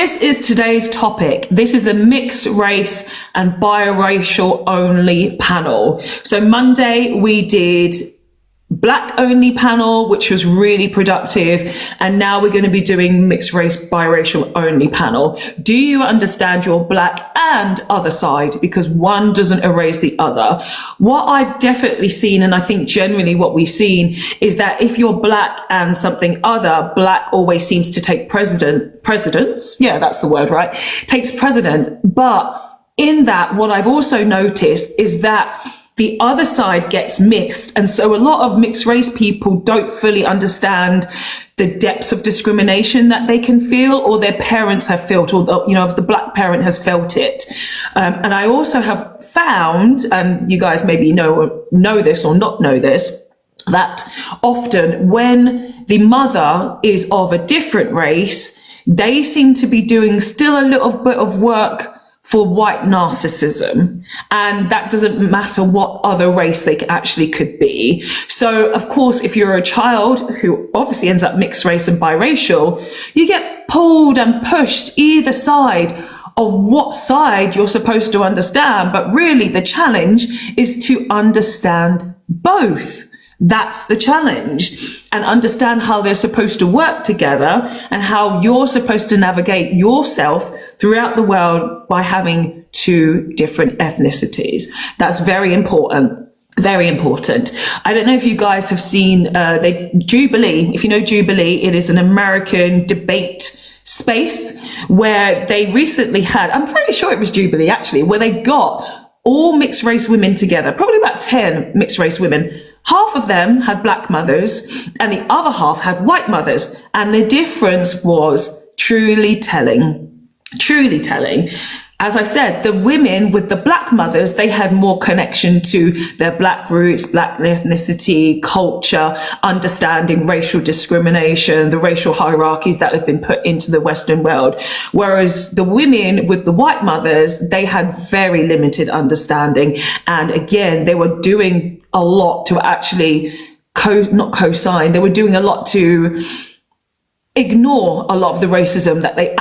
this is today's topic. This is a mixed race and biracial only panel. So Monday we did Black only panel, which was really productive. And now we're going to be doing mixed race biracial only panel. Do you understand your Black and other side? Because one doesn't erase the other. What I've definitely seen, and I think generally what we've seen, is that if you're Black and something other, Black always seems to take precedence. Yeah, that's the word, right? Takes precedent. But in that, what I've also noticed is that the other side gets mixed. And so a lot of mixed race people don't fully understand the depths of discrimination that they can feel, or their parents have felt, or if the Black parent has felt it. And I also have found, and you guys maybe know this or not know this, that often when the mother is of a different race, they seem to be doing still a little bit of work for white narcissism. And that doesn't matter what other race they actually could be. So of course, if you're a child who obviously ends up mixed race and biracial, you get pulled and pushed either side of what side you're supposed to understand. But really the challenge is to understand both. That's the challenge, and understand how they're supposed to work together and how you're supposed to navigate yourself throughout the world by having two different ethnicities. That's very important. Very important. I don't know if you guys have seen Jubilee. If you know Jubilee, it is an American debate space where they recently had, I'm pretty sure it was Jubilee actually, where they got all mixed race women together, probably about 10 mixed race women. Half of them had Black mothers and the other half had white mothers. And the difference was truly telling, truly telling. As I said, the women with the Black mothers, they had more connection to their Black roots, Black ethnicity, culture, understanding racial discrimination, the racial hierarchies that have been put into the Western world. Whereas the women with the white mothers, they had very limited understanding. And again, they were doing a lot to actually not co-sign. They were doing a lot to ignore a lot of the racism that they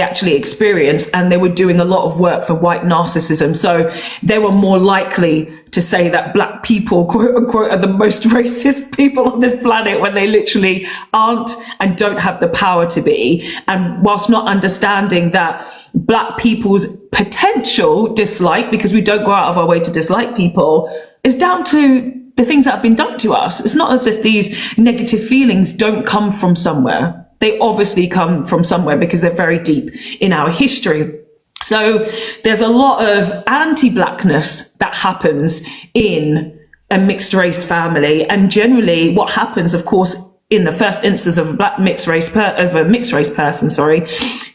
actually experienced, and they were doing a lot of work for white narcissism. So they were more likely to say that Black people, quote unquote, are the most racist people on this planet when they literally aren't and don't have the power to be. And whilst not understanding that Black people's potential dislike, because we don't go out of our way to dislike people, is down to the things that have been done to us. It's not as if these negative feelings don't come from somewhere. They obviously come from somewhere because they're very deep in our history. So there's a lot of anti-Blackness that happens in a mixed race family. And generally what happens, of course, in the first instance of a mixed race person,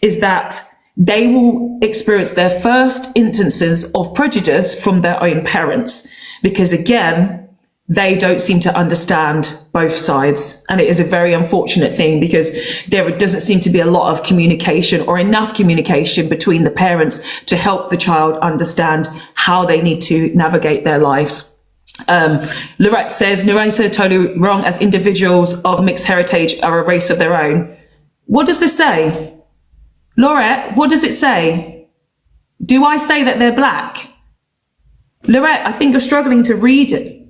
is that they will experience their first instances of prejudice from their own parents. Because again, they don't seem to understand both sides. And it is a very unfortunate thing because there doesn't seem to be a lot of communication or enough communication between the parents to help the child understand how they need to navigate their lives. Lorette says, narrator totally wrong, as individuals of mixed heritage are a race of their own. What does this say? Lorette, what does it say? Do I say that they're Black? Lorette, I think you're struggling to read it.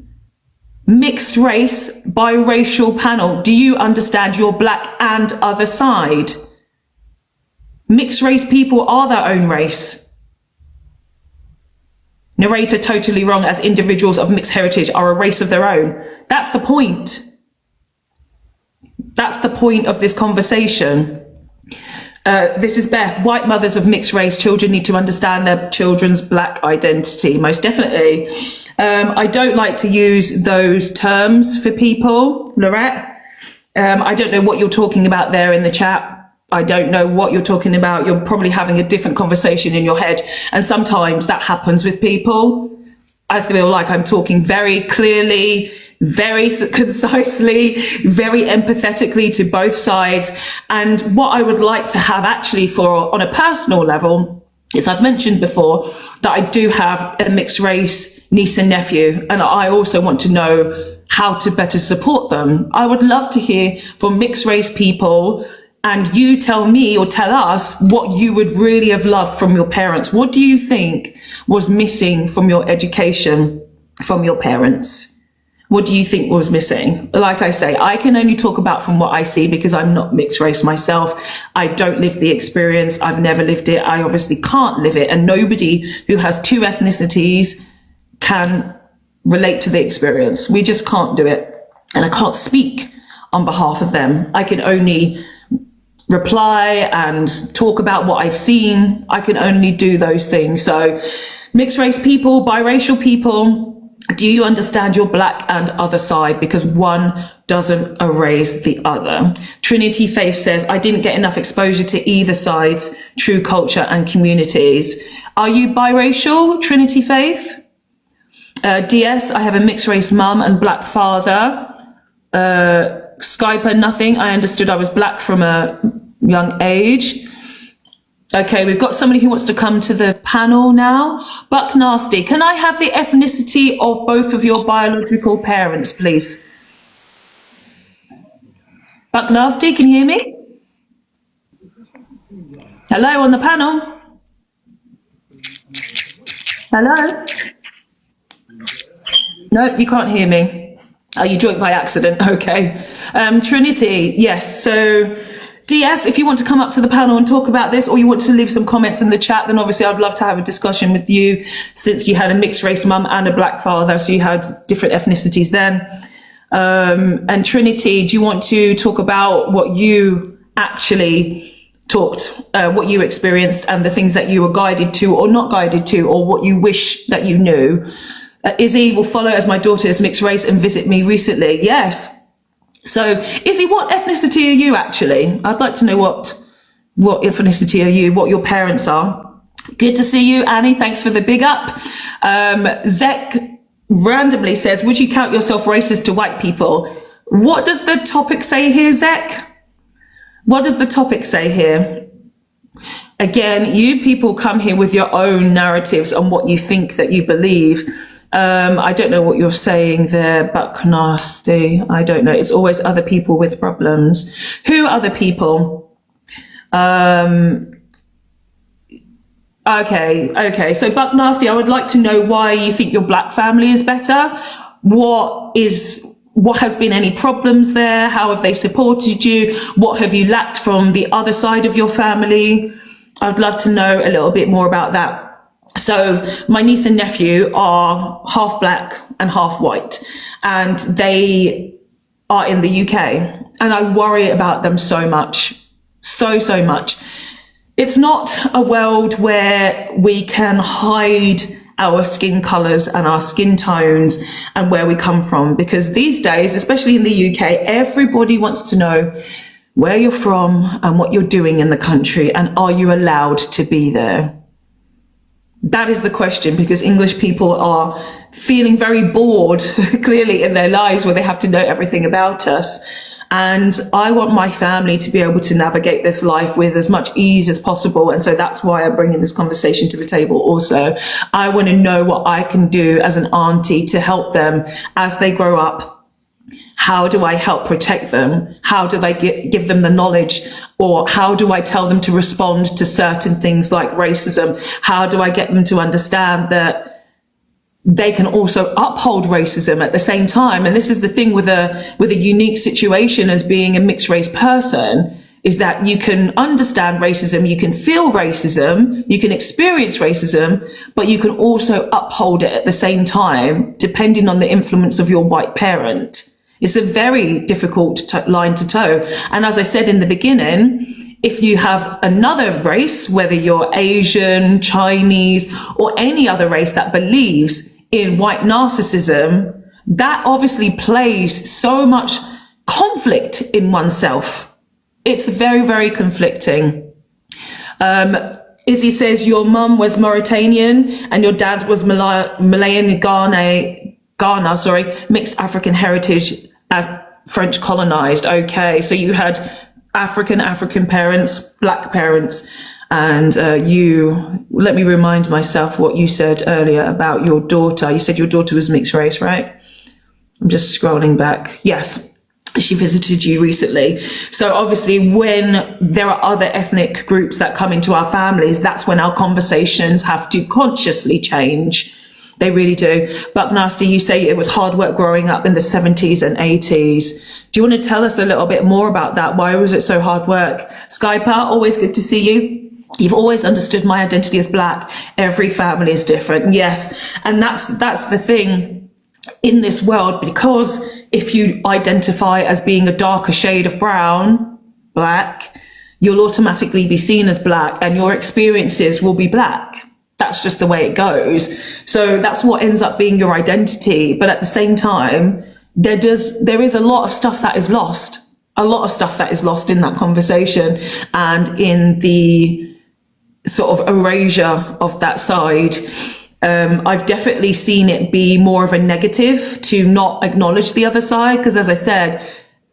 Mixed race, biracial panel. Do you understand your Black and other side? Mixed race people are their own race. Narrator totally wrong, as individuals of mixed heritage are a race of their own. That's the point. That's the point of this conversation. This is Beth. White mothers of mixed race children need to understand their children's Black identity. Most definitely. I don't like to use those terms for people, Lorette. I don't know what you're talking about there in the chat. I don't know what you're talking about. You're probably having a different conversation in your head. And sometimes that happens with people. I feel like I'm talking very clearly, very concisely, very empathetically to both sides. And what I would like to have actually on a personal level is, I've mentioned before that I do have a mixed race niece and nephew, and I also want to know how to better support them. I would love to hear from mixed race people and you tell me or tell us what you would really have loved from your parents. What do you think was missing from your education, from your parents? What do you think was missing? Like I say, I can only talk about from what I see because I'm not mixed race myself. I don't live the experience. I've never lived it. I obviously can't live it. And nobody who has two ethnicities can relate to the experience. We just can't do it. And I can't speak on behalf of them. I can only reply and talk about what I've seen. I can only do those things. So mixed race people, biracial people, do you understand your black and other side? Because one doesn't erase the other. Trinity Faith says, I didn't get enough exposure to either side's true culture and communities. Are you biracial, Trinity Faith? DS, I have a mixed race mum and black father. Skyper, nothing. I understood I was black from a young age. Okay, we've got somebody who wants to come to the panel now. Buck Nasty, can I have the ethnicity of both of your biological parents, please? Buck Nasty, can you hear me? Hello, on the panel? Hello? No, you can't hear me. Oh, you joined by accident, okay. Trinity, yes, so DS, if you want to come up to the panel and talk about this, or you want to leave some comments in the chat, then obviously I'd love to have a discussion with you, since you had a mixed race mum and a black father, so you had different ethnicities then. And Trinity, do you want to talk about what you actually what you experienced and the things that you were guided to or not guided to, or what you wish that you knew? Izzy will follow as my daughter is mixed race and visit me recently. Yes. So, Izzy, what ethnicity are you actually? I'd like to know what ethnicity are you, what your parents are. Good to see you, Annie. Thanks for the big up. Zek randomly says, would you count yourself racist to white people? What does the topic say here, Zek? What does the topic say here? Again, you people come here with your own narratives on what you think that you believe. I don't know what you're saying there, Buck Nasty. I don't know. It's always other people with problems. Who other people? Okay. So Buck Nasty, I would like to know why you think your black family is better. What has been any problems there? How have they supported you? What have you lacked from the other side of your family? I'd love to know a little bit more about that. So my niece and nephew are half black and half white, and they are in the UK, and I worry about them so much, so much. It's not a world where we can hide our skin colors and our skin tones and where we come from, because these days, especially in the UK, everybody wants to know where you're from and what you're doing in the country, and are you allowed to be there? That is the question, because English people are feeling very bored, clearly, in their lives where they have to know everything about us. And I want my family to be able to navigate this life with as much ease as possible. And so that's why I'm bringing this conversation to the table also. I want to know what I can do as an auntie to help them as they grow up. How do I help protect them? How do I give them the knowledge? Or how do I tell them to respond to certain things like racism? How do I get them to understand that they can also uphold racism at the same time? And this is the thing with a unique situation as being a mixed race person, is that you can understand racism, you can feel racism, you can experience racism, but you can also uphold it at the same time, depending on the influence of your white parent. It's a very difficult line to toe. And as I said in the beginning, if you have another race, whether you're Asian, Chinese, or any other race that believes in white narcissism, that obviously plays so much conflict in oneself. It's very, very conflicting. Izzy says your mum was Mauritanian and your dad was Malayan Ghana, mixed African heritage as French colonized. Okay, so you had African parents, black parents, and let me remind myself what you said earlier about your daughter. You said your daughter was mixed race, right? I'm just scrolling back. Yes. She visited you recently. So obviously when there are other ethnic groups that come into our families, that's when our conversations have to consciously change. They really do. Buck Nasty, you say it was hard work growing up in the 70s and 80s. Do you want to tell us a little bit more about that? Why was it so hard work? Skyper, always good to see you. You've always understood my identity as Black. Every family is different. Yes. And that's the thing in this world, because if you identify as being a darker shade of brown, Black, you'll automatically be seen as Black and your experiences will be Black. That's just the way it goes. So that's what ends up being your identity. But at the same time, there is a lot of stuff that is lost. A lot of stuff that is lost in that conversation and in the sort of erasure of that side. I've definitely seen it be more of a negative to not acknowledge the other side. Because as I said,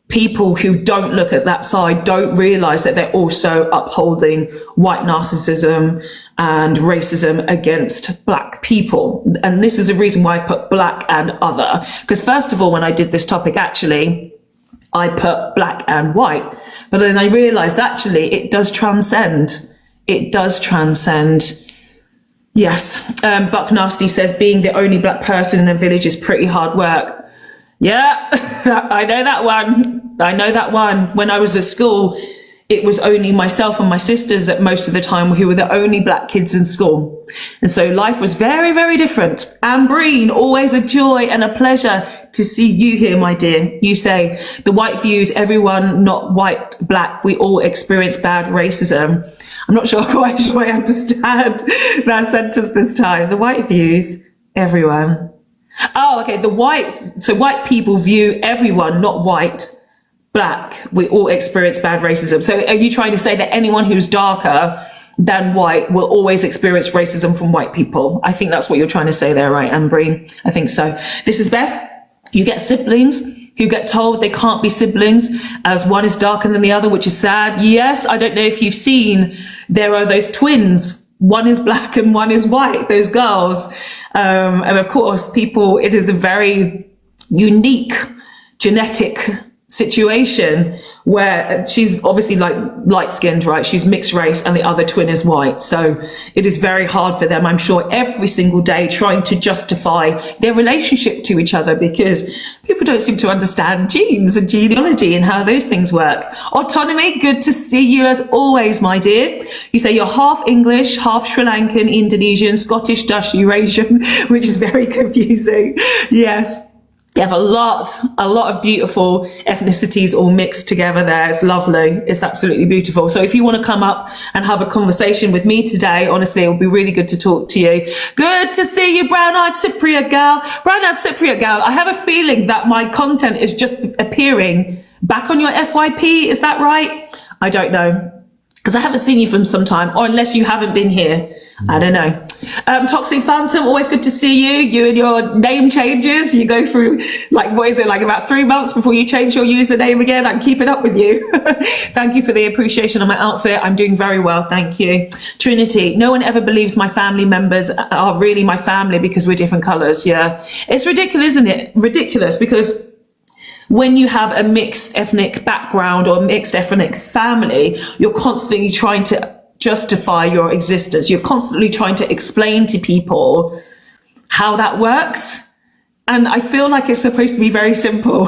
people who don't look at that side don't realize that they're also upholding white narcissism and racism against Black people. And this is a reason why I've put Black and other. Because first of all, when I did this topic, actually, I put Black and white. But then I realized actually it does transcend. It does transcend. Yes. Buck Nasty says being the only Black person in a village is pretty hard work. Yeah, I know that one. I know that one. When I was at school, it was only myself and my sisters at most of the time who were the only Black kids in school. And so life was very, very different. Anne Breen, always a joy and a pleasure to see you here, my dear. You say, the white views, everyone, not white, Black, we all experience bad racism. I'm not sure quite sure I understand that sentence this time. The white views, everyone. Oh, okay. So white people view everyone, not white, Black. We all experience bad racism. So are you trying to say that anyone who's darker than white will always experience racism from white people? I think that's what you're trying to say there, right, Anne Breen? I think so. This is Beth. You get siblings who get told they can't be siblings as one is darker than the other, which is sad. Yes, I don't know if you've seen, there are those twins. One is Black and one is white, those girls. And of course, it is a very unique genetic situation where she's obviously like light skinned, right? She's mixed race and the other twin is white. So it is very hard for them, I'm sure, every single day trying to justify their relationship to each other because people don't seem to understand genes and genealogy and how those things work. Autonomy, good to see you as always, my dear. You say you're half English, half Sri Lankan, Indonesian, Scottish, Dutch, Eurasian, which is very confusing. Yes. You have a lot of beautiful ethnicities all mixed together there. It's lovely. It's absolutely beautiful. So if you want to come up and have a conversation with me today, honestly, it would be really good to talk to you. Good to see you, brown-eyed Cypriot gal. Brown-eyed Cypriot gal, I have a feeling that my content is just appearing back on your FYP. Is that right? I don't know. Because I haven't seen you for some time, or unless you haven't been here. I don't know. Toxic Phantom, always good to see you. You and your name changes. You go through, about 3 months before you change your username again. I'm keeping up with you. Thank you for the appreciation of my outfit. I'm doing very well. Thank you. Trinity, no one ever believes my family members are really my family because we're different colors. Yeah. It's ridiculous, isn't it? Ridiculous, because when you have a mixed ethnic background or a mixed ethnic family, you're constantly trying to justify your existence. You're constantly trying to explain to people how that works. And I feel like it's supposed to be very simple.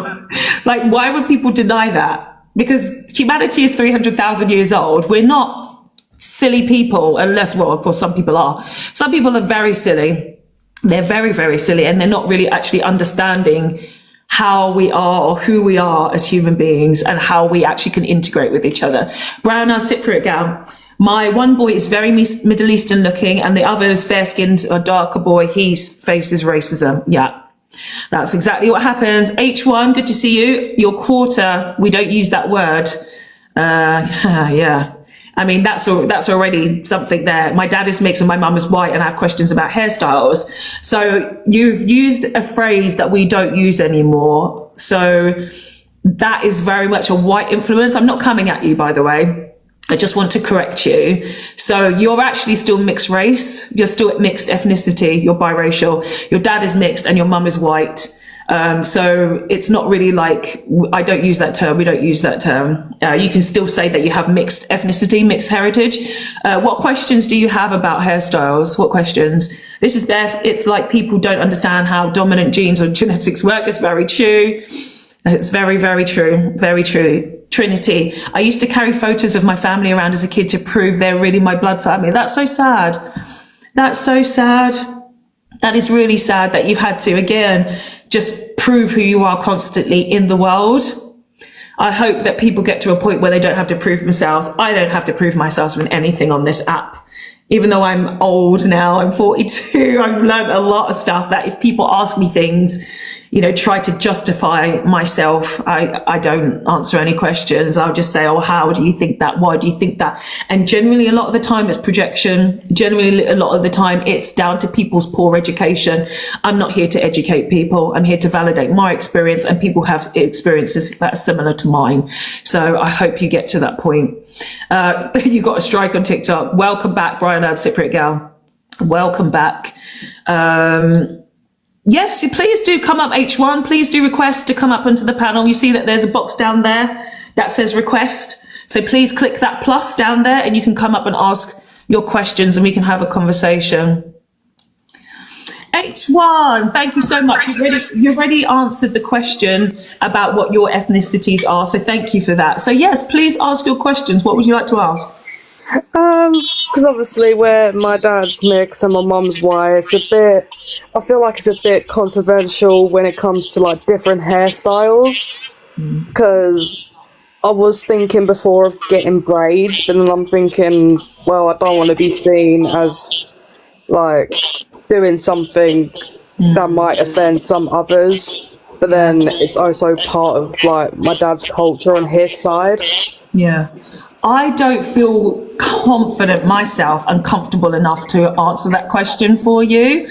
Like, why would people deny that? Because humanity is 300,000 years old. We're not silly people unless, well, of course, some people are. Some people are very silly. They're very, very silly. And they're not really actually understanding how we are or who we are as human beings and how we actually can integrate with each other. Brown-eyed Cypriot gal. My one boy is very Middle Eastern looking and the other is fair-skinned or darker boy. He faces racism. Yeah, that's exactly what happens. H1, good to see you. Your quarter, we don't use that word. Yeah. I mean, that's already something there. My dad is mixed and my mum is white and I have questions about hairstyles. So you've used a phrase that we don't use anymore. So that is very much a white influence. I'm not coming at you, by the way. I just want to correct you. So you're actually still mixed race. You're still mixed ethnicity. You're biracial. Your dad is mixed and your mum is white. So it's not really like, I don't use that term. We don't use that term. You can still say that you have mixed ethnicity, mixed heritage. What questions do you have about hairstyles? What questions? This is there. It's like people don't understand how dominant genes or genetics work. It's very true. It's very, very true. Very true. Trinity, I used to carry photos of my family around as a kid to prove they're really my blood family. That's so sad. That's so sad. That is really sad that you've had to, again, just prove who you are constantly in the world. I hope that people get to a point where they don't have to prove themselves. I don't have to prove myself with anything on this app. Even though I'm old now, I'm 42, I've learned a lot of stuff that if people ask me things, you know, try to justify myself, I don't answer any questions. I'll just say, oh, how do you think that? Why do you think that? And generally, a lot of the time it's projection. Generally, a lot of the time it's down to people's poor education. I'm not here to educate people. I'm here to validate my experience, and people have experiences that are similar to mine. So I hope you get to that point. You got a strike on TikTok. Welcome back, Brian and Cypriot Gal. Welcome back. Yes, please do come up, H1. Please do request to come up onto the panel. You see that there's a box down there that says request. So please click that plus down there and you can come up and ask your questions and we can have a conversation. H1, thank you so much. You've already answered the question about what your ethnicities are. So thank you for that. So yes, please ask your questions. What would you like to ask? Because obviously where my dad's mixed and my mum's white, I feel like it's a bit controversial when it comes to like different hairstyles. Because I was thinking before of getting braids, but then I'm thinking, well, I don't want to be seen as like doing something that might offend some others. But then it's also part of like my dad's culture on his side. Yeah. I don't feel confident myself and comfortable enough to answer that question for you.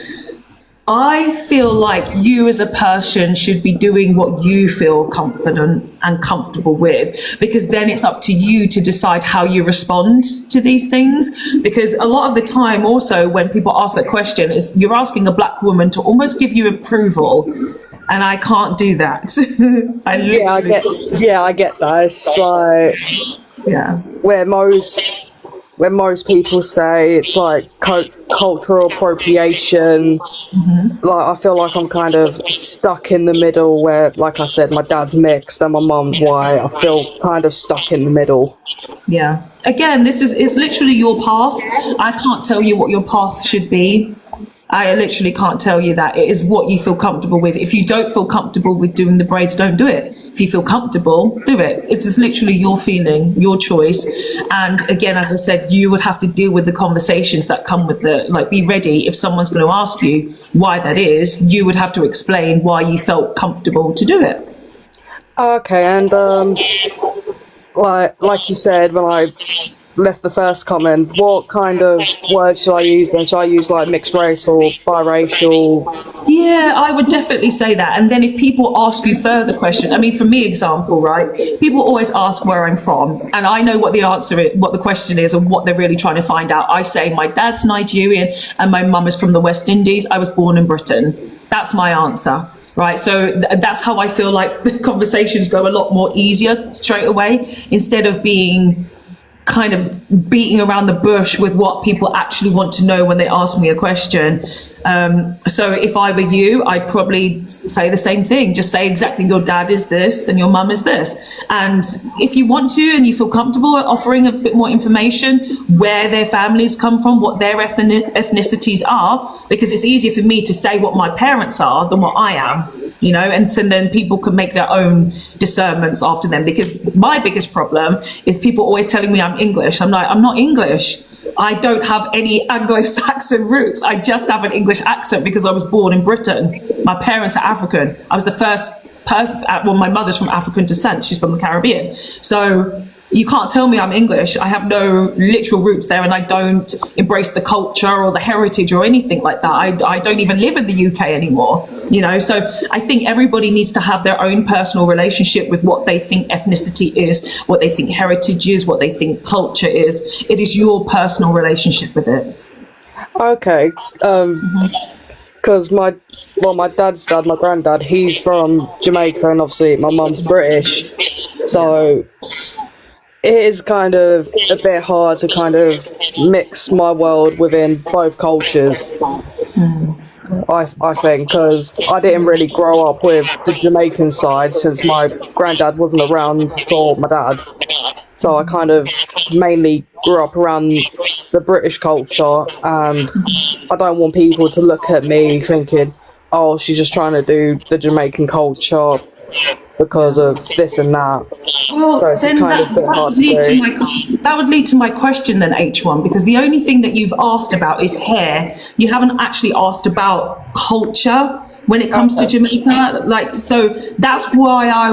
I feel like you as a person should be doing what you feel confident and comfortable with, because then it's up to you to decide how you respond to these things. Because a lot of the time also when people ask that question is you're asking a black woman to almost give you approval. And I can't do that. I get that. It's like, yeah, where most people say it's like cultural appropriation. Like I feel like I'm kind of stuck in the middle where, like I said, my dad's mixed and my mum's white. I feel kind of stuck in the middle. Yeah. Again, it's literally your path. I can't tell you what your path should be. I literally can't tell you that. It is what you feel comfortable with. If you don't feel comfortable with doing the braids, don't do it. If you feel comfortable, do it. It's just literally your feeling, your choice. And again, as I said, you would have to deal with the conversations that come with be ready. If someone's going to ask you why that is, you would have to explain why you felt comfortable to do it. Okay, and like you said, when I left the first comment, what kind of words should I use then? Should I use like mixed race or biracial? Yeah, I would definitely say that. And then if people ask you further questions, I mean, for me, example, right? People always ask where I'm from, and I know what the answer is, what the question is, and what they're really trying to find out. I say my dad's Nigerian and my mum is from the West Indies. I was born in Britain. That's my answer. Right. So that's how I feel like the conversations go a lot more easier straight away, instead of being kind of beating around the bush with what people actually want to know when they ask me a question. So if I were you, I'd probably say the same thing. Just say exactly your dad is this and your mum is this. And if you want to and you feel comfortable offering a bit more information, where their families come from, what their ethnicities are, because it's easier for me to say what my parents are than what I am, you know, and so then people can make their own discernments after them. Because my biggest problem is people always telling me I'm English. I'm like, I'm not English. I don't have any Anglo-Saxon roots. I just have an English accent because I was born in Britain. My parents are African. I was the first person, well, my mother's from African descent. She's from the Caribbean. So you can't tell me I'm English. I have no literal roots there, and I don't embrace the culture or the heritage or anything like that. I don't even live in the UK anymore, you know? So I think everybody needs to have their own personal relationship with what they think ethnicity is, what they think heritage is, what they think culture is. It is your personal relationship with it. Okay. because my dad's dad, my granddad, he's from Jamaica, and obviously my mum's British, so it is kind of a bit hard to kind of mix my world within both cultures. I think, because I didn't really grow up with the Jamaican side since my granddad wasn't around for my dad. So I kind of mainly grew up around the British culture, and I don't want people to look at me thinking, oh, she's just trying to do the Jamaican culture because of this and that. Well, So it's then kind of a bit hard to do. that would lead to my question then, H1, because the only thing that you've asked about is hair. You haven't actually asked about culture when it comes to Jamaica. Like, so that's why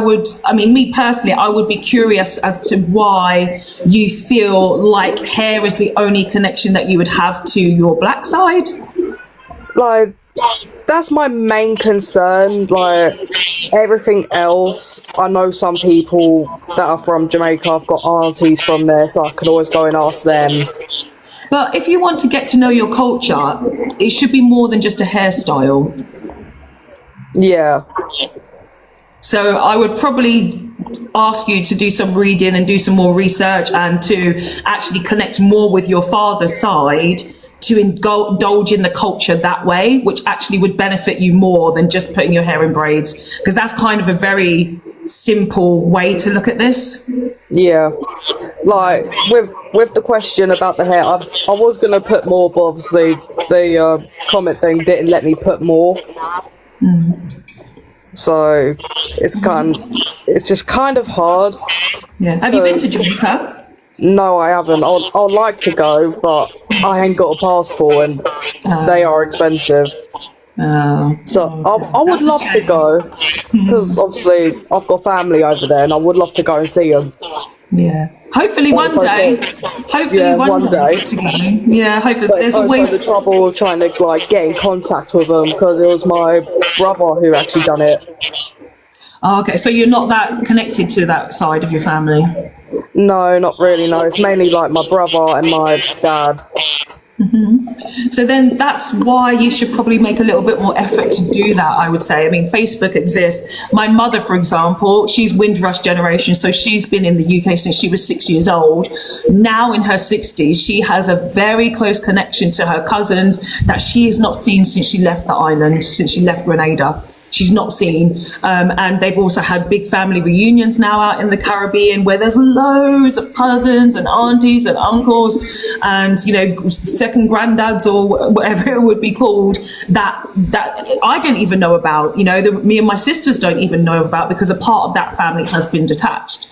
me personally, I would be curious as to why you feel like hair is the only connection that you would have to your black side. Like, that's my main concern. Like, everything else, I know some people that are from Jamaica. I've got aunties from there, so I can always go and ask them. But if you want to get to know your culture, it should be more than just a hairstyle. Yeah. So I would probably ask you to do some reading and do some more research, and to actually connect more with your father's side, to indulge in the culture that way, which actually would benefit you more than just putting your hair in braids, because that's kind of a very simple way to look at this. Yeah. Like, with the question about the hair, I was going to put more, but obviously the comment thing didn't let me put more. So it's just kind of hard. Yeah. Have you been to Jamaica? No, I haven't. I'd like to go, but I ain't got a passport, and they are expensive. So I would love to go, because obviously I've got family over there, and I would love to go and see them. Yeah. Hopefully one day. Hopefully one day. Yeah. Hopefully. But There's it's also always the trouble of trying to like get in contact with them, because it was my brother who actually done it. Oh, okay. So you're not that connected to that side of your family? No, not really. No, it's mainly like my brother and my dad. So then that's why you should probably make a little bit more effort to do that, I would say. I mean, Facebook exists. My mother, for example, she's Windrush generation, so she's been in the UK since she was 6 years old. Now in her 60s, she has a very close connection to her cousins that she has not seen since she left the island, since she left Grenada. She's not seen. And they've also had big family reunions now out in the Caribbean, where there's loads of cousins and aunties and uncles and, you know, second granddads or whatever it would be called, that I didn't even know about, you know, me and my sisters don't even know about, because a part of that family has been detached.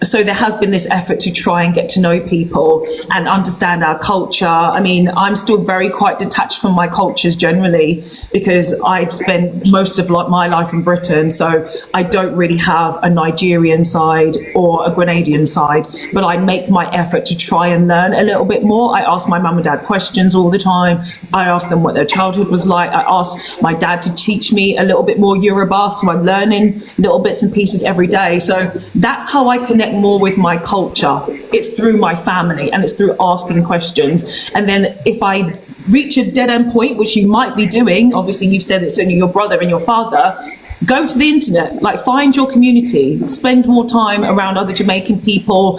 So there has been this effort to try and get to know people and understand our culture. I mean, I'm still very quite detached from my cultures generally, because I've spent most of my life in Britain. So I don't really have a Nigerian side or a Grenadian side, but I make my effort to try and learn a little bit more. I ask my mum and dad questions all the time. I ask them what their childhood was like. I ask my dad to teach me a little bit more Yoruba, so I'm learning little bits and pieces every day. So that's how I connect more with my culture. It's through my family, and it's through asking questions. And then if I reach a dead end point, which you might be doing, obviously you've said it's only your brother and your father, go to the internet, like find your community, spend more time around other Jamaican people,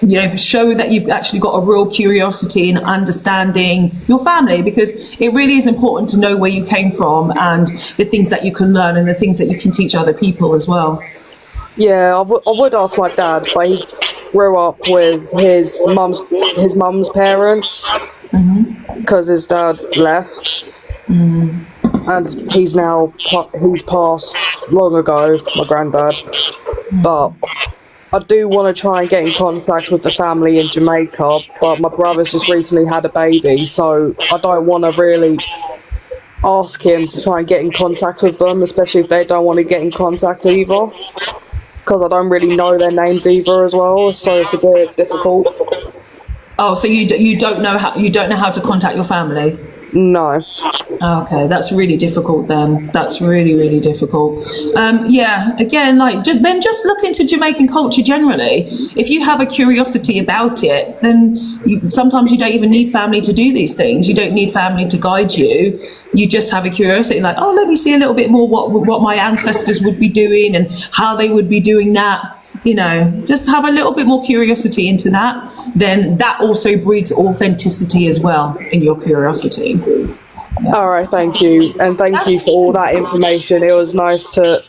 you know, show that you've actually got a real curiosity and understanding your family, because it really is important to know where you came from and the things that you can learn and the things that you can teach other people as well. Yeah, I would ask my dad, but he grew up with his mum's parents, because his dad left, and he's passed long ago, my granddad. But I do want to try and get in contact with the family in Jamaica, but my brother's just recently had a baby, so I don't want to really ask him to try and get in contact with them, especially if they don't want to get in contact either, because I don't really know their names either as well, so it's a bit difficult. Oh, so you don't know how to contact your family? No. Okay, that's really difficult then. That's really, really difficult. Yeah, again, like just look into Jamaican culture generally. If you have a curiosity about it, then sometimes you don't even need family to do these things. You don't need family to guide you. You just have a curiosity, like, oh, let me see a little bit more what my ancestors would be doing and how they would be doing that. You know, just have a little bit more curiosity into that. Then that also breeds authenticity as well in your curiosity. All right, thank you. And thank you for all that information. It was nice to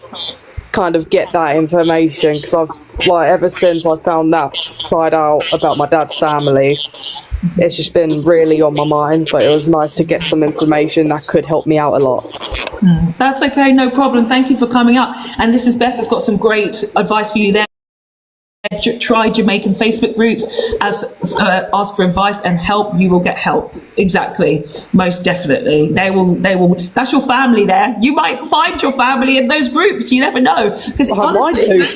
kind of get that information, because I've, like, ever since I found that side out about my dad's family, it's just been really on my mind. But it was nice to get some information that could help me out a lot. That's okay, no problem. Thank you for coming up. And this is Beth has got some great advice for you there. Try Jamaican Facebook groups, ask for advice and help. You will get help. Exactly, most definitely. They will. That's your family there. You might find your family in those groups. You never know, because honestly,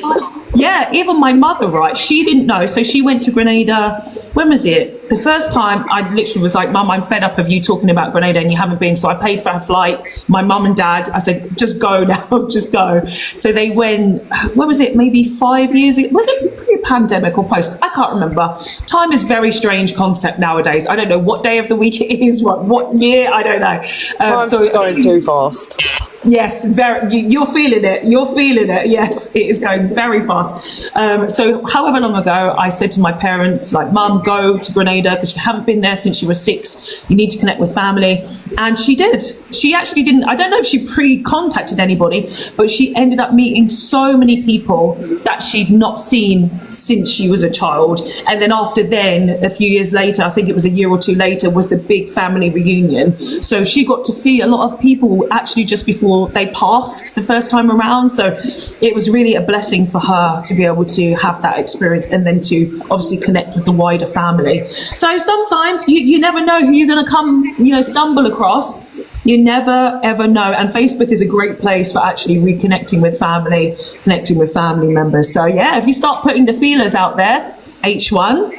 yeah, even my mother, right? She didn't know, so she went to Grenada. When was it? The first time I literally was like, Mum, I'm fed up of you talking about Grenada and you haven't been. So I paid for her flight. My mum and dad, I said, just go now, just go. So they went, when was it? Maybe 5 years ago. Was it pre-pandemic or post? I can't remember. Time is a very strange concept nowadays. I don't know what day of the week it is, what year, I don't know. Time's just going too fast. Yes, you're feeling it. You're feeling it. Yes, it is going very fast. So however long ago, I said to my parents, like, Mum, go to Grenada because you haven't been there since you were 6. You need to connect with family. And she did. She actually didn't, I don't know if she pre-contacted anybody, but she ended up meeting so many people that she'd not seen since she was a child. And then after then, a few years later, I think it was a year or two later, was the big family reunion. So she got to see a lot of people actually just before they passed the first time around. So it was really a blessing for her to be able to have that experience and then to obviously connect with the wider family. So sometimes you never know who you're going to come, stumble across. You never, ever know. And Facebook is a great place for actually reconnecting with family, connecting with family members. So yeah, if you start putting the feelers out there, H1,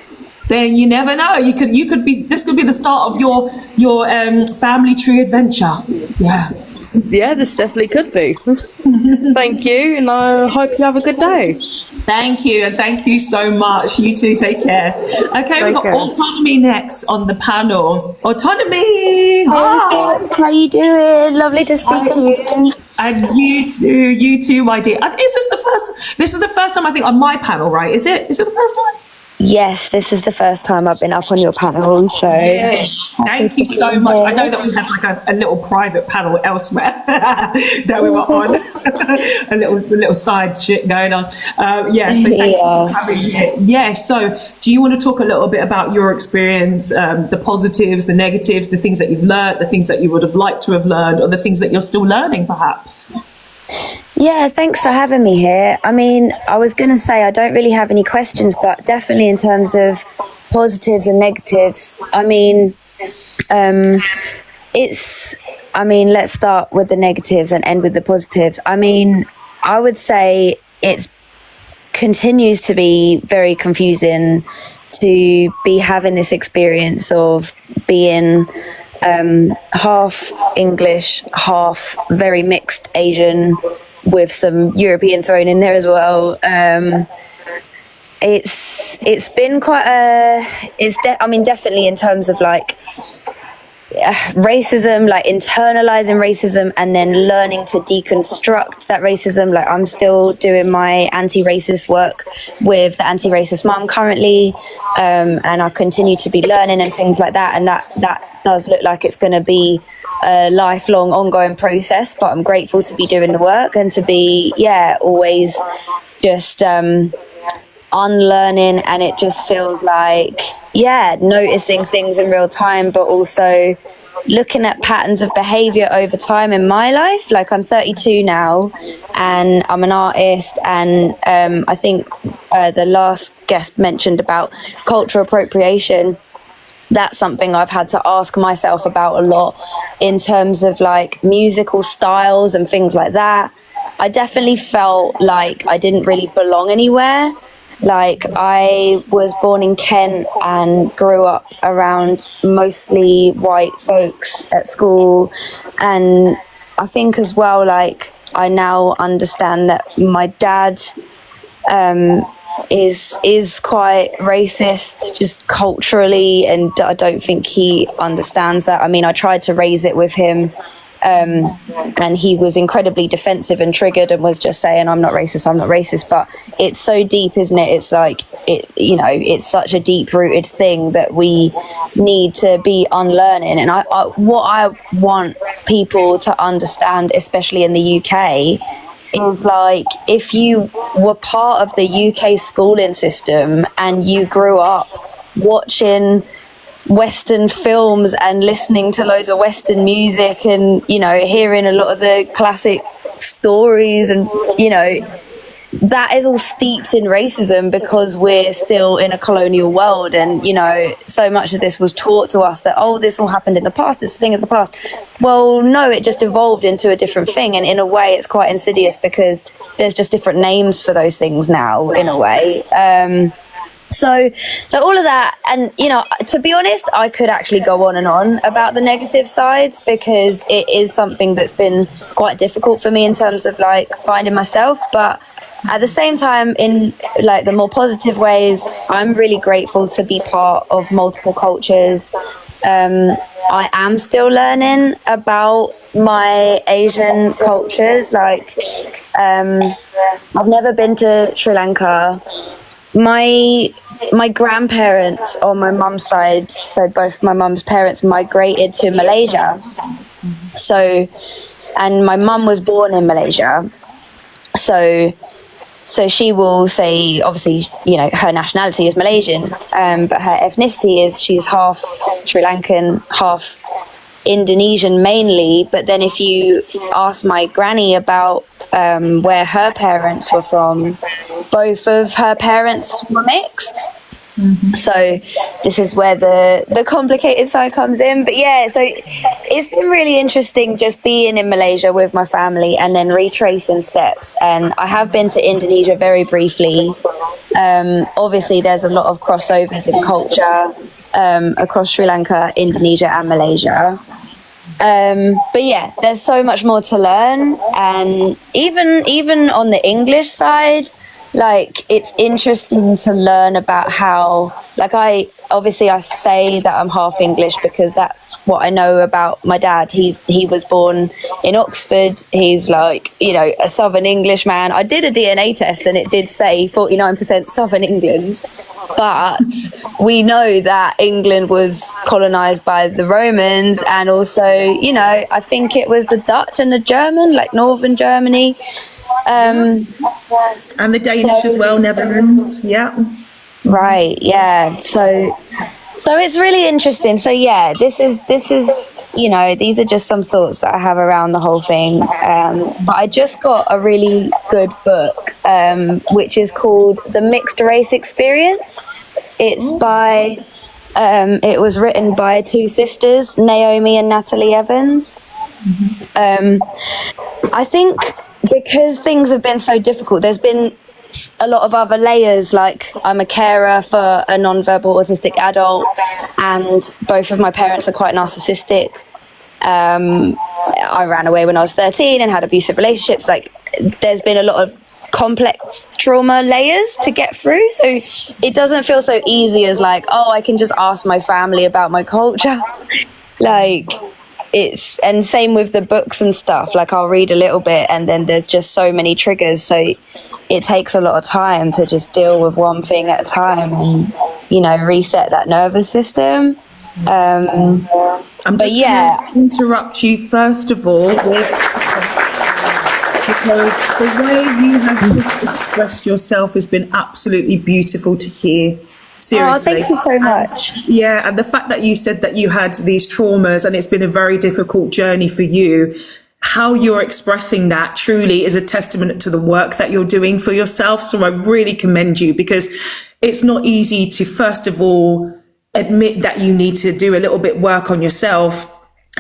then you never know. You could be, this could be the start of your family tree adventure. Yeah. Yeah, this definitely could be. Thank you, and I hope you have a good day. Thank you, and thank you so much. You too, take care. Okay, we've got Autonomy next on the panel. Autonomy! Hi. How you doing? Lovely to speak to you. And you too, my dear. This is the first time I think on my panel, right? Is it the first time? Yes, this is the first time I've been up on your panel, so... Yes, thank you so much. I know that we had like a little private panel elsewhere that we were on. a little side shit going on. So thank you for having me. Yeah, so do you want to talk a little bit about your experience, the positives, the negatives, the things that you've learned, the things that you would have liked to have learned, or the things that you're still learning, perhaps? Yeah, thanks for having me here. I mean, I was going to say I don't really have any questions, but definitely in terms of positives and negatives, let's start with the negatives and end with the positives. I would say it continues to be very confusing to be having this experience of being half English, half very mixed Asian, with some European thrown in there as well. It's been quite definitely in terms of like racism, like internalizing racism and then learning to deconstruct that racism. Like I'm still doing my anti-racist work with the anti-racist mum currently, and I continue to be learning and things like that, and that does look like it's going to be a lifelong ongoing process, but I'm grateful to be doing the work and to be always just unlearning. And it just feels like noticing things in real time, but also looking at patterns of behavior over time in my life. Like I'm 32 now and I'm an artist, and I think the last guest mentioned about cultural appropriation. That's something I've had to ask myself about a lot in terms of like musical styles and things like that. I definitely felt like I didn't really belong anywhere. Like, I was born in Kent and grew up around mostly white folks at school. And I think as well, like, I now understand that my dad is quite racist just culturally, and I don't think he understands that. I mean, I tried to raise it with him, and he was incredibly defensive and triggered and was just saying, I'm not racist, but it's so deep, isn't it? It's like, it's such a deep rooted thing that we need to be unlearning. And what I want people to understand, especially in the UK, is like, if you were part of the UK schooling system and you grew up watching Western films and listening to loads of Western music and, hearing a lot of the classic stories, and, that is all steeped in racism because we're still in a colonial world. And, so much of this was taught to us that, oh, this all happened in the past, it's a thing of the past. Well, no, it just evolved into a different thing. And in a way, it's quite insidious because there's just different names for those things now, in a way. So all of that, and to be honest, I could actually go on and on about the negative sides, because it is something that's been quite difficult for me in terms of like finding myself. But at the same time, in like the more positive ways, I'm really grateful to be part of multiple cultures. I am still learning about my Asian cultures. Like, I've never been to Sri Lanka. My grandparents on my mum's side, so both my mum's parents migrated to Malaysia. So, and my mum was born in Malaysia. So she will say, obviously, her nationality is Malaysian, but her ethnicity is she's half Sri Lankan, half Indonesian mainly. But then if you ask my granny about where her parents were from, both of her parents were mixed. So this is where the complicated side comes in. But yeah, so it's been really interesting just being in Malaysia with my family and then retracing steps. And I have been to Indonesia very briefly. Obviously there's a lot of crossovers in culture across Sri Lanka, Indonesia and Malaysia. But yeah, there's so much more to learn. And even on the English side, like, it's interesting to learn about how, like, I say that I'm half English because that's what I know about my dad. He was born in Oxford. He's like, a Southern English man. I did a DNA test and it did say 49% Southern England. But we know that England was colonized by the Romans, and also, I think it was the Dutch and the German, like Northern Germany. And the Danish as well, Netherlands, yeah. Right, yeah. So it's really interesting. So yeah, this is these are just some thoughts that I have around the whole thing. But I just got a really good book, which is called The Mixed Race Experience. It's by it was written by two sisters, Naomi and Natalie Evans. I think because things have been so difficult, there's been a lot of other layers. Like, I'm a carer for a non-verbal autistic adult, and both of my parents are quite narcissistic. I ran away when I was 13 and had abusive relationships. Like, there's been a lot of complex trauma layers to get through, so it doesn't feel so easy as like, oh, I can just ask my family about my culture. Like, and same with the books and stuff. Like, I'll read a little bit and then there's just so many triggers, so it takes a lot of time to just deal with one thing at a time and reset that nervous system. I'm just going to interrupt you first of all because the way you have just expressed yourself has been absolutely beautiful to hear. Seriously. Oh, thank you so much. And the fact that you said that you had these traumas and it's been a very difficult journey for you, how you're expressing that truly is a testament to the work that you're doing for yourself. So I really commend you, because it's not easy to, first of all, admit that you need to do a little bit work on yourself.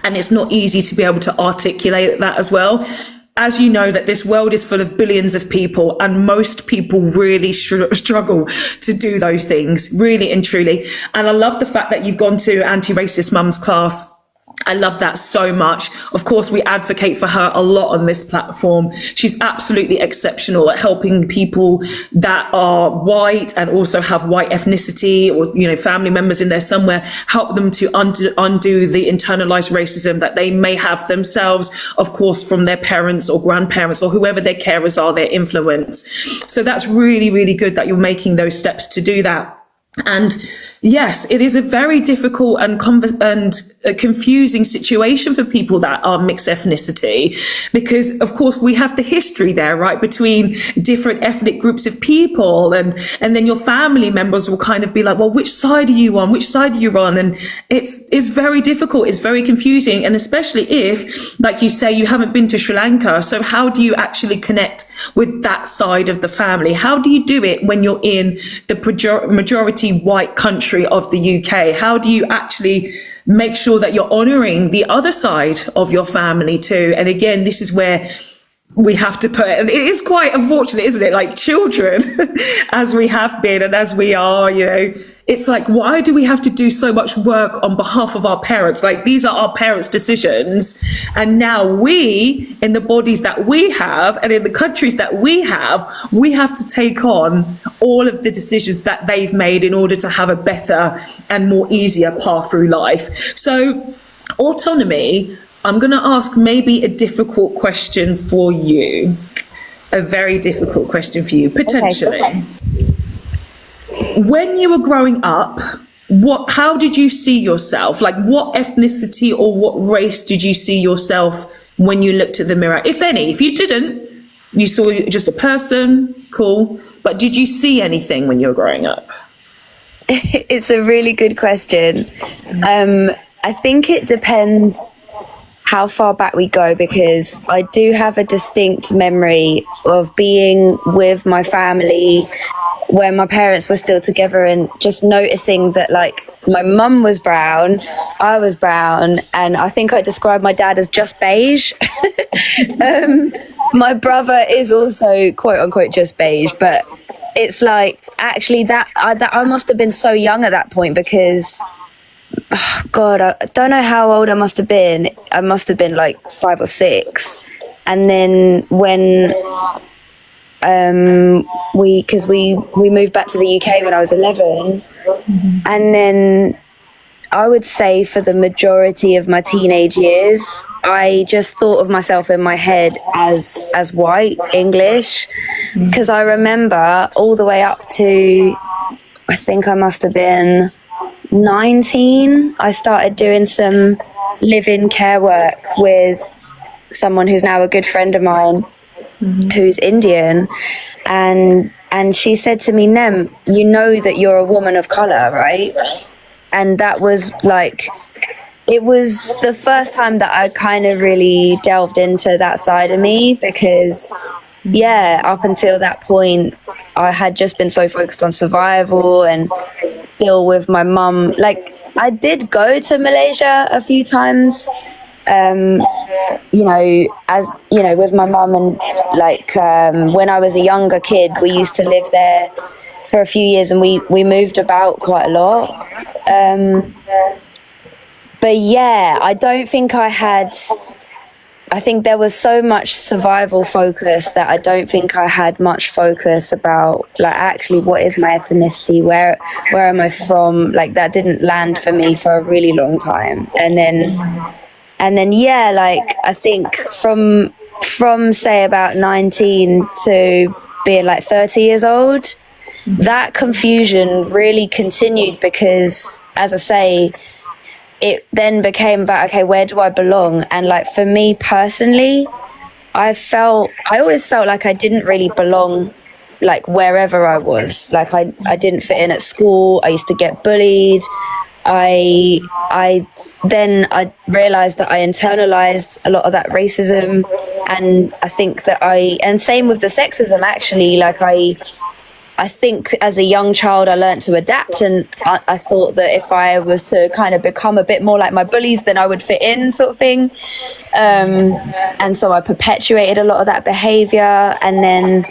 And it's not easy to be able to articulate that as well. as you know, that this world is full of billions of people, and most people really struggle to do those things, really and truly. And I love the fact that you've gone to Anti-Racist Mums class. I love that so much. Of course, we advocate for her a lot on this platform. She's absolutely exceptional at helping people that are white and also have white ethnicity, or, you know, family members in there somewhere, help them to undo the internalized racism that they may have themselves, of course, from their parents or grandparents or whoever their carers are, their influence. So that's really, really good that you're making those steps to do that. And yes, it is a very difficult and a confusing situation for people that are mixed ethnicity, because of course we have the history there, right, between different ethnic groups of people, and then your family members will kind of be like, well, which side are you on? Which side are you on? And it's very difficult. It's very confusing. And especially if, like you say, you haven't been to Sri Lanka. So how do you actually connect with that side of the family? How do you do it when you're in the majority white country of the UK? How do you actually make sure that you're honoring the other side of your family too? And again, this is where we have to put, and it is quite unfortunate, isn't it? Like children, as we have been and as we are, you know, it's like, why do we have to do so much work on behalf of our parents? Like, these are our parents' decisions. And now we, in the bodies that we have and in the countries that we have to take on all of the decisions that they've made in order to have a better and more easier path through life. So autonomy, I'm going to ask maybe a difficult question for you, a very difficult question for you, potentially. Okay. When you were growing up, how did you see yourself? Like, what ethnicity or what race did you see yourself when you looked at the mirror? If any, if you didn't, you saw just a person, cool. But did you see anything when you were growing up? It's a really good question. I think it depends how far back we go, because I do have a distinct memory of being with my family when my parents were still together, and just noticing that, like, my mum was brown, I was brown, and I think I described my dad as just beige. My brother is also quote unquote just beige, but it's like, actually that I must have been so young at that point, because oh God, I don't know how old I must have been. I must have been like 5 or 6. And then when we moved back to the UK when I was 11, and then I would say for the majority of my teenage years, I just thought of myself in my head as white English, because I remember all the way up to, I think I must have been 19, I started doing some live-in care work with someone who's now a good friend of mine, who's Indian, and she said to me, Nem, you know that you're a woman of colour, right? And that was like, it was the first time that I kind of really delved into that side of me, because yeah, up until that point, I had just been so focused on survival and still with my mum. Like, I did go to Malaysia a few times, you know, as you know, with my mum, and like when I was a younger kid, we used to live there for a few years, and we moved about quite a lot. But yeah, I don't think I think there was so much survival focus that I don't think I had much focus about, like, actually what is my ethnicity, where am I from? Like, that didn't land for me for a really long time. And then yeah, like, I think from say about 19 to being like 30 years old, that confusion really continued, because, as I say, it then became about, okay, where do I belong? And like, for me personally, I always felt like I didn't really belong, like, wherever I was. Like, I didn't fit in at school. I used to get bullied. I realized that I internalized a lot of that racism, and I think that and same with the sexism, actually. Like, I think as a young child, I learned to adapt, and I thought that if I was to kind of become a bit more like my bullies, then I would fit in, sort of thing. And so I perpetuated a lot of that behavior. And then,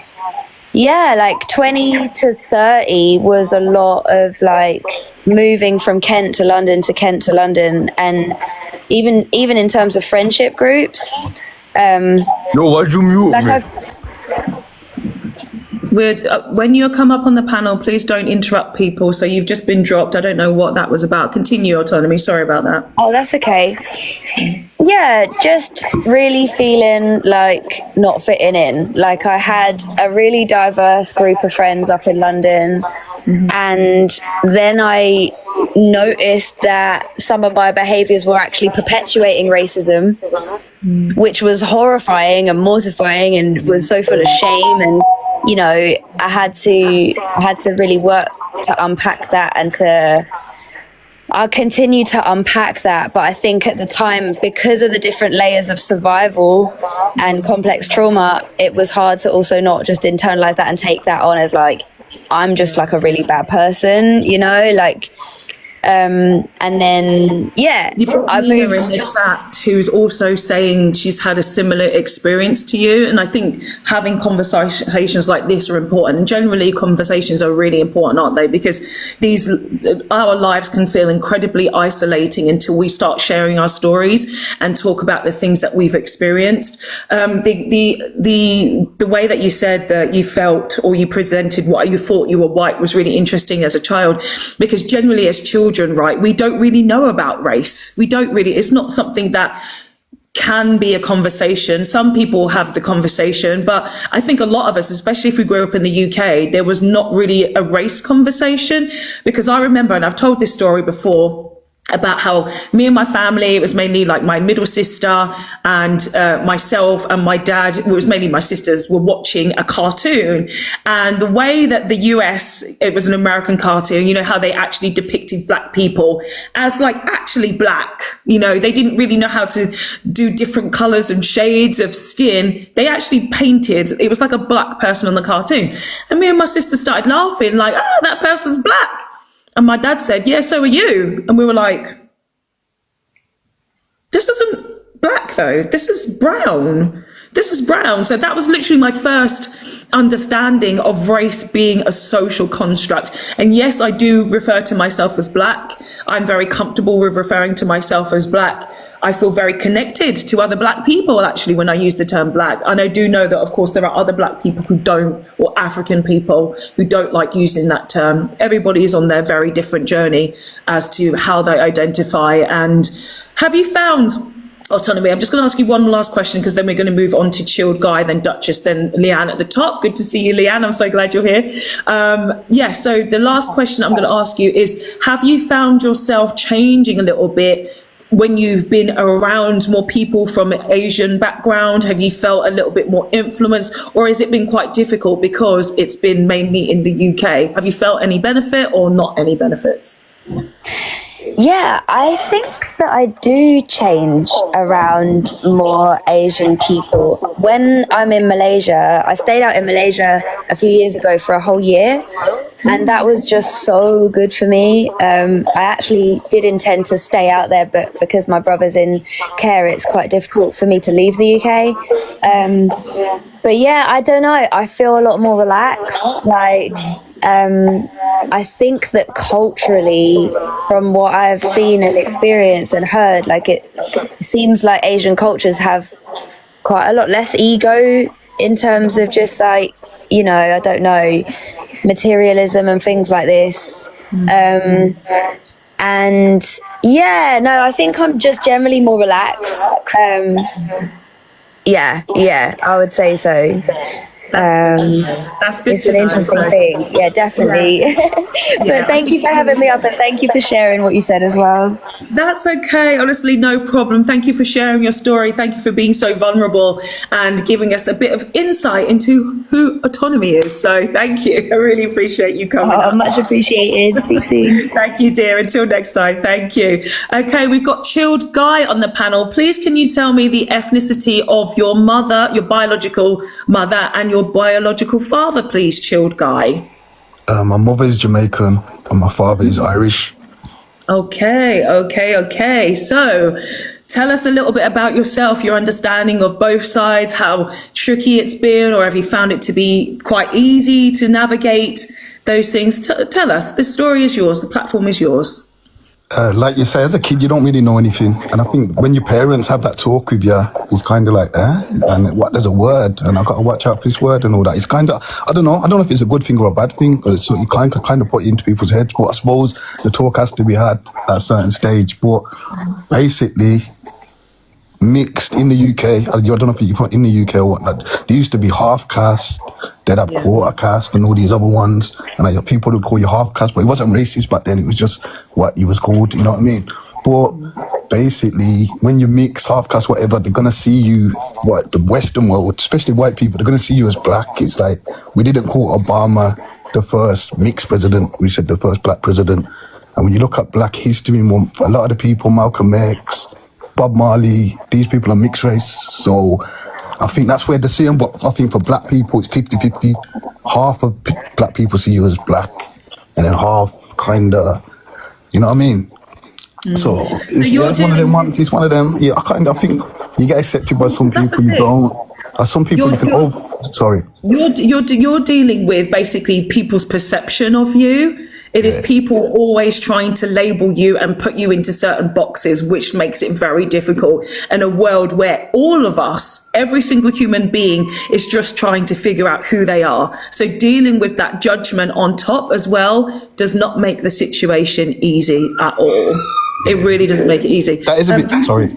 yeah, like 20 to 30 was a lot of like moving from Kent to London to Kent to London. And even in terms of friendship groups, Yo, why'd you mute like me? When you come up on the panel, please don't interrupt people. So you've just been dropped. I don't know what that was about. Continue, Autonomy. Sorry about that. Oh, that's okay. Yeah, just really feeling like not fitting in. Like I had a really diverse group of friends up in London. And then I noticed that some of my behaviors were actually perpetuating racism, which was horrifying and mortifying and was so full of shame. And, you know, I had to really work to unpack that, and I'll continue to unpack that. But I think at the time, because of the different layers of survival and complex trauma, it was hard to also not just internalize that and take that on as like, I'm just like a really bad person, you know, like, and then, yeah, You've got Nina in the chat who's also saying she's had a similar experience to you. And I think having conversations like this are important. And generally conversations are really important, aren't they? Because our lives can feel incredibly isolating until we start sharing our stories and talk about the things that we've experienced. The way that you said that you felt, or you presented what you thought you were white, was really interesting as a child, because generally as children, right, we don't really know about race. It's not something that can be a conversation. Some people have the conversation, but I think a lot of us, especially if we grew up in the UK, there was not really a race conversation. Because I remember, and I've told this story before, about how me and my family, it was mainly like my middle sister and myself and my dad, it was mainly my sisters, were watching a cartoon. And the way that the US, it was an American cartoon, you know, how they actually depicted black people as like actually black, you know, they didn't really know how to do different colors and shades of skin. They actually painted, it was like a black person on the cartoon. And me and my sister started laughing like, that person's black. And my dad said, yeah, so are you. And we were like, this isn't black though. This is brown. This is brown. So that was literally my first understanding of race being a social construct. And yes, I do refer to myself as black. I'm very comfortable with referring to myself as black. I feel very connected to other black people actually when I use the term black. And I do know that, of course, there are other black people who don't, or African people who don't like using that term. Everybody is on their very different journey as to how they identify. And have you found, Autonomy, I'm just going to ask you one last question, because then we're going to move on to Chilled Guy, then Duchess, then Leanne at the top. Good to see you, Leanne. I'm so glad you're here. So the last question I'm going to ask you is, have you found yourself changing a little bit when you've been around more people from Asian background? Have you felt a little bit more influence, or has it been quite difficult because it's been mainly in the UK? Have you felt any benefit or not any benefits? Yeah, I think that I do change around more Asian people. When I'm in Malaysia, I stayed out in Malaysia a few years ago for a whole year, and that was just so good for me. I actually did intend to stay out there, but because my brother's in care, it's quite difficult for me to leave the UK. But yeah, I don't know. I feel a lot more relaxed. Like, I think that culturally, from what I've seen and experienced and heard, like it seems like Asian cultures have quite a lot less ego in terms of just like, you know, I don't know, materialism and things like this. And yeah, no, I think I'm just generally more relaxed. Yeah, I would say so. That's good. It's an interesting thing. Yeah, definitely. But thank you for having me up, and thank you for sharing what you said as well. That's okay. Honestly, no problem. Thank you for sharing your story. Thank you for being so vulnerable and giving us a bit of insight into who Autonomy is. So thank you. I really appreciate you coming up. Much appreciated. Speak soon. Thank you, dear. Until next time. Thank you. Okay, we've got Chilled Guy on the panel. Please, can you tell me the ethnicity of your mother, your biological mother, and your biological father, please, Chilled Guy? My mother is Jamaican and my father is Irish. Okay. So tell us a little bit about yourself, your understanding of both sides, how tricky it's been, or have you found it to be quite easy to navigate those things? Tell us. The story is yours. The platform is yours. Like you say, as a kid, you don't really know anything. And I think when your parents have that talk with you, it's kind of like, and what, there's a word, and I've got to watch out for this word and all that. It's kind of, I don't know if it's a good thing or a bad thing, because you kind of put it into people's heads. But I suppose the talk has to be had at a certain stage. But basically, mixed in the UK, I don't know if you're in the UK or whatnot, there used to be half caste, they'd have quarter caste and all these other ones, and like, people would call you half caste, but it wasn't racist back then, it was just what you was called, you know what I mean? But basically, when you mix half caste, whatever, they're gonna see you, the Western world, especially white people, they're gonna see you as black. It's like, we didn't call Obama the first mixed president, we said the first black president. And when you look at Black History Month, a lot of the people, Malcolm X, Bob Marley, these people are mixed race. So I think that's where they're seeing, but I think for black people, it's 50-50. Half of black people see you as black, and then half kind of, you know what I mean? So it's one of them ones, it's one of them, yeah, I think you get accepted by some people, you don't. Some people you can, sorry. You're dealing with basically people's perception of you. It is people always trying to label you and put you into certain boxes, which makes it very difficult in a world where all of us, every single human being, is just trying to figure out who they are. So dealing with that judgment on top as well does not make the situation easy at all. It really doesn't make it easy. That is a bit, sorry.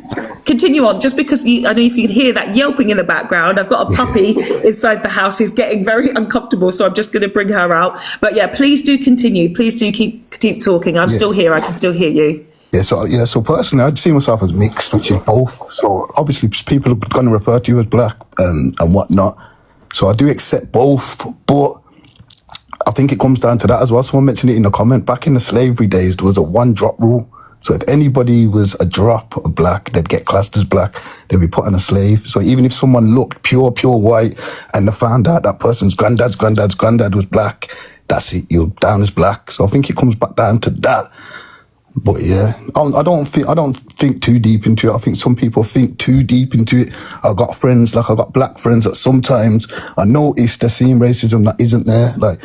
Continue on, just because I don't know if you can hear that yelping in the background. I've got a puppy inside the house who's getting very uncomfortable, so I'm just going to bring her out. But yeah, please do continue. Please do keep talking. I'm still here. I can still hear you. So personally, I'd see myself as mixed, which is both. So obviously, people are going to refer to you as black and whatnot. So I do accept both, but I think it comes down to that as well. Someone mentioned it in a comment. Back in the slavery days, there was a one-drop rule. So if anybody was a drop of black, they'd get classed as black, they'd be put on a slave. So even if someone looked pure white and they found out that person's granddad was black, that's it, you're down as black. So I think it comes back down to that. But yeah, I don't think too deep into it. I think some people think too deep into it. I've got black friends that sometimes I notice they're seeing racism that isn't there. Like,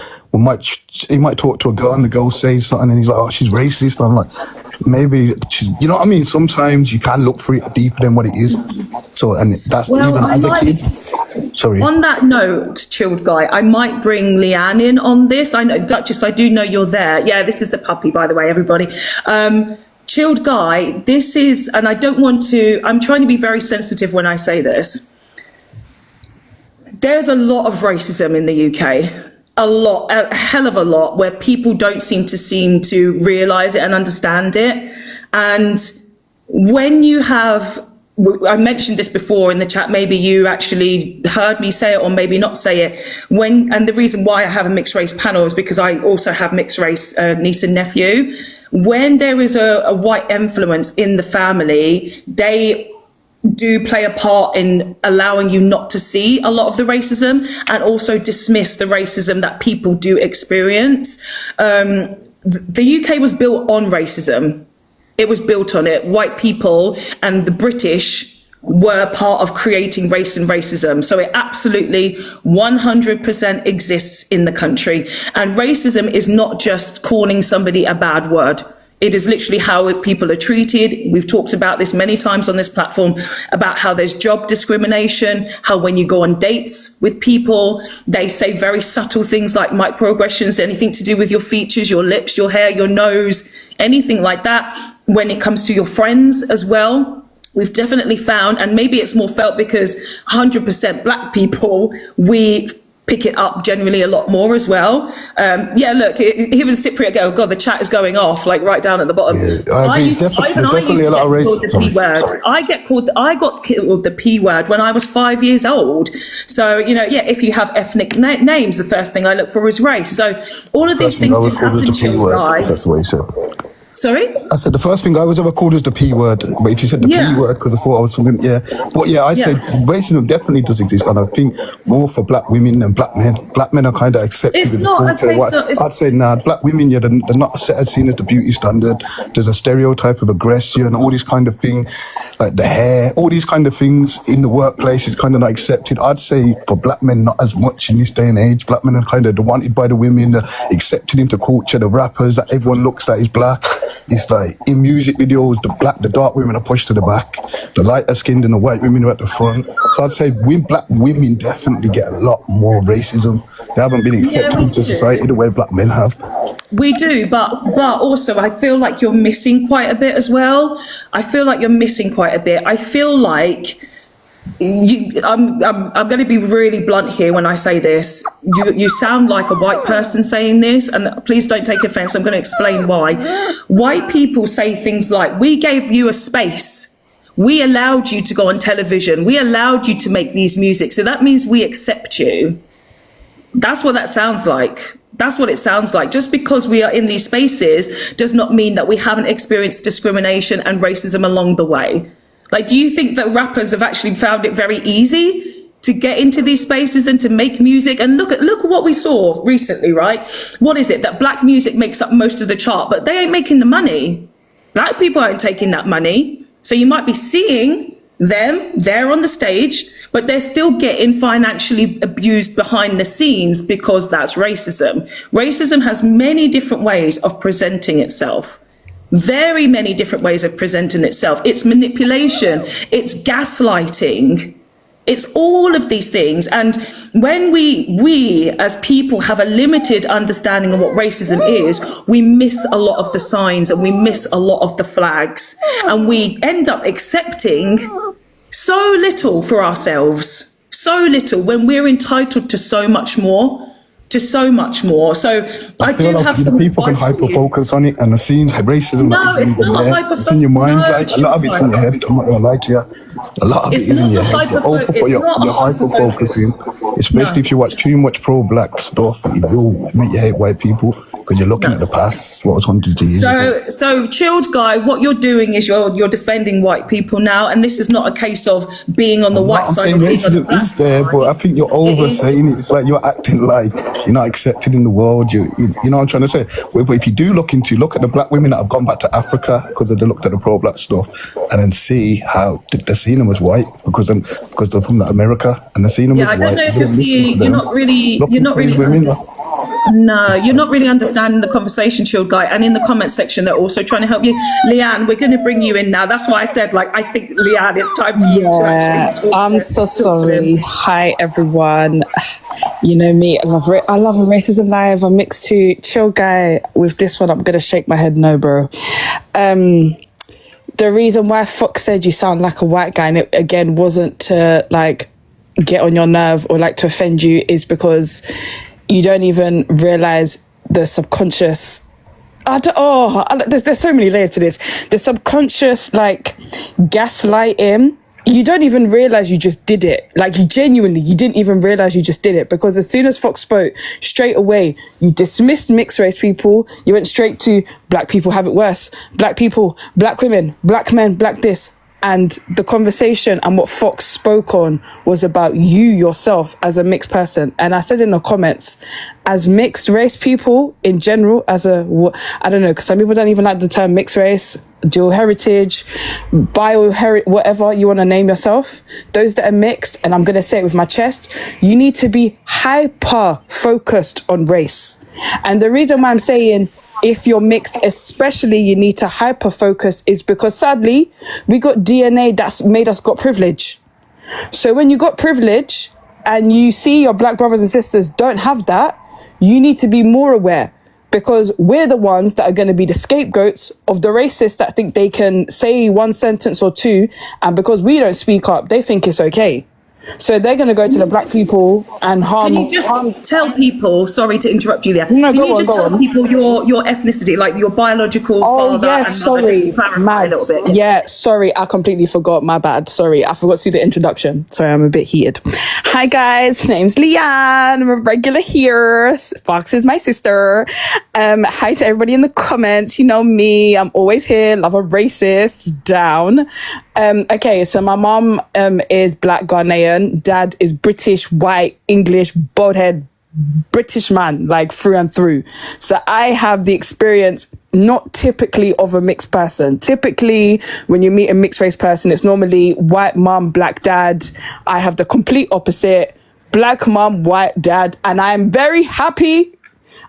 he might talk to a girl and the girl says something and he's like, oh, she's racist. And I'm like, maybe she's, you know what I mean? Sometimes you can look for it deeper than what it is. So, and that's even as a kid. Sorry. On that note, chilled guy, I might bring Leanne in on this. I know, Duchess, I do know you're there. Yeah, this is the puppy, by the way, everybody. Chilled guy, this is, and I don't want to, I'm trying to be very sensitive when I say this. There's a lot of racism in the UK. A hell of a lot, where people don't seem to realize it and understand it. And when you have, I mentioned this before in the chat, maybe you actually heard me say it or maybe not say it. And the reason why I have a mixed race panel is because I also have mixed race niece and nephew. When there is a white influence in the family, they do play a part in allowing you not to see a lot of the racism and also dismiss the racism that people do experience. The UK was built on racism. It was built on it. White people and the British were part of creating race and racism. So it absolutely 100% exists in the country. And racism is not just calling somebody a bad word. It is literally how people are treated. We've talked about this many times on this platform, about how there's job discrimination, how when you go on dates with people, they say very subtle things like microaggressions, anything to do with your features, your lips, your hair, your nose, anything like that. When it comes to your friends as well, we've definitely found, and maybe it's more felt because 100% black people, we pick it up generally a lot more as well. Look, even Cypriot go, God, the chat is going off, like right down at the bottom. Yeah, I used to get called the P word. I got called the P word when I was 5 years old. So, if you have ethnic names, the first thing I look for is race. So all of these things do happen to you, guys. That's what you said. Sorry? I said the first thing I was ever called was the P word, but if you said the Yeah. P word, because I thought I was something, yeah. But yeah, I said racism definitely does exist, and I think more for black women than black men. Black men are kind of accepted It's in the not a culture. case of... I'd say, nah, black women, yeah, they're not seen as the beauty standard. There's a stereotype of aggression, all these kind of things, like the hair, all these kind of things in the workplace is kind of not accepted. I'd say for black men, not as much in this day and age. Black men are kind of wanted by the women, they're accepted into culture, the rappers that everyone looks at is black. It's like in music videos, the dark women are pushed to the back, the lighter skinned and the white women are at the front. So I'd say black women definitely get a lot more racism. They haven't been accepted into society the way black men have. We do, but also I feel like you're missing quite a bit as well. I feel like I feel like I'm going to be really blunt here when I say this. You sound like a white person saying this, and please don't take offense. I'm going to explain why. White people say things like, we gave you a space. We allowed you to go on television. We allowed you to make these music. So that means we accept you. That's what that sounds like. That's what it sounds like. Just because we are in these spaces does not mean that we haven't experienced discrimination and racism along the way. Like, do you think that rappers have actually found it very easy to get into these spaces and to make music? And look at what we saw recently, right? What is it? That black music makes up most of the chart, but they ain't making the money. Black people aren't taking that money. So you might be seeing them there on the stage, but they're still getting financially abused behind the scenes because that's racism. Racism has many different ways of presenting itself. Very many different ways of presenting itself. It's manipulation, it's gaslighting, it's all of these things. And when we as people have a limited understanding of what racism is, we miss a lot of the signs and we miss a lot of the flags, and we end up accepting so little for ourselves, so little, when we're entitled to so much more. So I feel do like have some people can advice for you. hyper-focus on it, and the scenes, racism No, that isn't it's even not there. hyper-focus. It's in your mind, No, like a lot of it's in your head. I'm not gonna lie to you. A lot of It's it is in not your a head. You're hyper-focusing, especially if you watch too much pro-black stuff. It will make you hate white people because you're looking at the past, what was hundreds of years ago. So chilled guy, what you're doing is you're defending white people now, and this is not a case of being on the white I'm side. saying racism is there, but I think you're oversaying it. It's like you're acting like you're not accepted in the world. You know what I'm trying to say? But if you do look at the black women that have gone back to Africa because they looked at the pro-black stuff, and then see how they're seeing them as white because they're from America and they're seeing them as white. I don't know if you're seeing. You're not really. No, you're not really understanding the conversation, chilled guy. And in the comment section, they're also trying to help you. Leanne, we're going to bring you in now. That's why I said, like, I think, Leanne, it's time for you to actually talk. I'm so sorry. Hi, everyone. You know me. I love a racism live. I'm mixed to chill guy. With this one, I'm going to shake my head. No, bro. The reason why Fox said you sound like a white guy, and it again wasn't to like get on your nerve or like to offend you, is because you don't even realize the subconscious. There's so many layers to this. The subconscious like gaslighting. You don't even realize you just did it. Like you didn't even realize you just did it, because as soon as Fox spoke, straight away you dismissed mixed race people. You went straight to black people have it worse. Black people, black women, black men, black this. And the conversation and what Fox spoke on was about you yourself as a mixed person. And I said in the comments, as mixed race people in general, I don't know, because some people don't even like the term mixed race, dual heritage, whatever you want to name yourself. Those that are mixed, and I'm going to say it with my chest, you need to be hyper focused on race. And the reason why I'm saying if you're mixed, especially you need to hyper focus, is because sadly we got DNA that's made us got privilege. So when you got privilege and you see your black brothers and sisters don't have that, you need to be more aware, because we're the ones that are going to be the scapegoats of the racists that think they can say one sentence or two, and because we don't speak up, they think it's okay. So they're going to go to the black people and harm. Can you just tell people, sorry to interrupt you there, No, can you just tell people your ethnicity, like your biological father yeah, and sorry, mother, just to clarify mad. a little bit? Yeah, sorry, I completely forgot. My bad. Sorry, I forgot to do the introduction. Sorry, I'm a bit heated. Hi guys, name's Leanne. I'm a regular here. Fox is my sister. Hi to everybody in the comments. You know me. I'm always here. Love a racist. Down. Okay, so my mom is black Ghanaian. Dad is British, white, English, bald head, British man, like through and through. So I have the experience not typically of a mixed person. Typically, when you meet a mixed race person, it's normally white mom, black dad. I have the complete opposite. Black mom, white dad. And I am very happy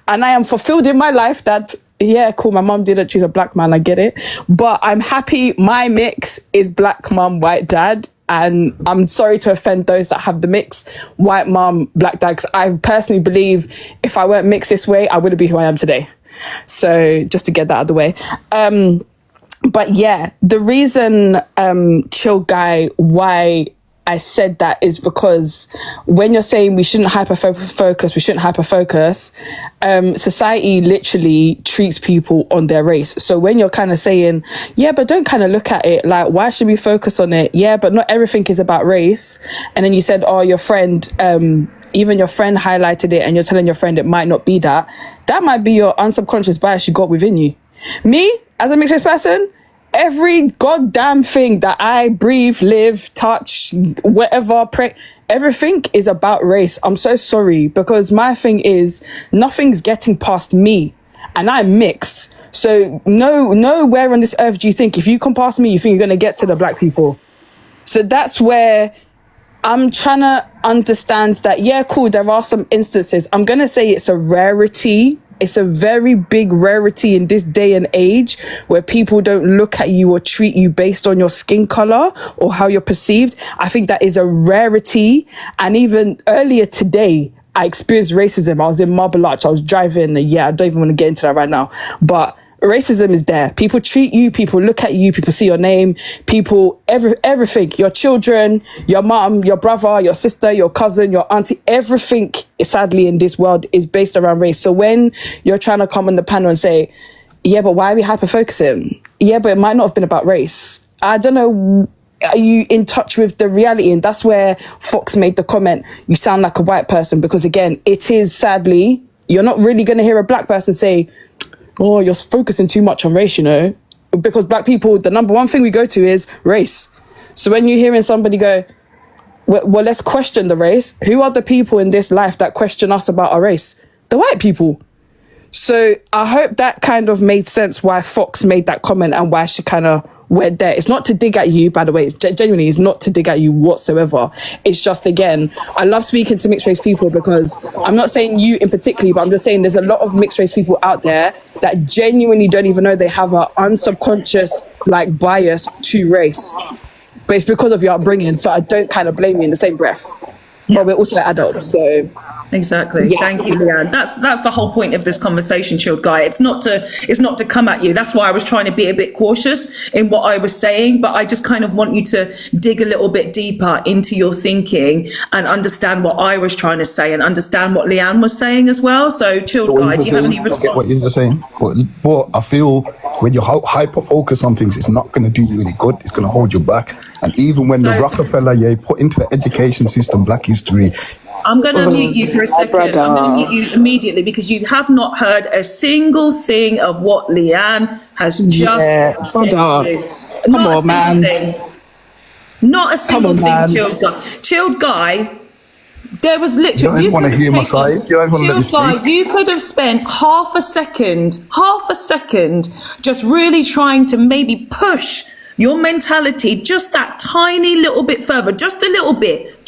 and I am fulfilled in my life that, yeah, cool, my mom didn't choose a black man, I get it. But I'm happy my mix is black mom, white dad. And I'm sorry to offend those that have the mix, white mom, black dad, because I personally believe if I weren't mixed this way, I wouldn't be who I am today. So just to get that out of the way. But yeah, the reason, chill guy, why I said that is because when you're saying we shouldn't hyper-focus, society literally treats people on their race. So when you're kind of saying, yeah, but don't kind of look at it, like, why should we focus on it? Yeah, but not everything is about race. And then you said, oh, your friend, even your friend highlighted it and you're telling your friend it might not be that. That might be your unsubconscious bias you got within you. Me, as a mixed race person, every goddamn thing that I breathe, live, touch, whatever, everything is about race. I'm so sorry, because my thing is nothing's getting past me and I'm mixed. So nowhere on this earth do you think if you come past me, you think you're going to get to the black people. So that's where I'm trying to understand that, yeah, cool, there are some instances. I'm going to say it's a rarity. It's a very big rarity in this day and age where people don't look at you or treat you based on your skin color or how you're perceived. I think that is a rarity. And even earlier today, I experienced racism. I was in Marble Arch. I was driving. Yeah, I don't even want to get into that right now. But racism is there. People treat you, people look at you, people see your name, people, everything, your children, your mom, your brother, your sister, your cousin, your auntie, everything, sadly, in this world is based around race. So when you're trying to come on the panel and say, yeah, but why are we hyper-focusing? Yeah, but it might not have been about race. I don't know. Are you in touch with the reality? And that's where Fox made the comment, you sound like a white person, because again, it is sadly, you're not really going to hear a black person say, oh, you're focusing too much on race, you know, because black people, the number one thing we go to is race. So when you're hearing somebody go, well, let's question the race. Who are the people in this life that question us about our race? The white people. So I hope that kind of made sense why Fox made that comment and why she kind of went there. It's not to dig at you, by the way. Genuinely, it's not to dig at you whatsoever. It's just, again, I love speaking to mixed race people because I'm not saying you in particular, but I'm just saying there's a lot of mixed race people out there that genuinely don't even know they have an unsubconscious like bias to race. But it's because of your upbringing, so I don't kind of blame you in the same breath. Yeah. But we're also adults, so... Exactly. Yeah. Thank you, Leanne. That's the whole point of this conversation, chilled guy. It's not to come at you. That's why I was trying to be a bit cautious in what I was saying, but I just kind of want you to dig a little bit deeper into your thinking and understand what I was trying to say and understand what Leanne was saying as well. So, chilled guy, do you have any response? What you're saying, but I feel when you're hyper focused on things, it's not going to do you any good. It's going to hold you back. And even when the Rockefeller, put into the education system Black history. I'm going to mute you for a second. I'm going to mute you immediately because you have not heard a single thing of what Leanne has just said to you. Not a single thing. Not a single thing, chilled guy. Chilled guy, there was literally... You don't want to hear my side. You don't want to let me speak. You could have spent half a second, just really trying to maybe push your mentality just that tiny little bit further, just a little bit,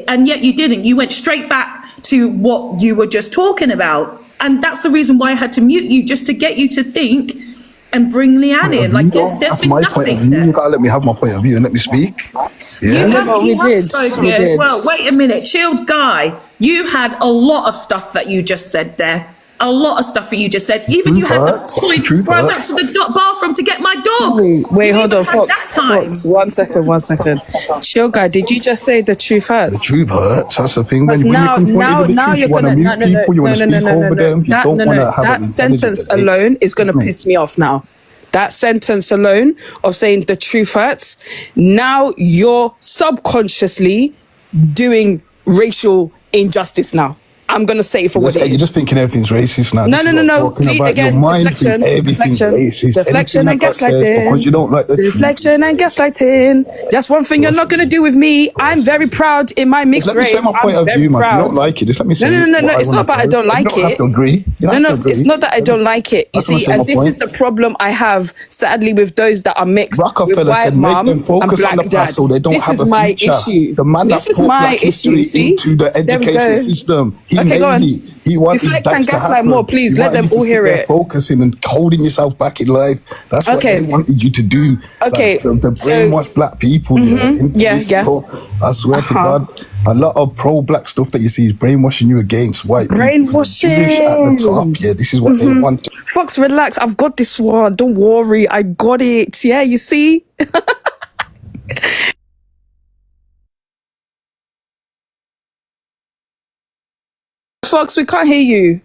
and yet you didn't. You went straight back to what you were just talking about. And that's the reason why I had to mute you, just to get you to think and bring Leanne in. Like, there's been nothing there. You gotta let me have my point of view and let me speak. Yeah, we did. Well, wait a minute, chilled guy. You had a lot of stuff that you just said there. a lot of stuff that you just said. Even you had the point where I went to the bathroom to get my dog. Wait, hold on, Fox. Fox, 1 second, 1 second. Chill, guy. Did you just say the truth hurts? The truth hurts. That's the thing. When Now you want to mute people, you want to speak over them. You don't want to have that sentence alone is going to piss me off now. That sentence alone of saying the truth hurts. Now you're subconsciously doing racial injustice now. I'm going to say it for what it is. You're just thinking everything's racist now. No. See, again, your mind thinks everything's racist. Deflection and gaslighting. Because you don't like the Deflection and gaslighting. That's one thing you're not going to do with me. I'm very proud in my mixed race. Let me say my point of view, man. You don't like it. Just let me say No. It's not about I don't like it. You don't have to agree. No. It's not that I don't like it. You see, and this is the problem I have, sadly, with those that are mixed with white mom and black dad. This is my issue. This is my issue. See, into the education system. Okay, go on. Deflect and gaslight more, please. Let them all hear it. Focusing and holding yourself back in life. That's what they wanted you to do. Okay. The brainwash black people into this. I swear to God, a lot of pro-black stuff that you see is brainwashing you against white brainwashing people. At the top, this is what they want. Fox, relax. I've got this one. Don't worry. I got it. Yeah, you see? Fox, we can't hear you.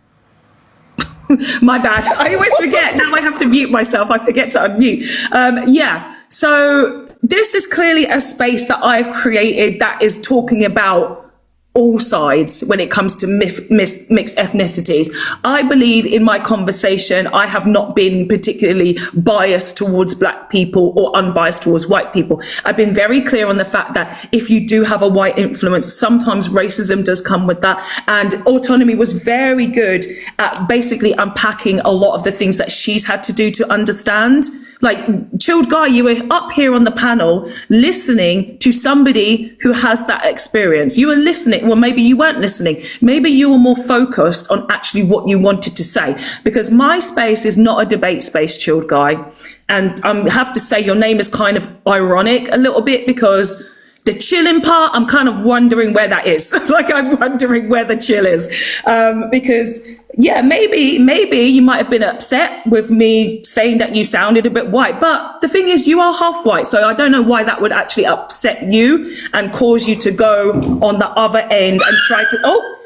My bad. I always forget. Now I have to mute myself. I forget to unmute. So this is clearly a space that I've created that is talking about all sides when it comes to mixed ethnicities. I believe in my conversation, I have not been particularly biased towards black people or unbiased towards white people. I've been very clear on the fact that if you do have a white influence, sometimes racism does come with that. And Autonomy was very good at basically unpacking a lot of the things that she's had to do to understand. Like, Chilled Guy, you were up here on the panel listening to somebody who has that experience. You were listening. Well, maybe you weren't listening. Maybe you were more focused on actually what you wanted to say. Because my space is not a debate space, Chilled Guy. And I have to say your name is kind of ironic a little bit because the chilling part, I'm kind of wondering where that is. Like, I'm wondering where the chill is. Because, maybe you might have been upset with me saying that you sounded a bit white. But the thing is, you are half white. So I don't know why that would actually upset you and cause you to go on the other end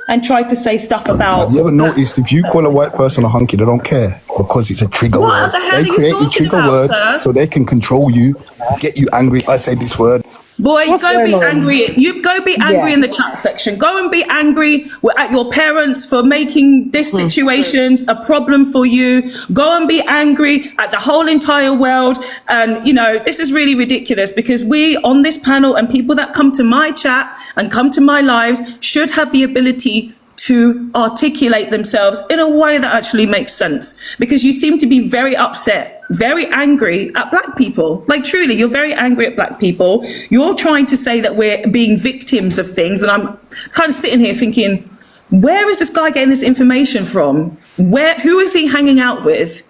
and try to say stuff about... Have you ever noticed if you call a white person a hunky, they don't care because it's a trigger word. They create trigger words so they can control you, get you angry. I say this word. Boy, go be angry. You go be angry in the chat section. Go and be angry at your parents for making this situation a problem for you. Go and be angry at the whole entire world. And, this is really ridiculous because we on this panel and people that come to my chat and come to my lives should have the ability to articulate themselves in a way that actually makes sense, because you seem to be very upset, very angry at black people. Like, truly, you're very angry at black people. You're trying to say that we're being victims of things. And I'm kind of sitting here thinking, where is this guy getting this information from? Who is he hanging out with?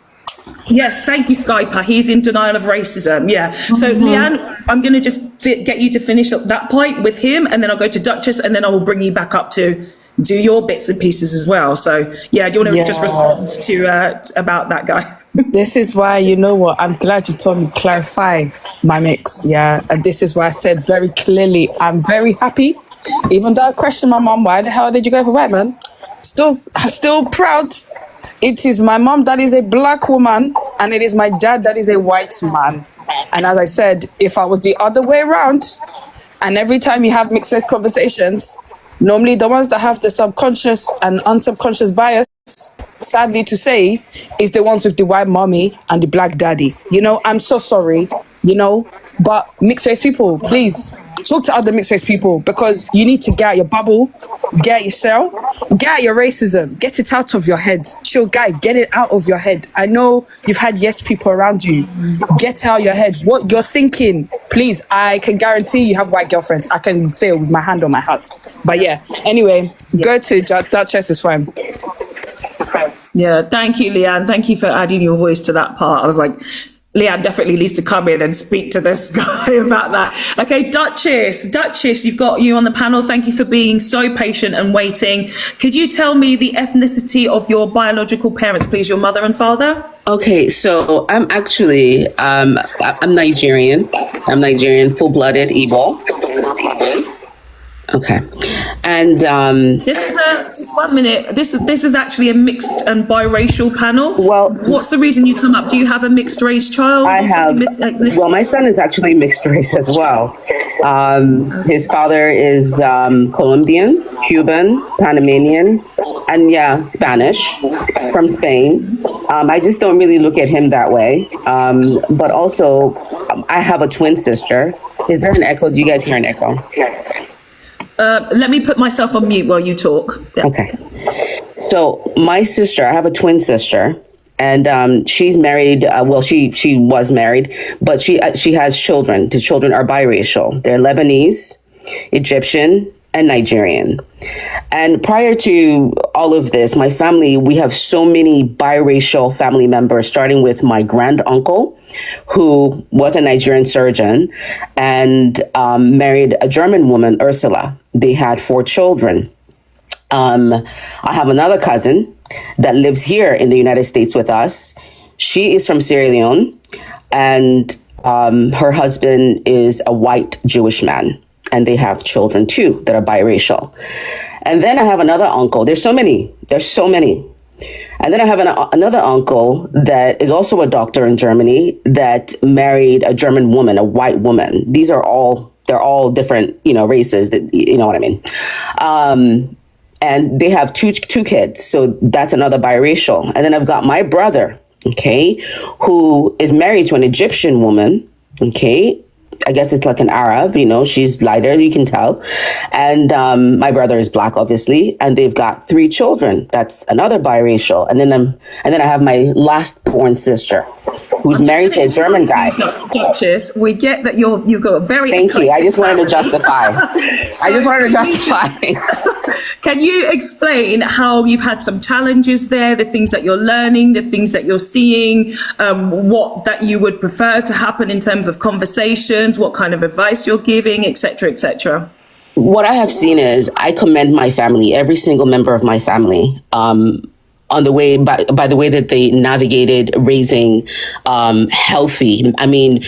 Yes, thank you, Skyper. He's in denial of racism. Yeah. So, Leanne, I'm going to just get you to finish up that point with him, and then I'll go to Duchess, and then I will bring you back up to do your bits and pieces as well. So, do you want to just respond to about that guy? This is why, you know what, I'm glad you told me clarify my mix. And this is why I said very clearly, I'm very happy. Even though I questioned my mom, why the hell did you go for white man? Still proud. It is my mom that is a black woman, and it is my dad that is a white man. And as I said, if I was the other way around, and every time you have mixed race conversations, normally the ones that have the subconscious and unsubconscious bias, sadly to say, is the ones with the white mommy and the black daddy. I'm so sorry, but mixed race people, please talk to other mixed race people, because you need to get out your bubble, get out your shell, get out your racism, get it out of your head. Chill Guy, get it out of your head. I know you've had yes people around you. Get out your head. What you're thinking, please, I can guarantee you have white girlfriends. I can say it with my hand on my heart. But anyway, go to Duchess is fine. Yeah, thank you, Leanne. Thank you for adding your voice to that part. I was like, Leanne definitely needs to come in and speak to this guy about that. Okay, Duchess, you've got you on the panel. Thank you for being so patient and waiting. Could you tell me the ethnicity of your biological parents, please, your mother and father? Okay, so I'm actually, I'm Nigerian. I'm Nigerian, full-blooded Igbo. Okay, and this is just 1 minute. This is actually a mixed and biracial panel. Well, what's the reason you come up? Do you have a mixed race child? I have. Well, my son is actually mixed race as well. His father is Colombian, Cuban, Panamanian, and Spanish from Spain. I just don't really look at him that way. But also, I have a twin sister. Is there an echo? Do you guys hear an echo? Let me put myself on mute while you talk. Yeah. Okay. So my sister, I have a twin sister, and she's married. She was married, but she has children. The children are biracial. They're Lebanese, Egyptian, and Nigerian. And prior to all of this, my family, we have so many biracial family members, starting with my grand uncle, who was a Nigerian surgeon and married a German woman, Ursula. They had 4 children. I have another cousin that lives here in the United States with us. She is from Sierra Leone, and her husband is a white Jewish man. And they have children too that are biracial. And then I have another uncle. There's so many. And then I have another uncle that is also a doctor in Germany that married a German woman, a white woman. They're all different, races, that, you know what I mean? And they have two kids. So that's another biracial. And then I've got my brother, okay, who is married to an Egyptian woman, okay? I guess it's like an Arab, she's lighter, you can tell. And my brother is black, obviously, and they've got 3 children. That's another biracial. And then I have my last born sister, who's married to a German guy. Duchess, we get that you've got a very Thank you. I just wanted to justify. Can you explain how you've had some challenges there, the things that you're learning, the things that you're seeing, what that you would prefer to happen in terms of conversations, what kind of advice you're giving, etc., etc.? What I have seen is I commend my family, every single member of my family, on the way by the way that they navigated raising healthy,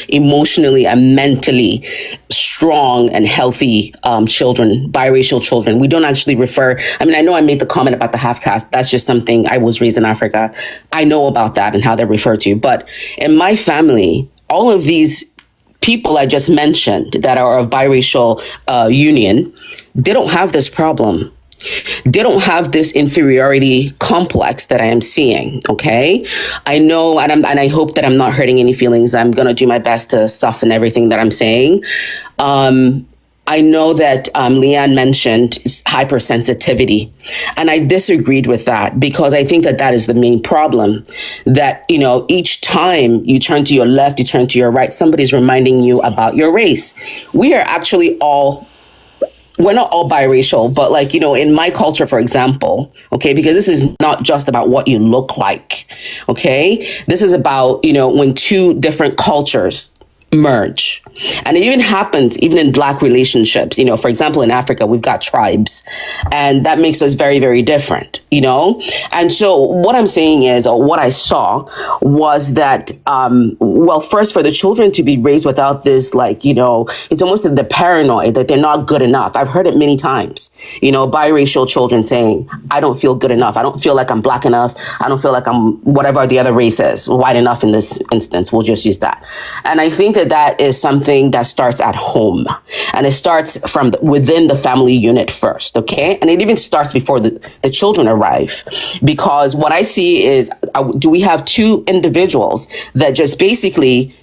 emotionally and mentally strong and healthy children, biracial children. We don't actually refer. I know I made the comment about the half caste. That's just something. I was raised in Africa. I know about that and how they're referred to. But in my family, all of these people I just mentioned that are of biracial union, they don't have this problem. They don't have this inferiority complex that I am seeing. Okay, I know, and I hope that I'm not hurting any feelings. I'm going to do my best to soften everything that I'm saying. I know that Leanne mentioned hypersensitivity, and I disagreed with that because I think that is the main problem. That, each time you turn to your left, you turn to your right, somebody's reminding you about your race. We are actually we're not all biracial, but in my culture, for example, okay, because this is not just about what you look like, okay? This is about, when 2 different cultures merge. And it even happens even in Black relationships. For example, in Africa, we've got tribes, and that makes us very, very different, And so what I'm saying is, or what I saw was that, first, for the children to be raised without this, it's almost the paranoid that they're not good enough. I've heard it many times, biracial children saying, I don't feel good enough. I don't feel like I'm Black enough. I don't feel like I'm whatever the other race is, white enough in this instance. We'll just use that. And I think that is something that starts at home, and it starts from within the family unit first, okay? And it even starts before the children arrive, because what I see is, do we have 2 individuals that just basically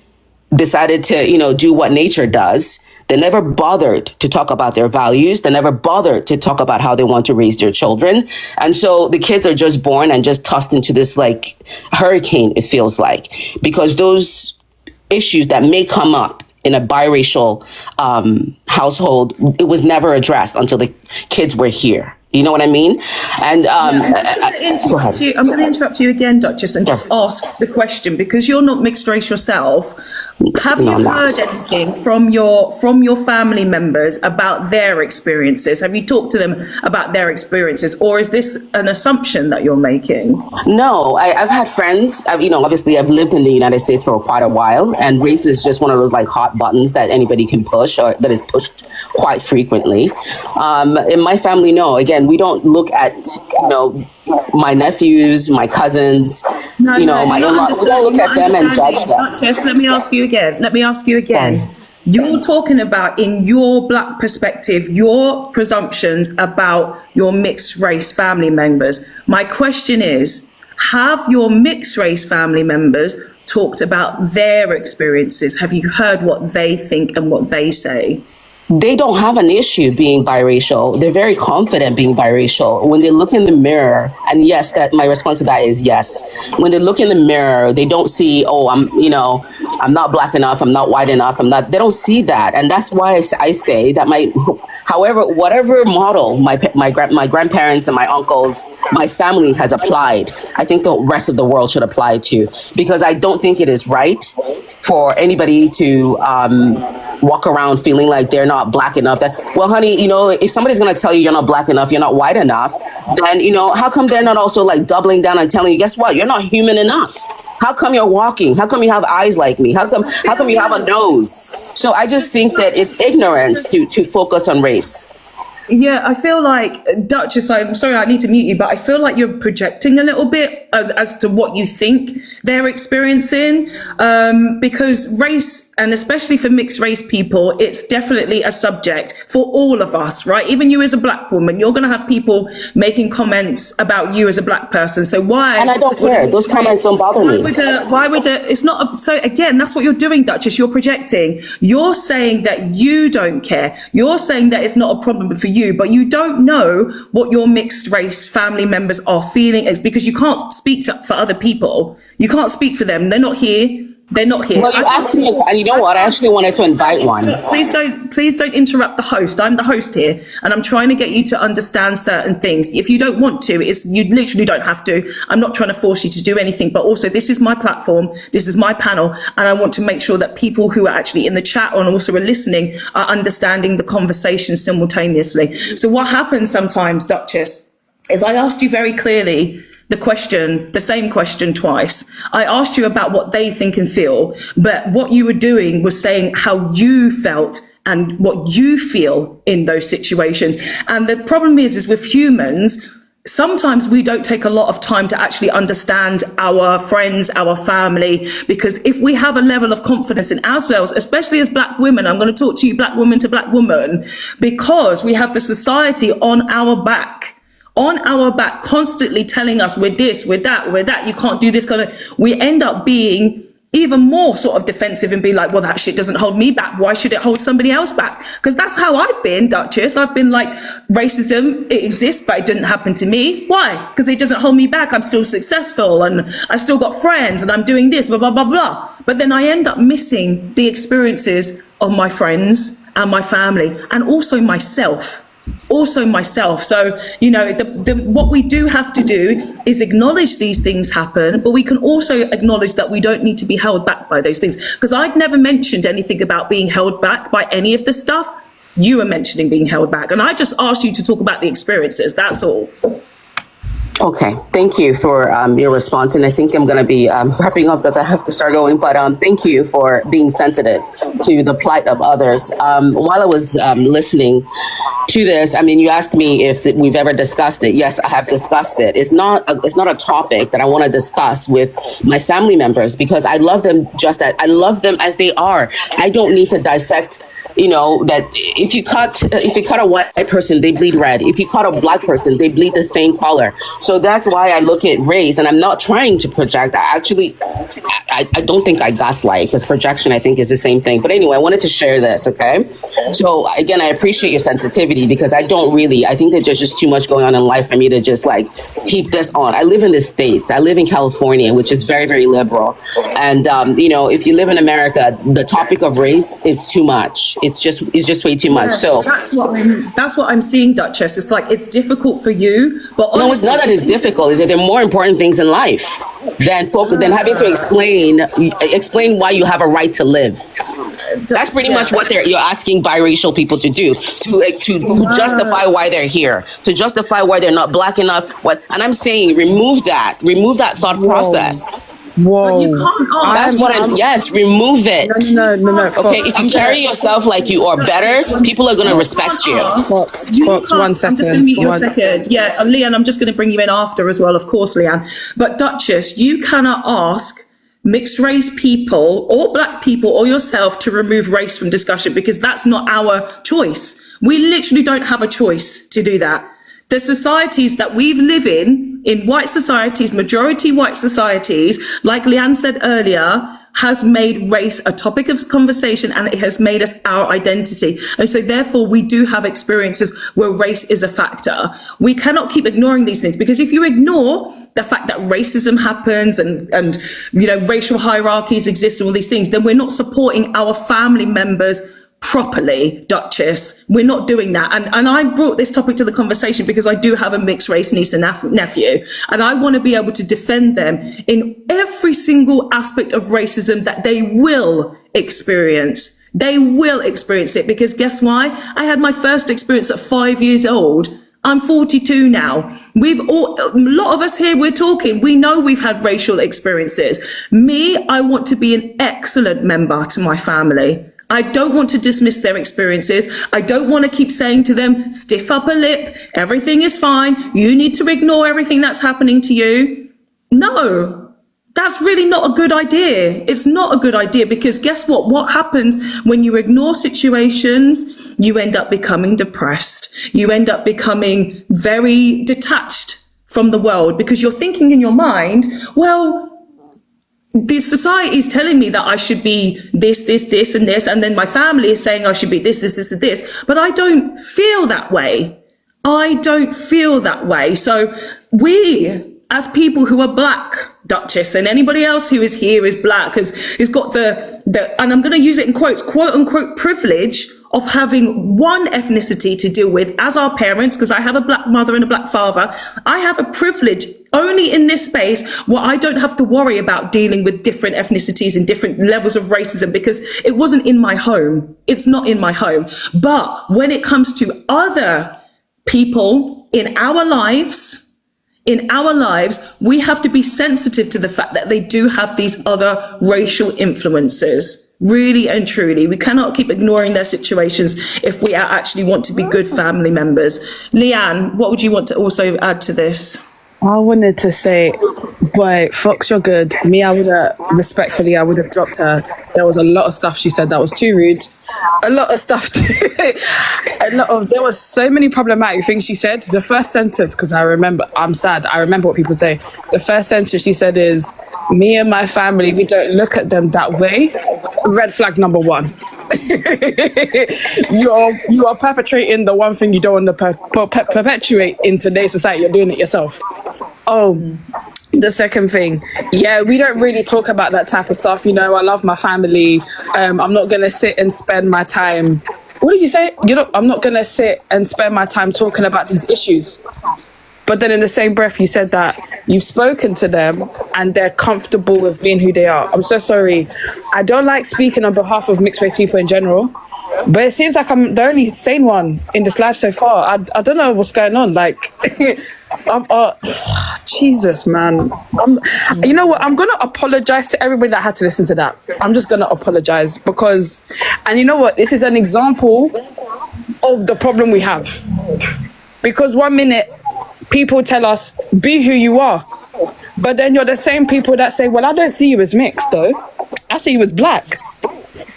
decided to, do what nature does? They never bothered to talk about their values. They never bothered to talk about how they want to raise their children. And so the kids are just born and just tossed into this hurricane, it feels like, because those issues that may come up in a biracial household, it was never addressed until the kids were here. You know what I mean? And I'm going to interrupt you again, Duchess, and just ask the question, because you're not mixed race yourself. Have you heard anything from your family members about their experiences? Have you talked to them about their experiences, or is this an assumption that you're making? No, I've had friends. Obviously, I've lived in the United States for quite a while, and race is just one of those like hot buttons that anybody can push, or that is pushed quite frequently. In my family, no. Again, we don't look at my nephews, my cousins, my in-laws. We don't look at them and judge them. Duchess, let me ask you again. You're talking about, in your Black perspective, your presumptions about your mixed race family members. My question is, have your mixed race family members talked about their experiences? Have you heard what they think and what they say? They don't have an issue being biracial. They're very confident being biracial. When they look in the mirror, and yes, that my response to that is yes. When they look in the mirror, they don't see, I'm not Black enough, I'm not white enough, they don't see that. And that's why I say that whatever model my grandparents and my uncles, my family has applied, I think the rest of the world should apply to, because I don't think it is right for anybody to walk around feeling like they're not Black enough. Well, honey, if somebody's going to tell you you're not Black enough, you're not white enough, then, how come they're not also like doubling down and telling you, guess what? You're not human enough. How come you're walking? How come you have eyes like me? How come you have a nose? So I just think that it's ignorance to focus on race. Yeah, I feel like, Duchess, I'm sorry, I need to mute you, but I feel like you're projecting a little bit as to what you think they're experiencing, because race, and especially for mixed race people, it's definitely a subject for all of us, right? Even you as a Black woman, you're going to have people making comments about you as a Black person. So why? And I don't care. Those comments don't bother me. It's not, so again, that's what you're doing, Duchess. You're projecting. You're saying that you don't care. You're saying that it's not a problem for you, but you don't know what your mixed race family members are feeling, is because you can't speak for other people. You can't speak for them. They're not here. Well, you asked me, and you know what? I actually wanted to invite one. Please don't interrupt the host. I'm the host here, and I'm trying to get you to understand certain things. If you don't want to, you literally don't have to. I'm not trying to force you to do anything, but also this is my platform. This is my panel, and I want to make sure that people who are actually in the chat and also are listening are understanding the conversation simultaneously. So what happens sometimes, Duchess, is I asked you very clearly the same question twice. I asked you about what they think and feel, but what you were doing was saying how you felt and what you feel in those situations. And the problem is with humans, sometimes we don't take a lot of time to actually understand our friends, our family, because if we have a level of confidence in ourselves, especially as Black women, I'm going to talk to you Black woman to Black woman, because we have the society on our back, constantly telling us we're this, we're that, you can't do this we end up being even more sort of defensive and be like, well, that shit doesn't hold me back. Why should it hold somebody else back? Because that's how I've been, Duchess. I've been like, racism, it exists, but it didn't happen to me. Why? Because it doesn't hold me back. I'm still successful and I've still got friends and I'm doing this, blah, blah, blah, blah. But then I end up missing the experiences of my friends and my family and also myself. So, what we do have to do is acknowledge these things happen, but we can also acknowledge that we don't need to be held back by those things. Because I'd never mentioned anything about being held back by any of the stuff. You were mentioning being held back. And I just asked you to talk about the experiences. That's all. Okay, thank you for your response. And I think I'm going to be wrapping up because I have to start going. But thank you for being sensitive to the plight of others. While I was listening to this, I mean, you asked me if we've ever discussed it. Yes, I have discussed it. It's not a topic that I want to discuss with my family members because I love them I love them as they are. I don't need to dissect, that if you cut a white person, they bleed red. If you cut a Black person, they bleed the same color. So that's why I look at race, and I'm not trying to project. I don't think I gaslight, because projection, I think, is the same thing. But anyway, I wanted to share this, okay? So again, I appreciate your sensitivity because I think that there's just too much going on in life for me to just like keep this on. I live in the States. I live in California, which is very, very liberal. And, if you live in America, the topic of race is too much. It's just way too much. Yes, So that's what I'm seeing, Duchess. It's like it's difficult for you, but no, it's not that it's difficult. Is that there are more important things in life than having to explain why you have a right to live. That's pretty much what you're asking biracial people to do, to justify why they're here, to justify why they're not black enough. And I'm saying remove that thought process. Whoa. But you can't ask. That's what yes, remove it. No. Okay, if you carry yourself like you are better, people are going to respect you. Fox, 1 second. I'm just going to mute you a second. Yeah, Leanne, I'm just going to bring you in after as well, of course, Leanne. But Duchess, you cannot ask mixed race people or black people or yourself to remove race from discussion because that's not our choice. We literally don't have a choice to do that. The societies that we live in white societies, majority white societies, like Leanne said earlier, has made race a topic of conversation and it has made us our identity. And so therefore we do have experiences where race is a factor. We cannot keep ignoring these things because if you ignore the fact that racism happens and racial hierarchies exist and all these things, then we're not supporting our family members properly, Duchess. We're not doing that. And I brought this topic to the conversation because I do have a mixed race niece and nephew, and I want to be able to defend them in every single aspect of racism that they will experience. They will experience it because guess why? I had my first experience at 5 years old. I'm 42 now. A lot of us here, we're talking, we know we've had racial experiences. Me, I want to be an excellent member to my family. I don't want to dismiss their experiences. I don't want to keep saying to them, stiff upper lip, everything is fine. You need to ignore everything that's happening to you. No, that's really not a good idea. It's not a good idea because guess what? What happens when you ignore situations? You end up becoming depressed. You end up becoming very detached from the world because you're thinking in your mind, well, the society is telling me that I should be this, and this, and then my family is saying I should be this, and this, but I don't feel that way. I don't feel that way. So we, as people who are black, Duchess, and anybody else who is here is black, has got the, and I'm going to use it in quotes, quote unquote, privilege of having one ethnicity to deal with as our parents, because I have a black mother and a black father. I have a privilege only in this space where I don't have to worry about dealing with different ethnicities and different levels of racism because it wasn't in my home. It's not in my home. But when it comes to other people in our lives, we have to be sensitive to the fact that they do have these other racial influences. Really and truly, we cannot keep ignoring their situations if we actually want to be good family members. Leanne, what would you want to also add to this? I wanted to say, boy, Fox, you're good. Me, I would have, respectfully, I would have dropped her. There was a lot of stuff she said that was too rude. A lot of stuff. There was so many problematic things she said. The first sentence, because I'm sad. I remember what people say. The first sentence she said is, me and my family, we don't look at them that way. Red flag number one. you are perpetrating the one thing you don't want to perpetuate in today's society. You're doing it yourself. Oh, the second thing, yeah, we don't really talk about that type of stuff. I love my family. I'm not gonna sit and spend my time. What did you say? I'm not gonna sit and spend my time talking about these issues. But then in the same breath, you said that you've spoken to them and they're comfortable with being who they are. I'm so sorry. I don't like speaking on behalf of mixed race people in general, but it seems like I'm the only sane one in this life so far. I don't know what's going on. Like, Jesus, man. You know what? I'm going to apologize to everybody that had to listen to that. I'm just going to apologize because, and you know what? This is an example of the problem we have. Because 1 minute, people tell us, be who you are. But then you're the same people that say, well, I don't see you as mixed, though. I see you as black.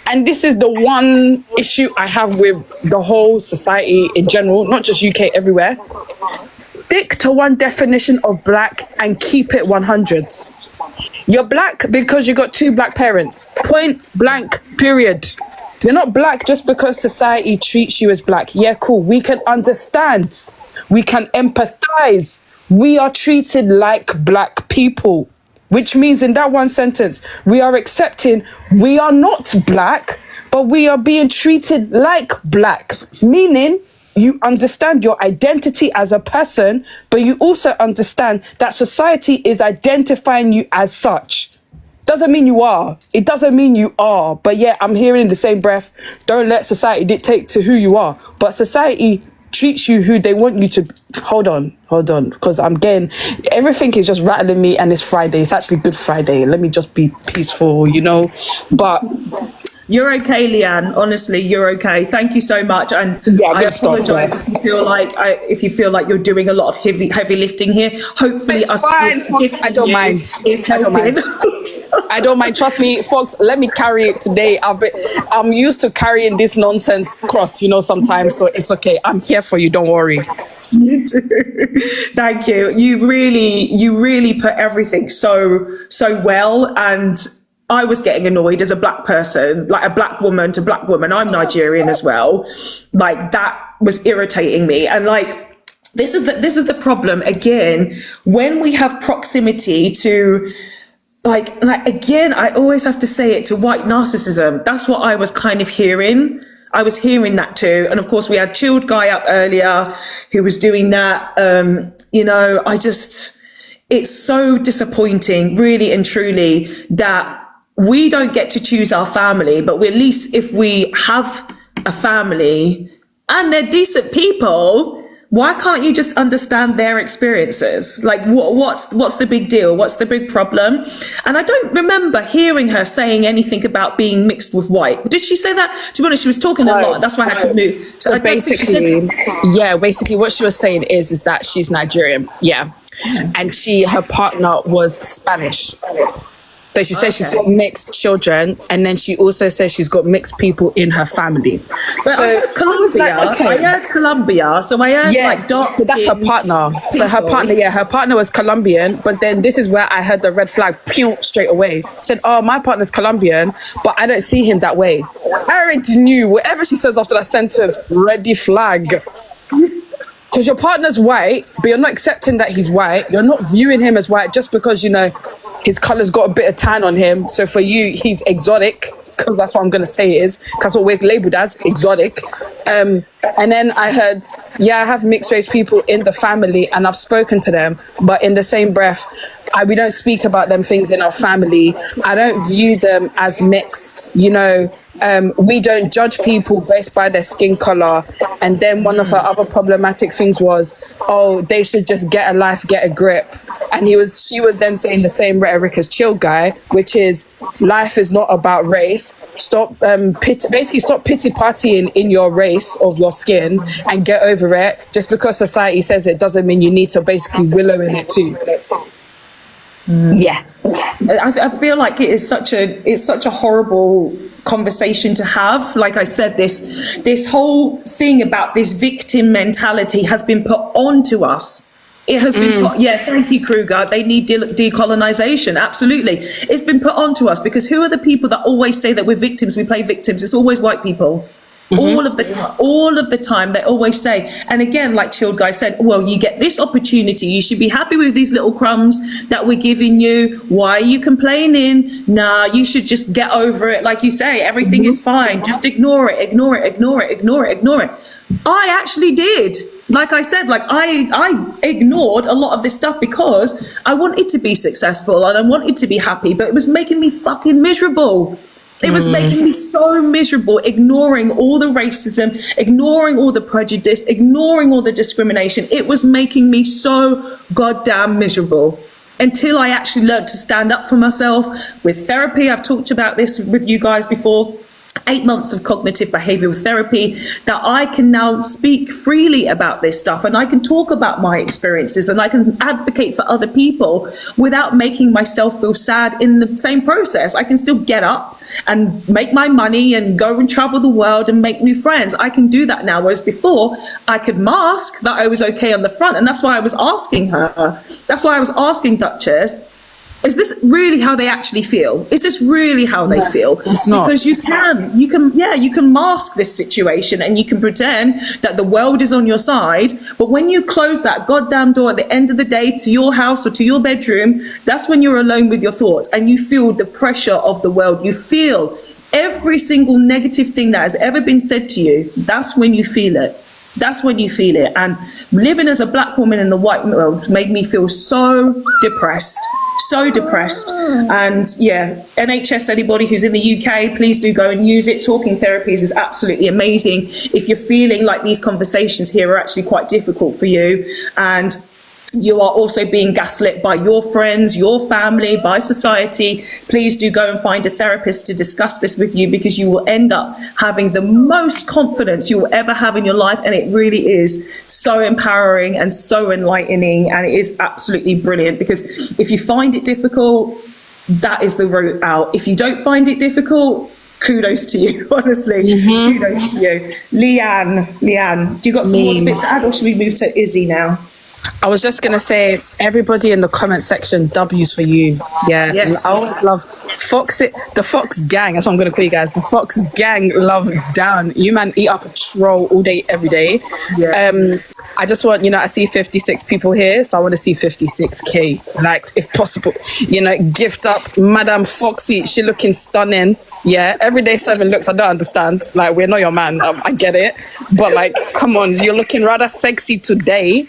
And this is the one issue I have with the whole society in general, not just UK, everywhere. Stick to one definition of black and keep it 100. You're black because you got 2 black parents. Point blank, period. You're not black just because society treats you as black. Yeah, cool. We can understand. We can empathize. We are treated like black people. which means in that one sentence, we are accepting we are not black, but we are being treated like black, meaning you understand your identity as a person, but you also understand that society is identifying you as such. Doesn't mean you are. It doesn't mean you are. But yeah, I'm hearing in the same breath, don't let society dictate to who you are. But society treats you who they want you to. Hold on, because I'm getting, everything is just rattling me, and it's Friday. It's actually Good Friday. Let me just be peaceful, But you're okay, Leanne. Honestly, you're okay. Thank you so much. And yeah, I apologise if you feel like you're doing a lot of heavy lifting here. Hopefully, it's fine. I don't mind. It's helping. I don't mind. Trust me, folks. Let me carry it today. I'm used to carrying this nonsense cross, sometimes. So it's okay. I'm here for you. Don't worry. You do. Thank you. You really put everything so well. And I was getting annoyed as a black person, like a black woman to black woman. I'm Nigerian as well. Like that was irritating me. And like, this is the problem again, when we have proximity to like again, I always have to say it, to white narcissism. That's what I was kind of hearing. I was hearing that too. And of course we had Chilled Guy up earlier who was doing that. It's so disappointing, really and truly, that we don't get to choose our family, but at least if we have a family and they're decent people, why can't you just understand their experiences? Like, what's the big deal? What's the big problem? And I don't remember hearing her saying anything about being mixed with white. Did she say that? To be honest, she was talking a lot. That's why I had to move. So basically what she was saying is that she's Nigerian. Yeah. And her partner was Spanish. So she says she's got mixed children, and then she also says she's got mixed people in her family. But so I heard Colombia. I heard Colombia. So I heard like dark. So that's her partner. People. So her partner was Colombian, but then this is where I heard the red flag straight away. Said, "Oh, my partner's Colombian, but I don't see him that way." I already knew whatever she says after that sentence, ready flag. Because your partner's white, but you're not accepting that he's white. You're not viewing him as white just because, his colour's got a bit of tan on him. So for you, he's exotic. Because that's what I'm going to say it is. That's what we're labelled as, exotic. And then I heard, I have mixed race people in the family and I've spoken to them. But in the same breath, we don't speak about them things in our family. I don't view them as mixed, we don't judge people based by their skin color. And then one of her other problematic things was, they should just get a life, get a grip. And she was then saying the same rhetoric as Chill Guy, which is life is not about race. Stop pity partying in your race of your skin and get over it. Just because society says it doesn't mean you need to basically wallow in it too. Yeah. I feel like it's such a horrible conversation to have. Like I said, this whole thing about this victim mentality has been put onto us. It has been put, thank you, Kruger. They need decolonization. Absolutely. It's been put onto us because who are the people that always say that we're victims, we play victims? It's always white people. All of the time they always say, and again, like Chilled Guy said, well, you get this opportunity, you should be happy with these little crumbs that we're giving you. Why are you complaining? Nah, you should just get over it. Like you say, everything is fine, just ignore it. I actually did. Like I said, I ignored a lot of this stuff because I wanted to be successful and I wanted to be happy, but it was making me fucking miserable. It was making me so miserable, ignoring all the racism, ignoring all the prejudice, ignoring all the discrimination. It was making me so goddamn miserable until I actually learned to stand up for myself with therapy. I've talked about this with you guys before. 8 months of cognitive behavioral therapy, that I can now speak freely about this stuff and I can talk about my experiences and I can advocate for other people without making myself feel sad in the same process. I can still get up and make my money and go and travel the world and make new friends. I can do that now, whereas before I could mask that I was okay on the front. And that's why I was asking her, that's why I was asking Duchess, is this really how they actually feel? Is this really how they feel? It's not. Because you can mask this situation and you can pretend that the world is on your side. But when you close that goddamn door at the end of the day to your house or to your bedroom, that's when you're alone with your thoughts and you feel the pressure of the world. You feel every single negative thing that has ever been said to you. That's when you feel it. That's when you feel it. And living as a black woman in the white world made me feel so depressed. And yeah, NHS, anybody who's in the UK, please do go and use it. Talking therapies is absolutely amazing. If you're feeling like these conversations here are actually quite difficult for you, and you are also being gaslit by your friends, your family, by society, please do go and find a therapist to discuss this with you, because you will end up having the most confidence you will ever have in your life. And it really is so empowering and so enlightening. And it is absolutely brilliant, because if you find it difficult, that is the route out. If you don't find it difficult, kudos to you, honestly. Kudos to you. Leanne, do you got some more bits to add, or should we move to Izzy now? I was just going to say, everybody in the comment section, W's for you. Yeah. Yes. I always love the Fox gang. That's what I'm going to call you guys. The Fox gang love down. You man eat up a troll all day, every day. Yeah. I just want, I see 56 people here, so I want to see 56K likes if possible. Gift up Madame Foxy. She looking stunning. Yeah. Everyday 7 looks, I don't understand. Like, we're not your man. I get it. But like, come on, you're looking rather sexy today.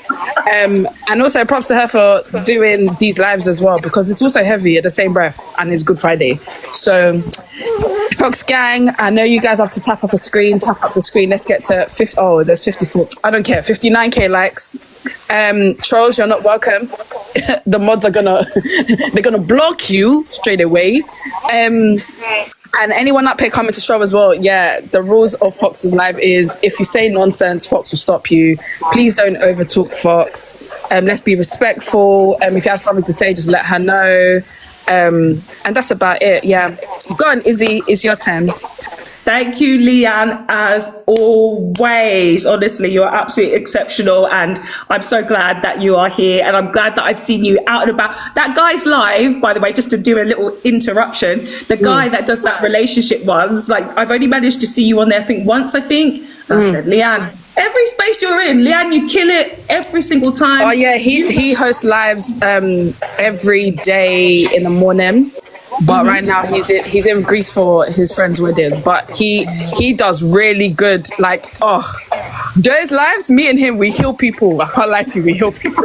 And also props to her for doing these lives as well, because it's also heavy at the same breath, and it's Good Friday. So Fox gang, I know you guys have to tap up the screen. Let's get to there's 54. I don't care. 59K likes. Trolls, you're not welcome. The mods are they're gonna block you straight away. And anyone up here coming to show as well, yeah, the rules of Fox's live is, if you say nonsense, Fox will stop you. Please don't overtalk Fox. Let's be respectful. If you have something to say, just let her know. And that's about it. Yeah. Go on, Izzy, it's your turn. Thank you, Leanne, as always. Honestly, you're absolutely exceptional, and I'm so glad that you are here, and I'm glad that I've seen you out and about. That guy's live, by the way, just to do a little interruption, the guy that does that relationship ones, like, I've only managed to see you on there, I think, once, I said, Leanne, every space you're in, Leanne, you kill it every single time. Oh, yeah, he hosts lives every day in the morning. But right now he's in Greece for his friend's wedding. But he does really good. Like, those lives, me and him, we heal people. I can't lie to you, we heal people.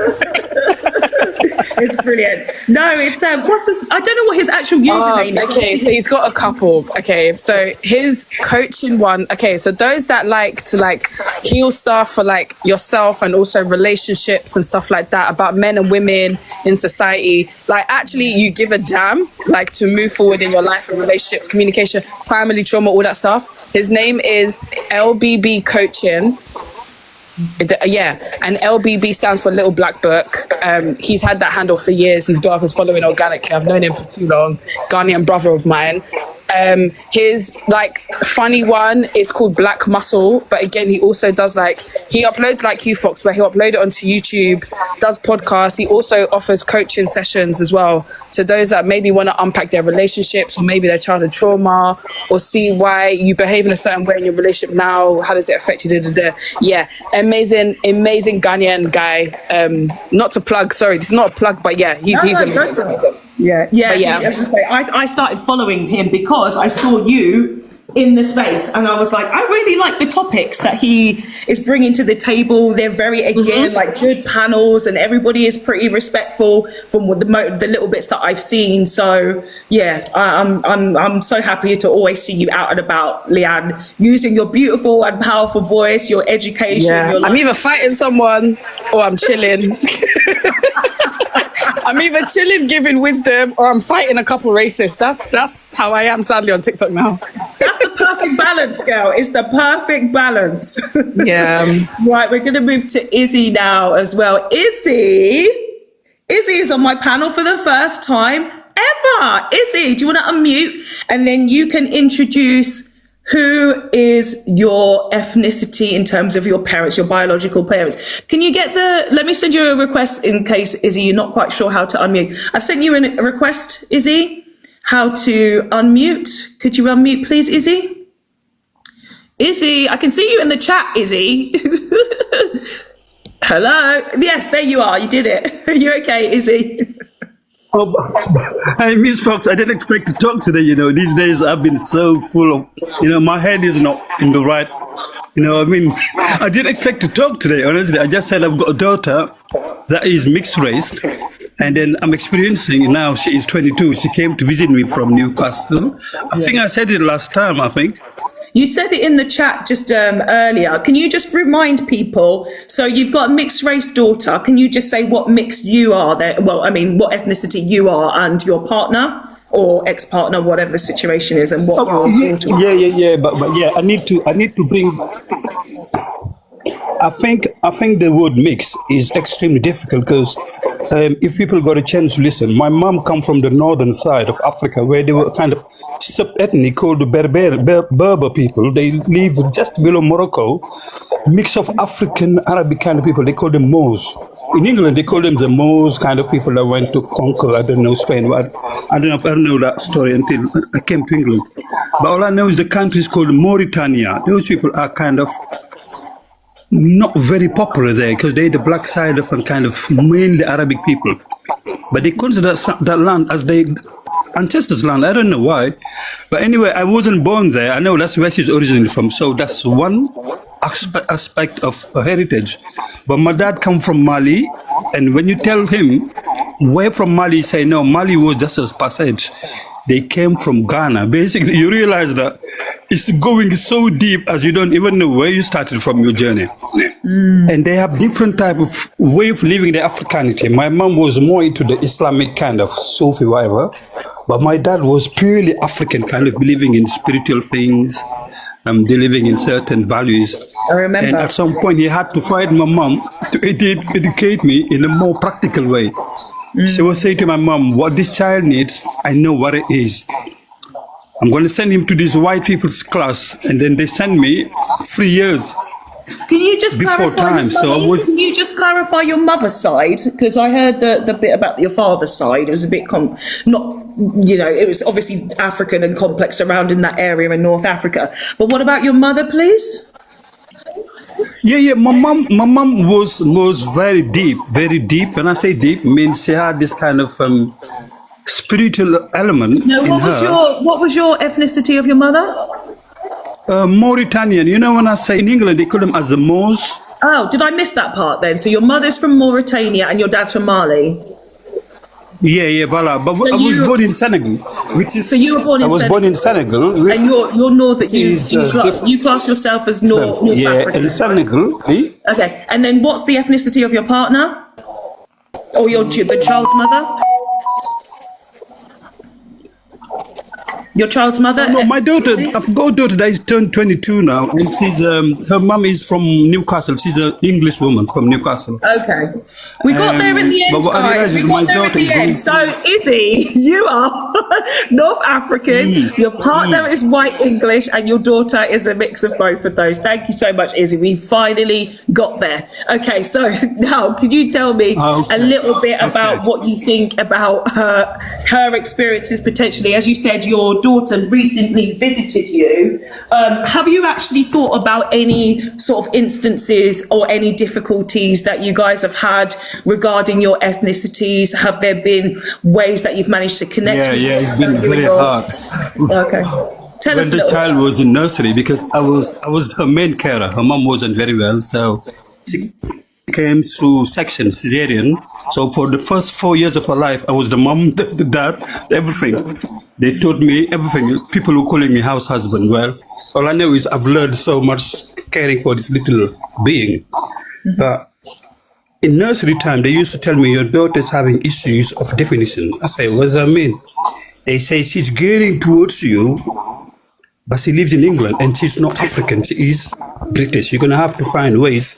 It's brilliant. No, it's I don't know what his actual username is. Okay, so he's got a couple. Okay, so his coaching one. Okay, so those that like to heal stuff for yourself, and also relationships and stuff like that, about men and women in society. Actually, you give a damn to move forward in your life and relationships, communication, family trauma, all that stuff. His name is LBB Coaching. Yeah, and LBB stands for Little Black Book. He's had that handle for years. He's built up his following organically. I've known him for too long. Ghanaian brother of mine. His funny one is called Black Muscle, but again, he also does he uploads you Fox, where he'll upload it onto YouTube, does podcasts. He also offers coaching sessions as well to those that maybe want to unpack their relationships, or maybe their childhood trauma, or see why you behave in a certain way in your relationship now. How does it affect you? Yeah, amazing Ghanaian guy. Not to plug, sorry, this is not a plug, but yeah, he's amazing. Yeah. As I say, I started following him because I saw you in the space, and I was like, I really like the topics that he is bringing to the table. They're very, again, good panels, and everybody is pretty respectful from the little bits that I've seen. So yeah, I'm so happy to always see you out and about, Leanne, using your beautiful and powerful voice, your education. Yeah. I'm either fighting someone or I'm chilling. I'm either chilling, giving wisdom, or I'm fighting a couple racists. That's how I am, sadly, on TikTok now. That's the perfect balance, girl. It's the perfect balance. Yeah. Right, we're going to move to Izzy now as well. Izzy is on my panel for the first time ever. Izzy, do you want to unmute? And then you can introduce who is your ethnicity in terms of your parents, your biological parents? Can you get let me send you a request in case, Izzy, you're not quite sure how to unmute. I've sent you a request, Izzy, how to unmute. Could you unmute, please, Izzy? Izzy, I can see you in the chat, Izzy. Hello. Yes, there you are. You did it. You're okay, Izzy. Oh, hey, Miss Fox, I didn't expect to talk today. These days I've been so full of, my head is not in the right, I didn't expect to talk today, honestly. I just said I've got a daughter that is mixed race, and then I'm experiencing now, she is 22. She came to visit me from Newcastle. I think I said it last time, I think. You said it in the chat just earlier. Can you just remind people? So you've got a mixed race daughter. Can you just say what mix you are there? Well, I mean, what ethnicity you are and your partner or ex-partner, whatever the situation is, and what your daughter is. Yeah. But yeah, I need to bring. I think the word mix is extremely difficult because if people got a chance to listen, my mom come from the northern side of Africa where they were kind of sub-ethnic called the Berber people. They live just below Morocco, mix of African, Arabic kind of people. They call them Moors. In England, they call them the Moors kind of people that went to conquer, I don't know, Spain. I don't know that story until I came to England. But all I know is the country is called Mauritania. Those people are kind of not very popular there because they're the black side of and kind of mainly Arabic people. But they consider that land as their ancestors' land. I don't know why. But anyway, I wasn't born there. I know that's where she's originally from. So that's one aspect of her heritage. But my dad come from Mali. And when you tell him where from Mali, he say, no, Mali was just a passage. They came from Ghana. Basically, you realize that it's going so deep as you don't even know where you started from your journey. And they have different type of way of living their Africanity. My mom was more into the Islamic kind of Sufi whatever, but my dad was purely African, kind of believing in spiritual things, believing in certain values. I remember. And at some point, he had to fight my mom to educate me in a more practical way. So I would say to my mom, what this child needs, I know what it is. I'm going to send him to this white people's class, and then they send me 3 years. Can you just before time? Can you just clarify your mother's side? Because I heard the bit about your father's side. It was a bit it was obviously African and complex around in that area in North Africa. But what about your mother, please? Yeah. My mom was very deep. When I say deep, means she had this kind of spiritual element in her. What was your ethnicity of your mother? Mauritanian. When I say in England, they call them as the Moors. Oh, did I miss that part then? So your mother's from Mauritania and your dad's from Mali? Yeah, voilà. But so I was born in Senegal, which is. So you were born in Senegal. I was born in Senegal. And you're northern. You class yourself as North African. Yeah, in Senegal. Okay, and then what's the ethnicity of your partner, or the child's mother? Your child's mother? No, my daughter. I've got a daughter that is turned 22 now, and she's her mom is from Newcastle. She's an English woman from Newcastle. Okay, we got there in the end, guys. We got there in the end. So, Izzy, you are North African. Your partner is white English, and your daughter is a mix of both of those. Thank you so much, Izzy. We finally got there. Okay, so now could you tell me a little bit about what you think about her experiences potentially? As you said, your daughter recently visited you. Have you actually thought about any sort of instances or any difficulties that you guys have had regarding your ethnicities? Have there been ways that you've managed to connect with Yeah, it's been very hard. Okay. Tell us when the child was in nursery, because I was her main carer. Her mom wasn't very well, so she came through section cesarean. So for the first 4 years of her life, I was the mom, the dad, everything. They taught me everything. People were calling me house husband. Well, all I know is I've learned so much caring for this little being. But in nursery time, they used to tell me, your daughter's having issues of definition. I say, what does that mean? They say she's gearing towards you, but she lives in England and she's not African. She is British. You're going to have to find ways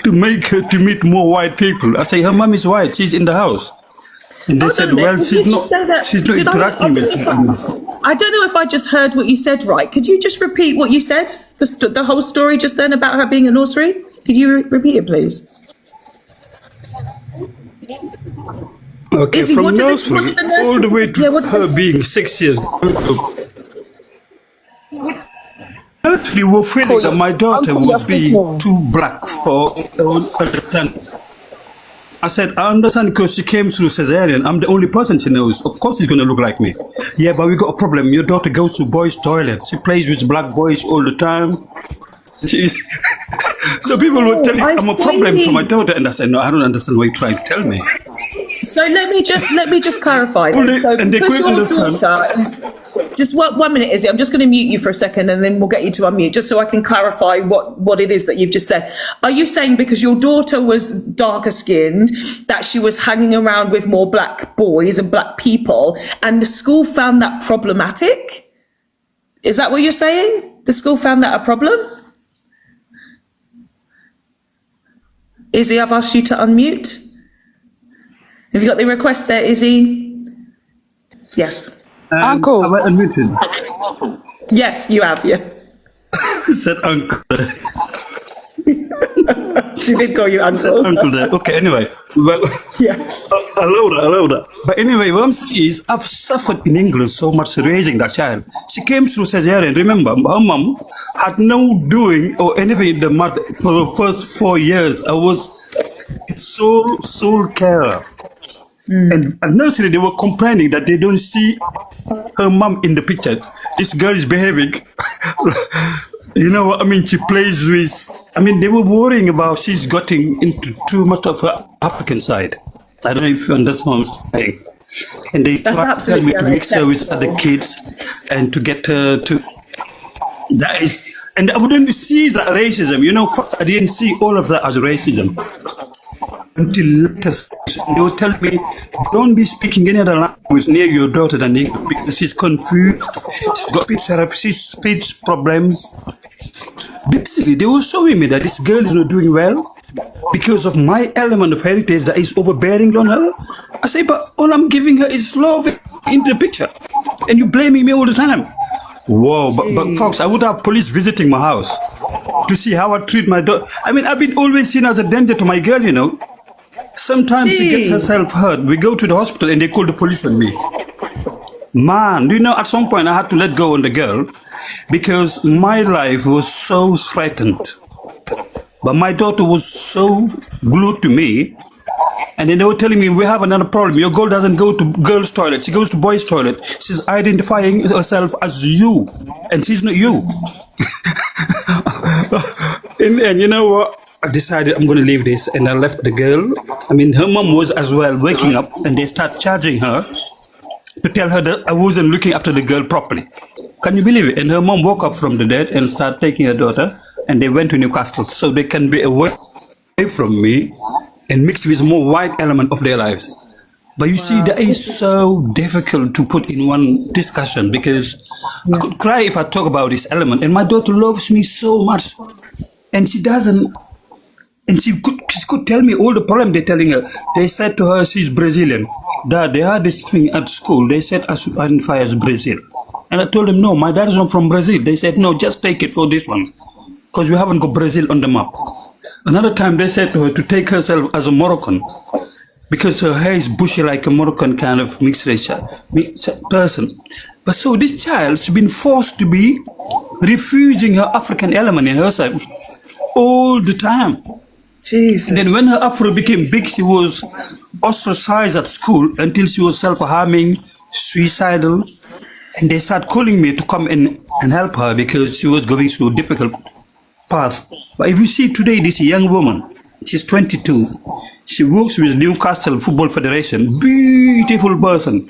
to make her to meet more white people. I say, her mom is white. She's in the house. And they said, well, she's not interacting with her. I don't know if I just heard what you said right. Could you just repeat what you said? The whole story just then about her being a nursery? Could you repeat it, please? Okay, Izzy, from what nursery did the nurse- all the way to Yeah, what did her the- being 6 years. Actually, we were feeling that my daughter Uncle, was you're being signal. too black for understand. I said, I understand because she came through cesarean. I'm the only person she knows. Of course, she's going to look like me. Yeah, but we got a problem. Your daughter goes to boys' toilets. She plays with black boys all the time. She's so people would tell me I I'm a problem see. to my daughter, and I said, no, I don't understand what you're trying to tell me. So let me just clarify. Then. Only- So and they because couldn't your understand. daughter is- just one minute, Izzy. I'm just going to mute you for a second, and then we'll get you to unmute, just so I can clarify what it is that you've just said. Are you saying because your daughter was darker skinned that she was hanging around with more black boys and black people, and the school found that problematic? Is that what you're saying? The school found that a problem? Izzy, I've asked you to unmute. Have you got the request there, Izzy? Yes. Uncle. Have I unmuted? Yes, you have, yeah. Said uncle. She did call you uncle. Uncle there. Okay, anyway. Well, Yeah. allow that. But anyway, what I'm saying is, I've suffered in England so much raising that child. She came through cesarean. Remember, her mom had no doing or anything in the mother for the first 4 years. I was sole carer. And at nursery, they were complaining that they don't see her mom in the picture. This girl is behaving. You know what I mean? She plays with. I mean, they were worrying about she's getting into too much of her African side. I don't know if you understand what I'm saying. And they That's tried to tell me absolutely to mix her with unacceptable. other kids and to get her to. That is. And I wouldn't see that racism. You know, I didn't see all of that as racism. Until later, they would tell me, don't be speaking any other language near your daughter than English because she's confused, she's got speech problems. Basically, they were showing me that this girl is not doing well because of my element of heritage that is overbearing on her. I say, but all I'm giving her is love in the picture, and you blaming me all the time. Whoa, but folks, I would have police visiting my house to see how I treat my daughter. I mean, I've been always seen as a danger to my girl, you know. Sometimes she gets herself hurt. We go to the hospital and they call the police on me. Man, do you know, at some point I had to let go on the girl because my life was so threatened. But my daughter was so glued to me. And then they were telling me, we have another problem. Your girl doesn't go to girls' toilet. She goes to boys' toilet. She's identifying herself as you. And she's not you. And you know what? I decided I'm going to leave this. And I left the girl. I mean, her mom was as well waking up. And they start charging her to tell her that I wasn't looking after the girl properly. Can you believe it? And her mom woke up from the dead and started taking her daughter. And they went to Newcastle. So they can be away from me and mixed with more white element of their lives. But you see, that is so difficult to put in one discussion because I could cry if I talk about this element. And my daughter loves me so much. And she doesn't, and she could tell me all the problem they're telling her. They said to her, she's Brazilian. Dad, they had this thing at school. They said I should identify as Brazil. And I told them, no, my dad is not from Brazil. They said, no, just take it for this one. Because we haven't got Brazil on the map. Another time they said to her to take herself as a Moroccan because her hair is bushy like a Moroccan kind of mixed race person. But so this child's been forced to be refusing her African element in herself all the time. Jesus. And then when her afro became big, she was ostracized at school until she was self-harming, suicidal. And they started calling me to come and help her because she was going through a difficult path. But if you see today, this young woman, she's 22. She works with Newcastle Football Federation. Beautiful person.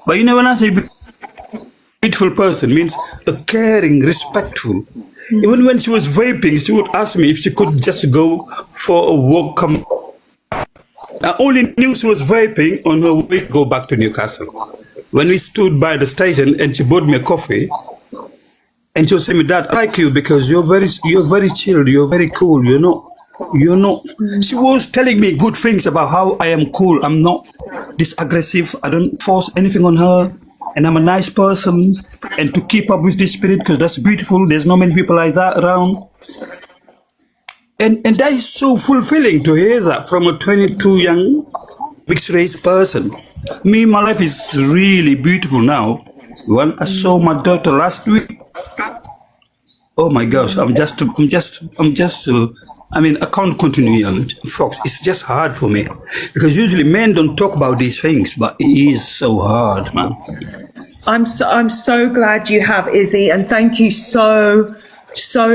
But you know, when I say beautiful person, means a caring, respectful. Even when she was vaping, she would ask me if she could just go for a walk. I only knew she was vaping on her way to go back to Newcastle. When we stood by the station and she bought me a coffee, and she was saying, Dad, I like you because you're very chilled, you're very cool, you're not. She was telling me good things about how I am cool, I'm not this aggressive, I don't force anything on her. and I'm a nice person, and to keep up with this spirit, because that's beautiful. There's not many people like that around. And that is so fulfilling to hear that from a 22 young mixed race person. Me, my life is really beautiful now. When I saw my daughter last week, oh my gosh, I mean, I can't continue, Fox. It's just hard for me because usually men don't talk about these things, but it is so hard, man. I'm so glad you have, Izzy, and thank you so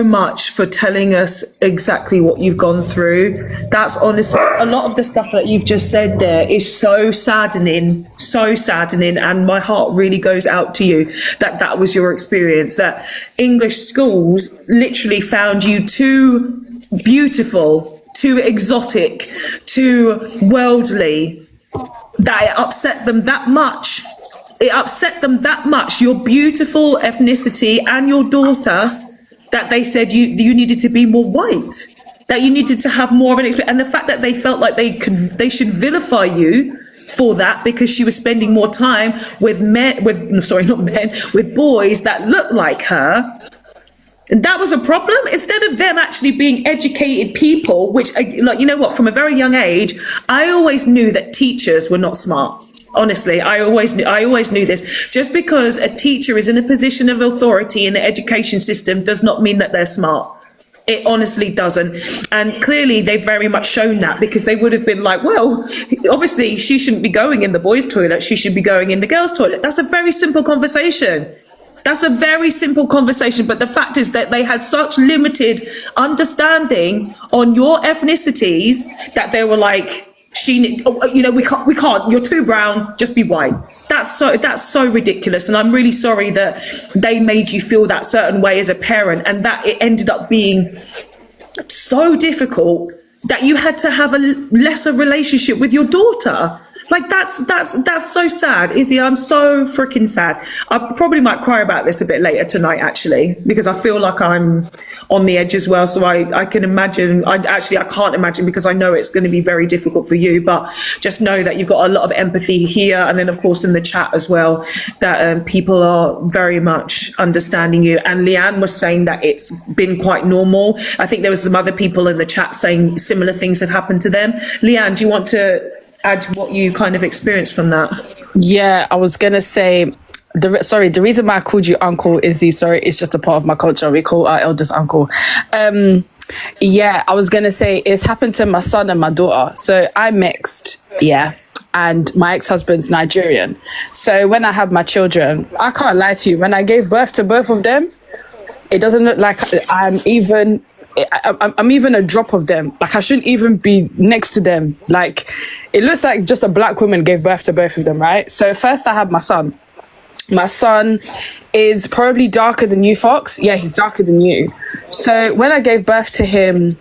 much for telling us exactly what you've gone through. That's honestly, a lot of the stuff that you've just said there is so saddening, and my heart really goes out to you that was your experience, that English schools literally found you too beautiful, too exotic, too worldly, that it upset them that much. It upset them that much, your beautiful ethnicity and your daughter, that they said you needed to be more white, that you needed to have more of an experience, and the fact that they felt like they should vilify you for that because she was spending more time with with boys that looked like her. And that was a problem, instead of them actually being educated people, which, like, you know what, from a very young age, I always knew that teachers were not smart. Honestly, I always knew this. Just because a teacher is in a position of authority in the education system does not mean that they're smart. It honestly doesn't. And clearly they've very much shown that, because they would have been like, well, obviously she shouldn't be going in the boys' toilet, she should be going in the girls' toilet. That's a very simple conversation. That's a very simple conversation. But the fact is that they had such limited understanding on your ethnicities that they were like, we can't, you're too brown, just be white. That's so ridiculous. And I'm really sorry that they made you feel that certain way as a parent, and that it ended up being so difficult that you had to have a lesser relationship with your daughter. Like, that's so sad, Izzy. I'm so freaking sad. I probably might cry about this a bit later tonight, actually, because I feel like I'm on the edge as well. So I can imagine. I can't imagine, because I know it's going to be very difficult for you. But just know that you've got a lot of empathy here, and then of course in the chat as well, that people are very much understanding you. And Leanne was saying that it's been quite normal. I think there was some other people in the chat saying similar things had happened to them. Leanne, do you want to add what you kind of experienced from that? Yeah, I was gonna say, the reason why I called you Uncle Izzy, it's just a part of my culture. We call our eldest uncle. Yeah, I was gonna say it's happened to my son and my daughter. So I'm mixed, yeah, and my ex-husband's Nigerian. So when I had my children, I can't lie to you, when I gave birth to both of them, it doesn't look like I'm even a drop of them. Like, I shouldn't even be next to them. Like, it looks like just a black woman gave birth to both of them, right? So first I had my son. My son is probably darker than you, Fox. Yeah, he's darker than you. So when I gave birth to him,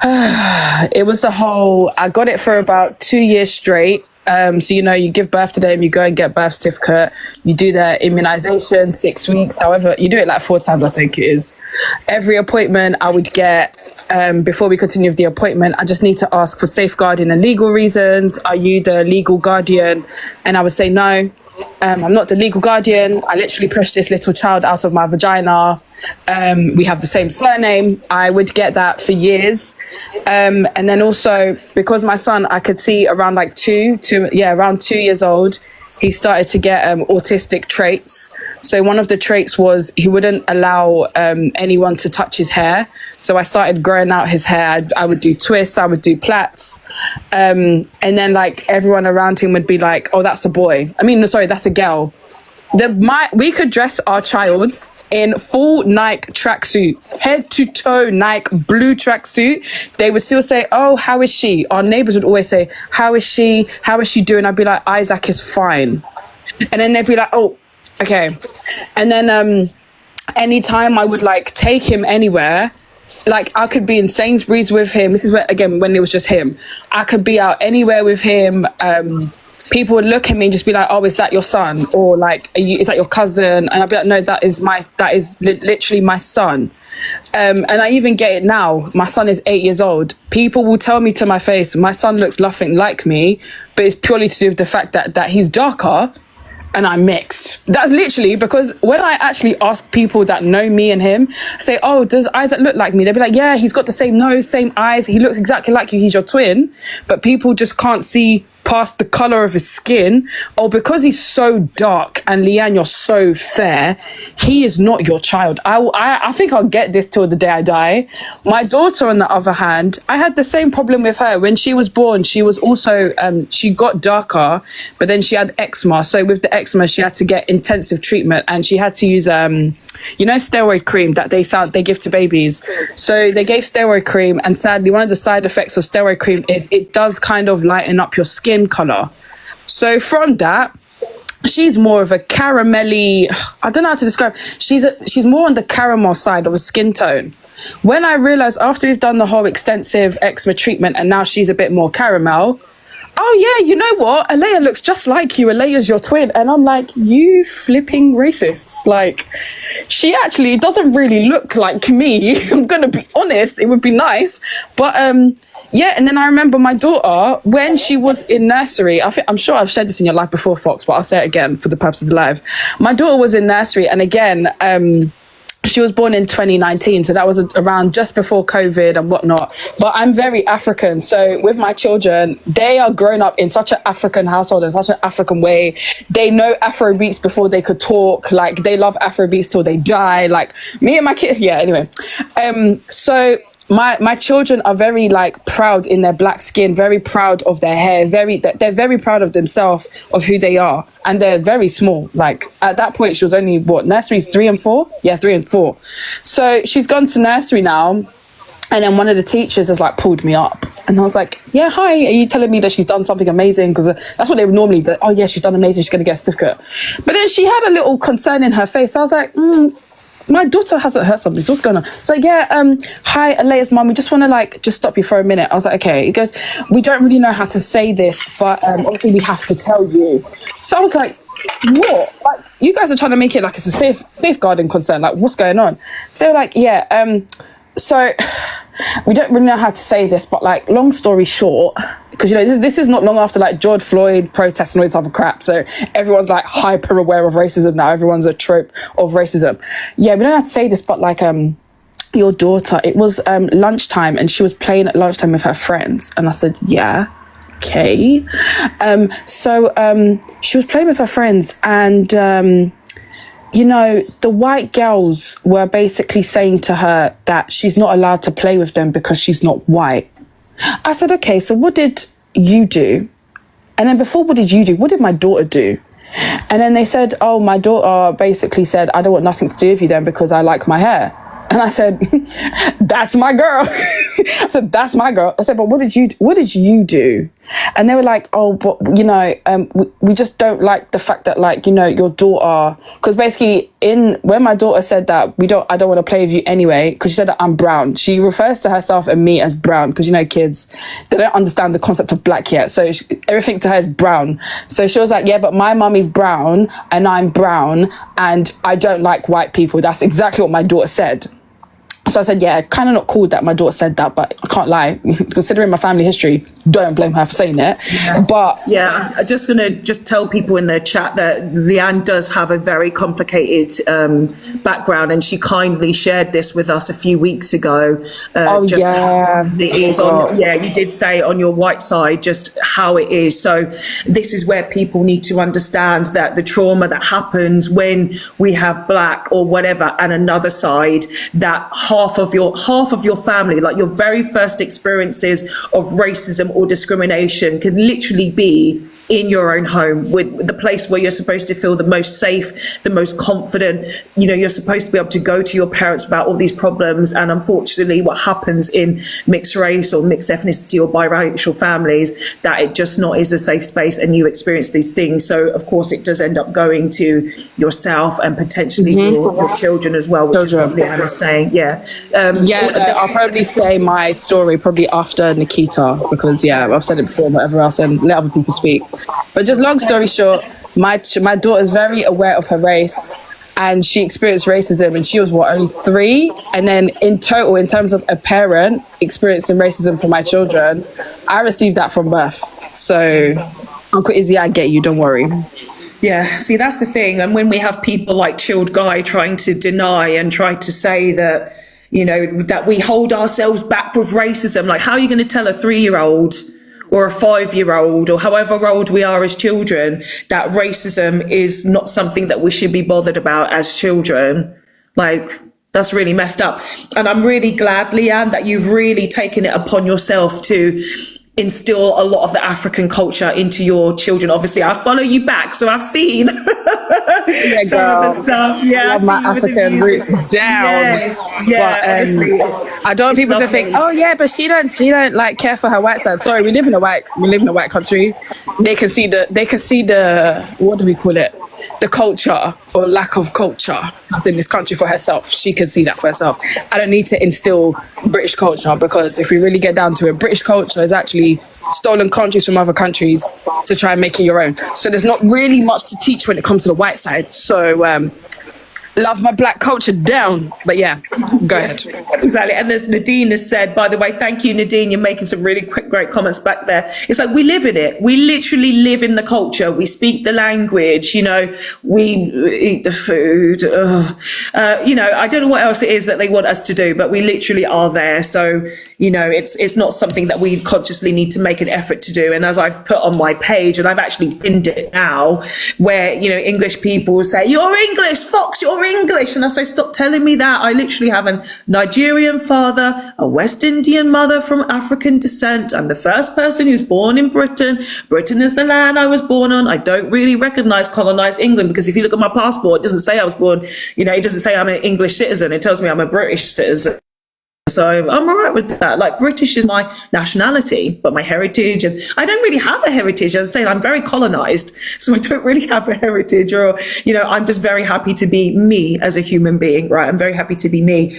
it was I got it for about 2 years straight. So, you give birth to them, you go and get birth certificate, you do the immunization, 6 weeks, however, you do it like 4 times, I think it is. Every appointment I would get, before we continue with the appointment, I just need to ask for safeguarding and legal reasons. Are you the legal guardian? And I would say, no, I'm not the legal guardian. I literally pushed this little child out of my vagina. We have the same surname. I would get that for years. And then also, because my son, I could see around like around 2 years old, he started to get autistic traits. So one of the traits was he wouldn't allow anyone to touch his hair. So I started growing out his hair. I would do twists, I would do plaits. And then like everyone around him would be like, oh, that's a boy. That's a girl. We could dress our child in full Nike tracksuit, head to toe Nike blue tracksuit. They would still say, oh, how is she? Our neighbors would always say, how is she? How is she doing? I'd be like, Isaac is fine. And then they'd be like, oh, okay. And then anytime I would like take him anywhere, like I could be in Sainsbury's with him. This is when it was just him. I could be out anywhere with him. People would look at me and just be like, oh, is that your son? Or like, is that your cousin? And I'd be like, no, that is literally my son. And I even get it now. My son is 8 years old. People will tell me to my face, my son looks nothing like me, but it's purely to do with the fact that he's darker. and I'm mixed. That's literally because when I actually ask people that know me and him, say, oh, does Isaac look like me? They'll be like, yeah, he's got the same nose, same eyes. He looks exactly like you. He's your twin. But people just can't see past the color of his skin. Oh, because he's so dark and Leanne, you're so fair, he is not your child. I think I'll get this till the day I die. My daughter, on the other hand, I had the same problem with her. When she was born, she was also, she got darker, but then she had eczema. So with the eczema, she had to get intensive treatment and she had to use, steroid cream that they give to babies. So they gave steroid cream, and sadly, one of the side effects of steroid cream is it does kind of lighten up your skin color. So from that, she's more of a caramelly, I don't know how to describe, she's more on the caramel side of a skin tone. When I realized after we've done the whole extensive eczema treatment and now she's a bit more caramel, oh yeah, you know what? Alea looks just like you. Alea's your twin. And I'm like, you flipping racists. Like, she actually doesn't really look like me. I'm going to be honest. It would be nice. But yeah, and then I remember my daughter, when she was in nursery, I'm sure I've said this in your life before, Fox, but I'll say it again for the purpose of the live. My daughter was in nursery, and again, she was born in 2019, so that was around just before COVID and whatnot. But I'm very African, so with my children, they are grown up in such an African household, in such an African way. They know Afrobeats before they could talk. Like, they love Afrobeats till they die. Like, me and my kid, yeah, anyway. So my children are very like proud in their black skin, very proud of their hair, they're very proud of themselves, of who they are, and they're very small. Like, at that point she was only nursery's 3 and 4, yeah, 3 and 4. So she's gone to nursery now, and then one of the teachers has like pulled me up, and I was like, yeah, hi, are you telling me that she's done something amazing? Because that's what they would normally do. Oh yeah, she's done amazing, she's gonna get a certificate. But then she had a little concern in her face. I was like, my daughter hasn't heard something. So what's going on? It's like, yeah, hi, Alea's mum. We just want to just stop you for a minute. I was like, okay. He goes, we don't really know how to say this, but obviously we have to tell you. So I was like, what? Like, you guys are trying to make it like it's a safeguarding concern. Like, what's going on? So like, yeah, so we don't really know how to say this, but like, long story short, because this is not long after like George Floyd protests and all this other crap, so everyone's like hyper aware of racism now. Everyone's a trope of racism. Yeah, we don't know how to say this, but like your daughter, it was lunchtime and she was playing at lunchtime with her friends, and I said, yeah, okay. So she was playing with her friends, and the white girls were basically saying to her that she's not allowed to play with them because she's not white. I said, okay, so what did you do? And then before what did you do, what did my daughter do? And then they said, oh, my daughter basically said, I don't want nothing to do with you then because I like my hair. And I said, that's my girl. I said, that's my girl. I said, but what did you do? And they were like, oh, but, we just don't like the fact that, like, your daughter, because basically when my daughter said that, I don't want to play with you anyway, because she said that I'm brown. She refers to herself and me as brown, because, kids, they don't understand the concept of black yet. So everything to her is brown. So she was like, yeah, but my mum is brown and I'm brown and I don't like white people. That's exactly what my daughter said. So I said, yeah, kind of not cool that my daughter said that, but I can't lie. Considering my family history, don't blame her for saying it. Yeah. But yeah, I'm just going to tell people in the chat that Leanne does have a very complicated background, and she kindly shared this with us a few weeks ago. You did say on your white side just how it is. So this is where people need to understand that the trauma that happens when we have black or whatever, and another side, that half of your family, like your very first experiences of racism or discrimination, can literally be in your own home, with the place where you're supposed to feel the most safe, the most confident. You're supposed to be able to go to your parents about all these problems. And unfortunately, what happens in mixed race or mixed ethnicity or biracial families, that it just not is a safe space, and you experience these things. So of course it does end up going to yourself and potentially your children as well, which is what Leanne is saying. Yeah. I'll probably say my story probably after Nikita, because I've said it before, whatever else, and let other people speak. But just long story short, my daughter is very aware of her race, and she experienced racism, and she was only 3. And then in total, in terms of a parent experiencing racism for my children, I received that from birth. So Uncle Izzy, I get you, don't worry. Yeah, see, that's the thing. And when we have people like Chilled Guy trying to deny and try to say that, you know, that we hold ourselves back with racism, like how are you going to tell a 3-year-old or a 5-year-old or however old we are as children that racism is not something that we should be bothered about as children? Like, that's really messed up. And I'm really glad, Leanne, that you've really taken it upon yourself to instill a lot of the African culture into your children. Obviously, I follow you back, so I've seen Yeah, some girl. of the stuff. Yeah, I love my African roots down. Yes, yeah, But honestly, I don't want people to think, oh yeah, but she don't like care for her white side. Sorry, we live in a white country. They can see the what do we call it? The culture or lack of culture in this country for herself. She can see that for herself. I don't need to instill British culture, because if we really get down to it, British culture is actually stolen countries from other countries to try and make it your own. So there's not really much to teach when it comes to the white side. So love my black culture down. But yeah, go ahead. Exactly. And as Nadine has said, by the way, thank you, Nadine. You're making some really great comments back there. It's like we live in it. We literally live in the culture. We speak the language, you know, we eat the food. You know, I don't know what else it is that they want us to do, but we literally are there. So, you know, it's not something that we consciously need to make an effort to do. And as I've put on my page, and I've actually pinned it now, where, you know, English people say, you're English, Fox, you're English. And I say, stop telling me that. I literally have a Nigerian father, a West Indian mother from African descent. I'm the first person who's born in Britain. Britain is the land I was born on. I don't really recognize colonized England, because if you look at my passport, it doesn't say I was born, you know, it doesn't say I'm an English citizen. It tells me I'm a British citizen. So I'm all right with that. Like, British is my nationality, but my heritage, and I don't really have a heritage. As I say, I'm very colonized, so I don't really have a heritage, or, you know, I'm just very happy to be me as a human being, right? I'm very happy to be me.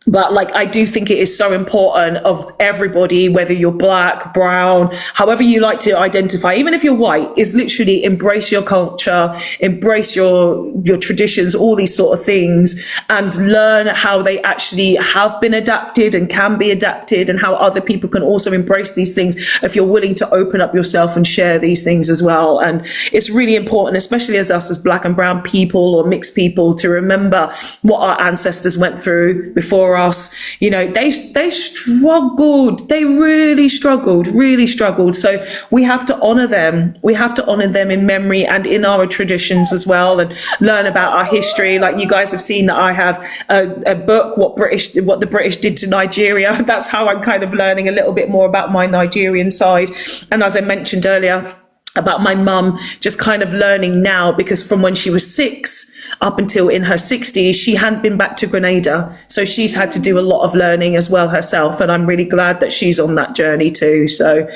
But like, I do think it is so important of everybody, whether you're black, brown, however you like to identify, even if you're white, is literally embrace your culture, embrace your traditions, all these sort of things, and learn how they actually have been adapted and can be adapted, and how other people can also embrace these things if you're willing to open up yourself and share these things as well. And it's really important, especially as us as black and brown people or mixed people, to remember what our ancestors went through before us. You know, they struggled. They really struggled. So we have to honor them. We have to honor them in memory and in our traditions as well, and learn about our history. Like, you guys have seen that I have a book, what the British did to Nigeria. That's how I'm kind of learning a little bit more about my Nigerian side. And as I mentioned earlier, about my mum, just kind of learning now, because from when she was 6 up until in her 60s, she hadn't been back to Grenada. So she's had to do a lot of learning as well herself. And I'm really glad that she's on that journey too. So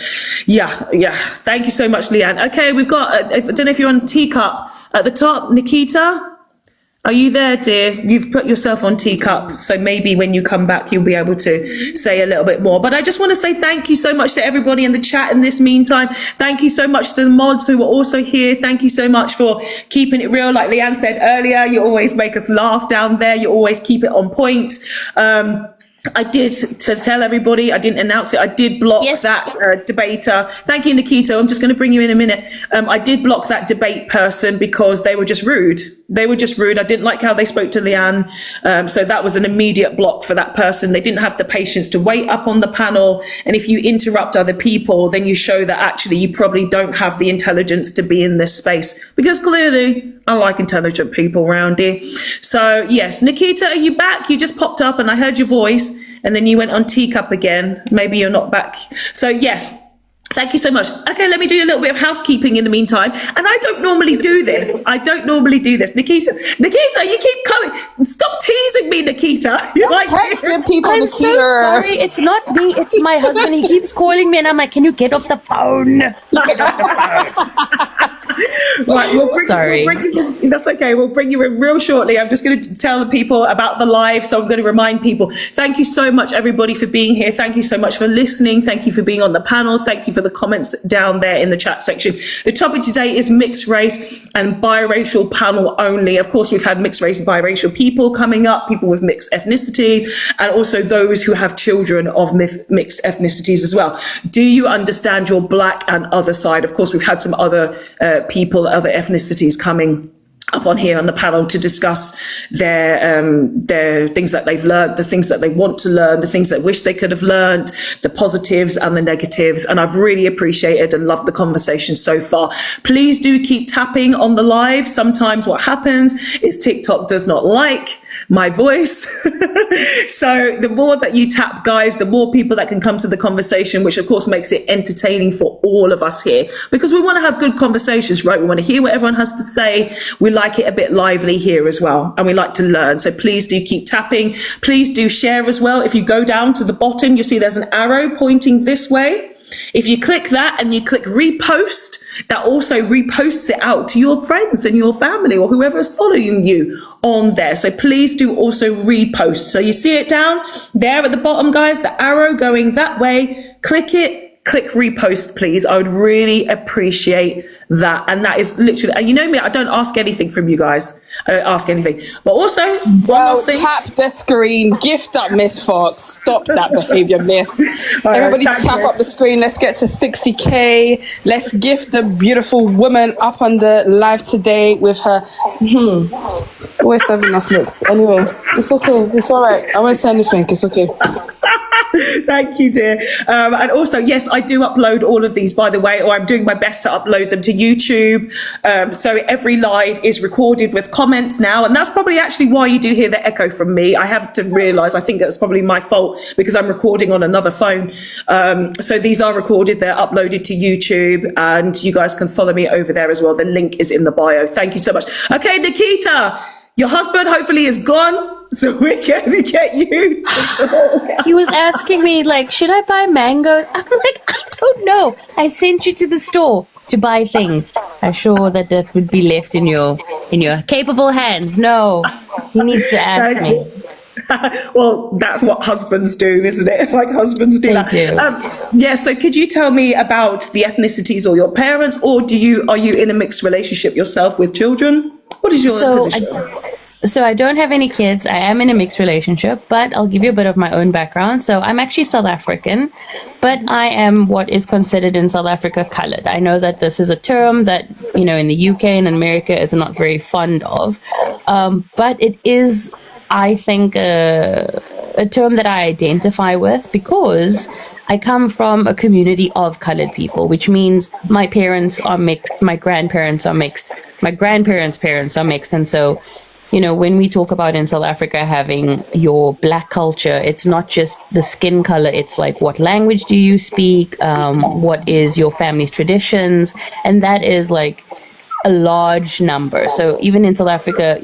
yeah. Thank you so much, Leanne. Okay, we've got, I don't know if you're on Teacup at the top, Nikita. Are you there, dear? You've put yourself on Teacup, so maybe when you come back, you'll be able to say a little bit more. But I just want to say thank you so much to everybody in the chat in this meantime. Thank you so much to the mods who are also here. Thank you so much for keeping it real. Like Leanne said earlier, you always make us laugh down there. You always keep it on point. I did, to tell everybody, I didn't announce it, I did block that debater. Thank you, Nikita. I'm just going to bring you in a minute. I did block that debate person because they were just rude. I didn't like how they spoke to Leanne. So that was an immediate block for that person. They didn't have the patience to wait up on the panel. And if you interrupt other people, then you show that actually you probably don't have the intelligence to be in this space, because clearly I like intelligent people around here. So yes, Nikita, are you back? You just popped up and I heard your voice, and then you went on Teacup again. Maybe you're not back. So yes, thank you so much. Okay, let me do a little bit of housekeeping in the meantime. And I don't normally do this. Nikita, you keep coming. Stop teasing me, Nikita. You're like Texting people, I'm Nikita. so sorry. It's not me. It's my husband. He keeps calling me and I'm like, can you get off the phone? Get off the phone. Right, that's okay. We'll bring you in real shortly. I'm just going to tell the people about the live. So I'm going to remind people, thank you so much, everybody, for being here. Thank you so much for listening. Thank you for being on the panel. Thank you for the comments down there in the chat section. The topic today is mixed race and biracial panel only. Of course, we've had mixed race and biracial people coming up, people with mixed ethnicities, and also those who have children of mixed ethnicities as well. Do you understand your black and other side? Of course, we've had some other people of ethnicities coming up on here on the panel to discuss their things that they've learned, the things that they want to learn, the things they wish they could have learned, the positives and the negatives. And I've really appreciated and loved the conversation so far. Please do keep tapping on the live. Sometimes what happens is TikTok does not like my voice. So the more that you tap, guys, the more people that can come to the conversation, which of course makes it entertaining for all of us here, because we want to have good conversations, right? We want to hear what everyone has to say. We like it a bit lively here as well, and we like to learn. So please do keep tapping. Please do share as well. If you go down to the bottom, you see there's an arrow pointing this way. If you click that and you click repost, that also reposts it out to your friends and your family or whoever is following you on there. So please do also repost. So you see it down there at the bottom, guys, the arrow going that way. Click it. Click repost, please. I would really appreciate that. And that is literally, and you know me, I don't ask anything from you guys. I don't ask anything. But also, one last thing. Tap the screen, gift up Miss Fox. Stop that behavior, Miss. Everybody tap up the screen. Let's get to 60K. Let's gift the beautiful woman up on the live today with her. Always serving us looks. Anyway, it's okay. It's all right. I won't say anything. It's okay. Thank you, dear. And also, yes, I do upload all of these, by the way, or I'm doing my best to upload them to YouTube. So every live is recorded with comments now. And that's probably actually why you do hear the echo from me. I have to realize, I think that's probably my fault because I'm recording on another phone. So these are recorded. They're uploaded to YouTube and you guys can follow me over there as well. The link is in the bio. Thank you so much. Okay, Nikita, your husband hopefully is gone. So we're going to get you to talk. He was asking me, like, should I buy mangoes? I'm like, I don't know. I sent you to the store to buy things. I'm sure that would be left in your capable hands. No, he needs to ask me. Well, that's what husbands do, isn't it? Like husbands do that. Yeah. So could you tell me about the ethnicities or your parents, or are you in a mixed relationship yourself with children? What is your position? So I don't have any kids. I am in a mixed relationship, but I'll give you a bit of my own background. So I'm actually South African, but I am what is considered in South Africa colored. I know that this is a term that, in the UK and in America is not very fond of, but it is, I think, a term that I identify with because I come from a community of colored people, which means my parents are mixed, my grandparents are mixed, my grandparents' parents are mixed, and so when we talk about in South Africa having your black culture, it's not just the skin color. It's like, what language do you speak? What is your family's traditions? And that is like a large number. So even in South Africa,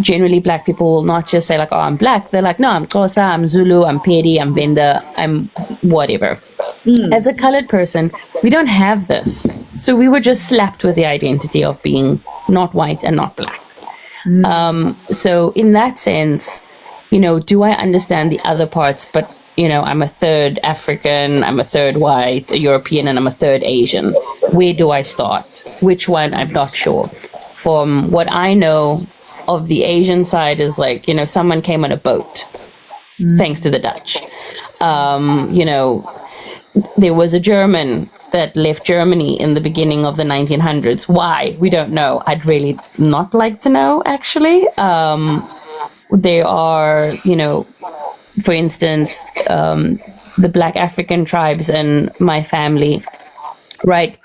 generally black people will not just say like, oh, I'm black. They're like, no, I'm Xhosa, I'm Zulu, I'm Pedi, I'm Venda, I'm whatever. As a colored person, we don't have this. So we were just slapped with the identity of being not white and not black. So in that sense, do I understand the other parts? But, I'm a third African, I'm a third white, a European, and I'm a third Asian. Where do I start? Which one? I'm not sure. From what I know of the Asian side is like, someone came on a boat, thanks to the Dutch. There was a German that left Germany in the beginning of the 1900s. Why? We don't know. I'd really not like to know, actually. There are, for instance, the Black African tribes in my family, right?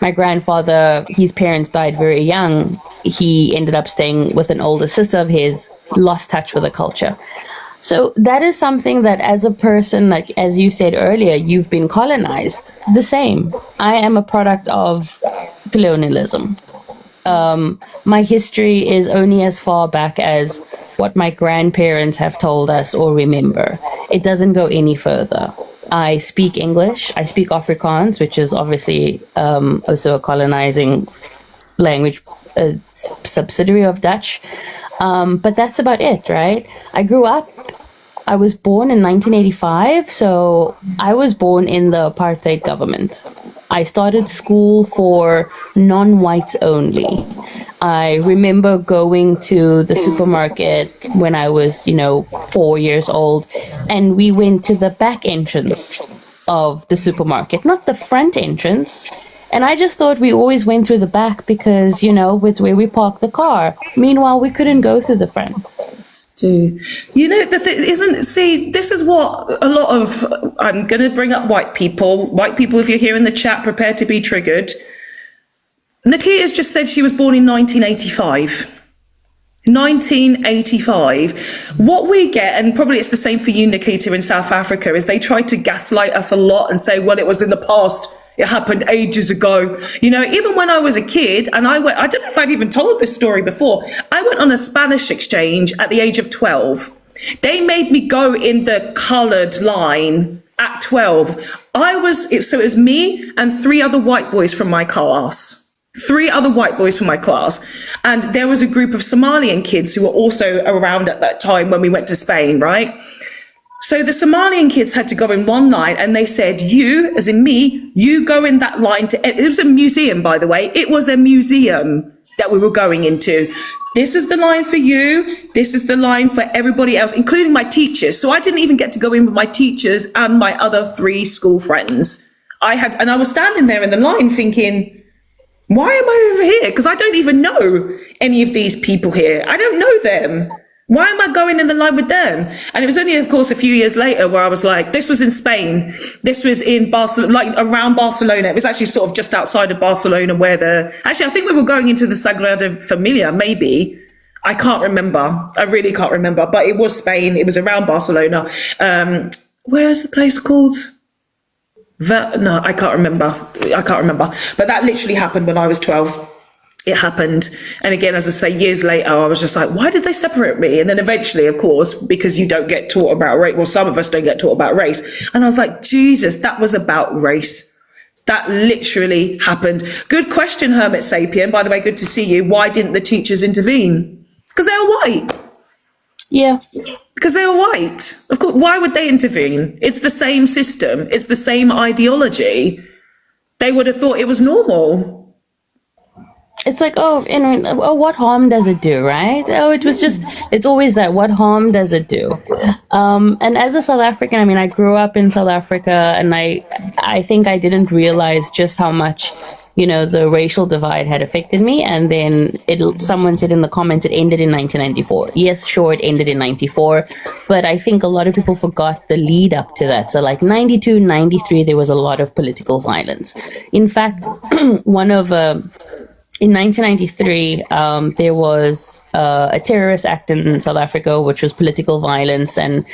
My grandfather, his parents died very young. He ended up staying with an older sister of his, lost touch with the culture. So that is something that as a person, like as you said earlier, you've been colonized. The same. I am a product of colonialism. My history is only as far back as what my grandparents have told us or remember. It doesn't go any further. I speak English. I speak Afrikaans, which is obviously also a colonizing language, a subsidiary of Dutch. But that's about it, right? I was born in 1985, so I was born in the apartheid government. I started school for non-whites only. I remember going to the supermarket when I was, 4 years old, and we went to the back entrance of the supermarket, not the front entrance. And I just thought we always went through the back because, it's where we park the car. Meanwhile, we couldn't go through the front. Dude, the thing isn't, see, this is what a lot of, I'm going to bring up white people, if you're here in the chat, prepare to be triggered. Nikita's just said she was born in 1985. 1985. What we get, and probably it's the same for you, Nikita, in South Africa, is they try to gaslight us a lot and say, well, it was in the past. It happened ages ago. Even when I was a kid, and I don't know if I've even told this story before. I went on a Spanish exchange at the age of 12. They made me go in the colored line at 12. So it was me and 3 other white boys from my class. 3 other white boys from my class. And there was a group of Somalian kids who were also around at that time when we went to Spain, right? So the Somalian kids had to go in one line, and they said, you, as in me, you go in that line it was a museum, by the way. It was a museum that we were going into. This is the line for you. This is the line for everybody else, including my teachers. So I didn't even get to go in with my teachers and my other 3 school friends. And I was standing there in the line thinking, why am I over here? Because I don't even know any of these people here. I don't know them. Why am I going in the line with them? And it was only, of course, a few years later where I was like, this was in Spain. This was in Barcelona, like around Barcelona. It was actually sort of just outside of Barcelona actually, I think we were going into the Sagrada Familia, maybe. I can't remember. I really can't remember. But it was Spain. It was around Barcelona. Where is the place called? No, I can't remember. But that literally happened when I was 12. It happened. And again, as I say, years later, I was just like, why did they separate me? And then eventually, of course, because you don't get taught about race, well, some of us don't get taught about race. And I was like, Jesus, that was about race. That literally happened. Good question, Hermit Sapien. By the way, good to see you. Why didn't the teachers intervene? Because they were white. Yeah. Because they were white. Of course, why would they intervene? It's the same system. It's the same ideology. They would have thought it was normal. It's like, what harm does it do, right? It's always that, what harm does it do? And as a South African, I grew up in South Africa, and I think I didn't realize just how much, the racial divide had affected me. And then someone said in the comments, it ended in 1994. Yes, sure, it ended in 94. But I think a lot of people forgot the lead up to that. So like 92, 93, there was a lot of political violence. In fact, in 1993, there was a terrorist act in South Africa, which was political violence, and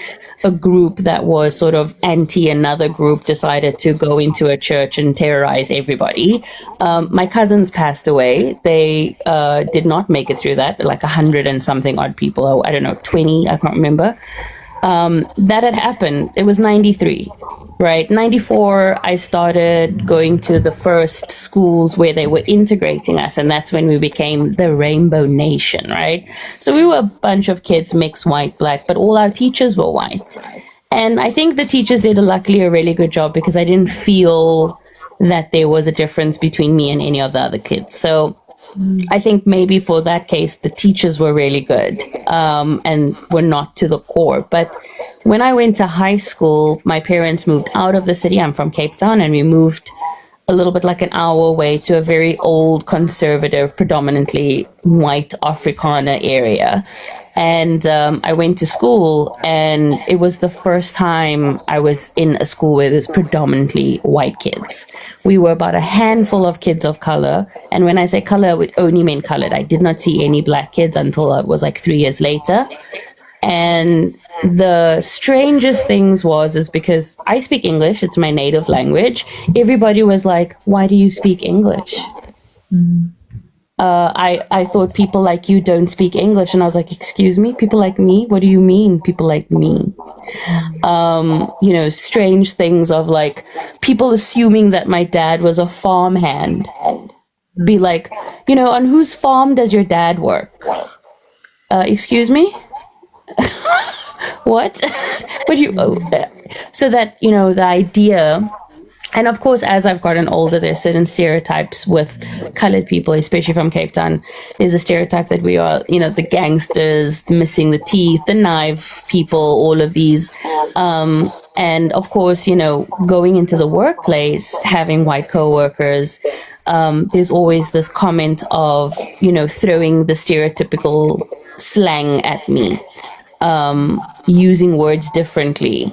a group that was sort of anti another group decided to go into a church and terrorize everybody. My cousins passed away. They did not make it through that, like 100 and something odd people, I don't know, 20, I can't remember. That had happened. It was 93. Right, 94, I started going to the first schools where they were integrating us, and that's when we became the Rainbow Nation, right? So we were a bunch of kids, mixed white, black, but all our teachers were white. And I think the teachers did luckily a really good job because I didn't feel that there was a difference between me and any of the other kids. So I think maybe for that case, the teachers were really good and were not to the core. But when I went to high school, my parents moved out of the city. I'm from Cape Town, and we moved a little bit like an hour away to a very old, conservative, predominantly white Afrikaner area. And I went to school, and it was the first time I was in a school where there's predominantly white kids. We were about a handful of kids of color. And when I say color, it only meant colored. I did not see any black kids until it was like 3 years later. And the strangest things is because I speak English, it's my native language. Everybody was like, why do you speak English? I thought people like you don't speak English. And I was like, excuse me, people like me? What do you mean, people like me? Strange things of like people assuming that my dad was a farmhand. Be like, on whose farm does your dad work? Excuse me? What? So that, the idea And of course, as I've gotten older, there's certain stereotypes with colored people, especially from Cape Town. There's a stereotype that we are, the gangsters, missing the teeth, the knife people, all of these. And of course, going into the workplace, having white coworkers, there's always this comment of, throwing the stereotypical slang at me, using words differently.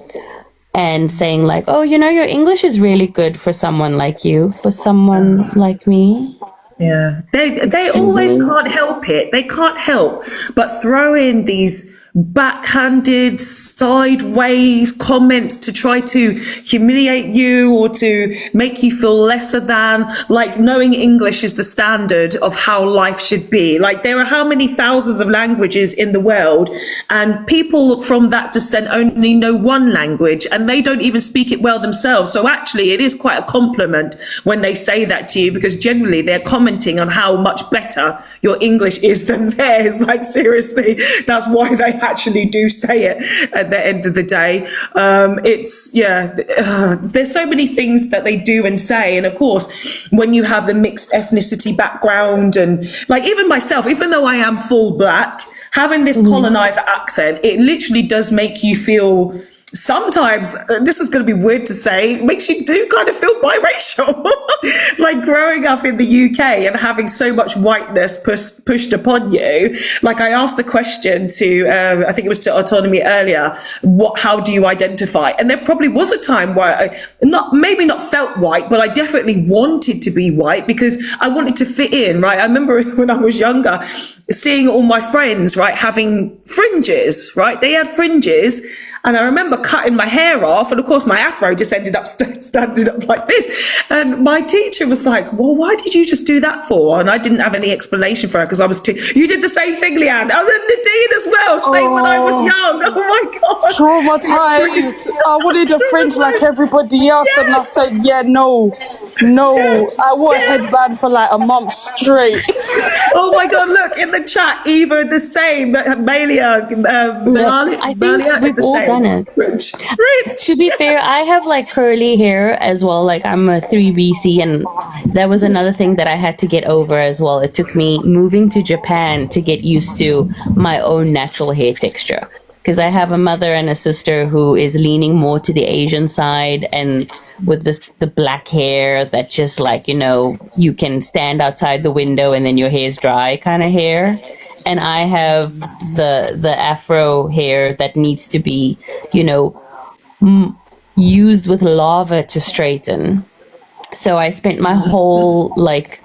And saying like, oh, your English is really good for someone like you, for someone like me. Yeah, they always can't help it. They can't help but throw in these backhanded, sideways comments to try to humiliate you or to make you feel lesser than, like knowing English is the standard of how life should be. Like, there are how many thousands of languages in the world, and people from that descent only know one language and they don't even speak it well themselves. So actually it is quite a compliment when they say that to you, because generally they're commenting on how much better your English is than theirs. Like, seriously, that's why they actually do say it at the end of the day. There's so many things that they do and say. And of course, when you have the mixed ethnicity background, and like even myself, even though I am full black, having this colonizer accent, it literally does make you feel, sometimes, this is going to be weird to say, makes you do kind of feel biracial. Like growing up in the UK and having so much whiteness pushed upon you. Like, I asked the question to, I think it was to Autonomy earlier, how do you identify? And there probably was a time where I maybe not felt white, but I definitely wanted to be white because I wanted to fit in, right? I remember when I was younger, seeing all my friends, right, having fringes, right? They had fringes. And I remember cutting my hair off, and of course my afro just ended up standing up like this. And my teacher was like, well, why did you just do that for? And I didn't have any explanation for her because I was you did the same thing, Leanne. I was in Nadine as well, same when I was young. Oh my God. Traumatized. I wanted a fringe like everybody else, and I said, no. I wore a headband for like a month straight. Oh my God, look, in the chat, Eva the same, Malia, I think we've all done it. To be fair, I have like curly hair as well. Like, I'm a 3BC, and that was another thing that I had to get over as well. It took me moving to Japan to get used to my own natural hair texture, because I have a mother and a sister who is leaning more to the Asian side, and with the black hair that just like, you can stand outside the window and then your hair's dry kind of hair. And I have the afro hair that needs to be, used with lava to straighten. So I spent my whole, like,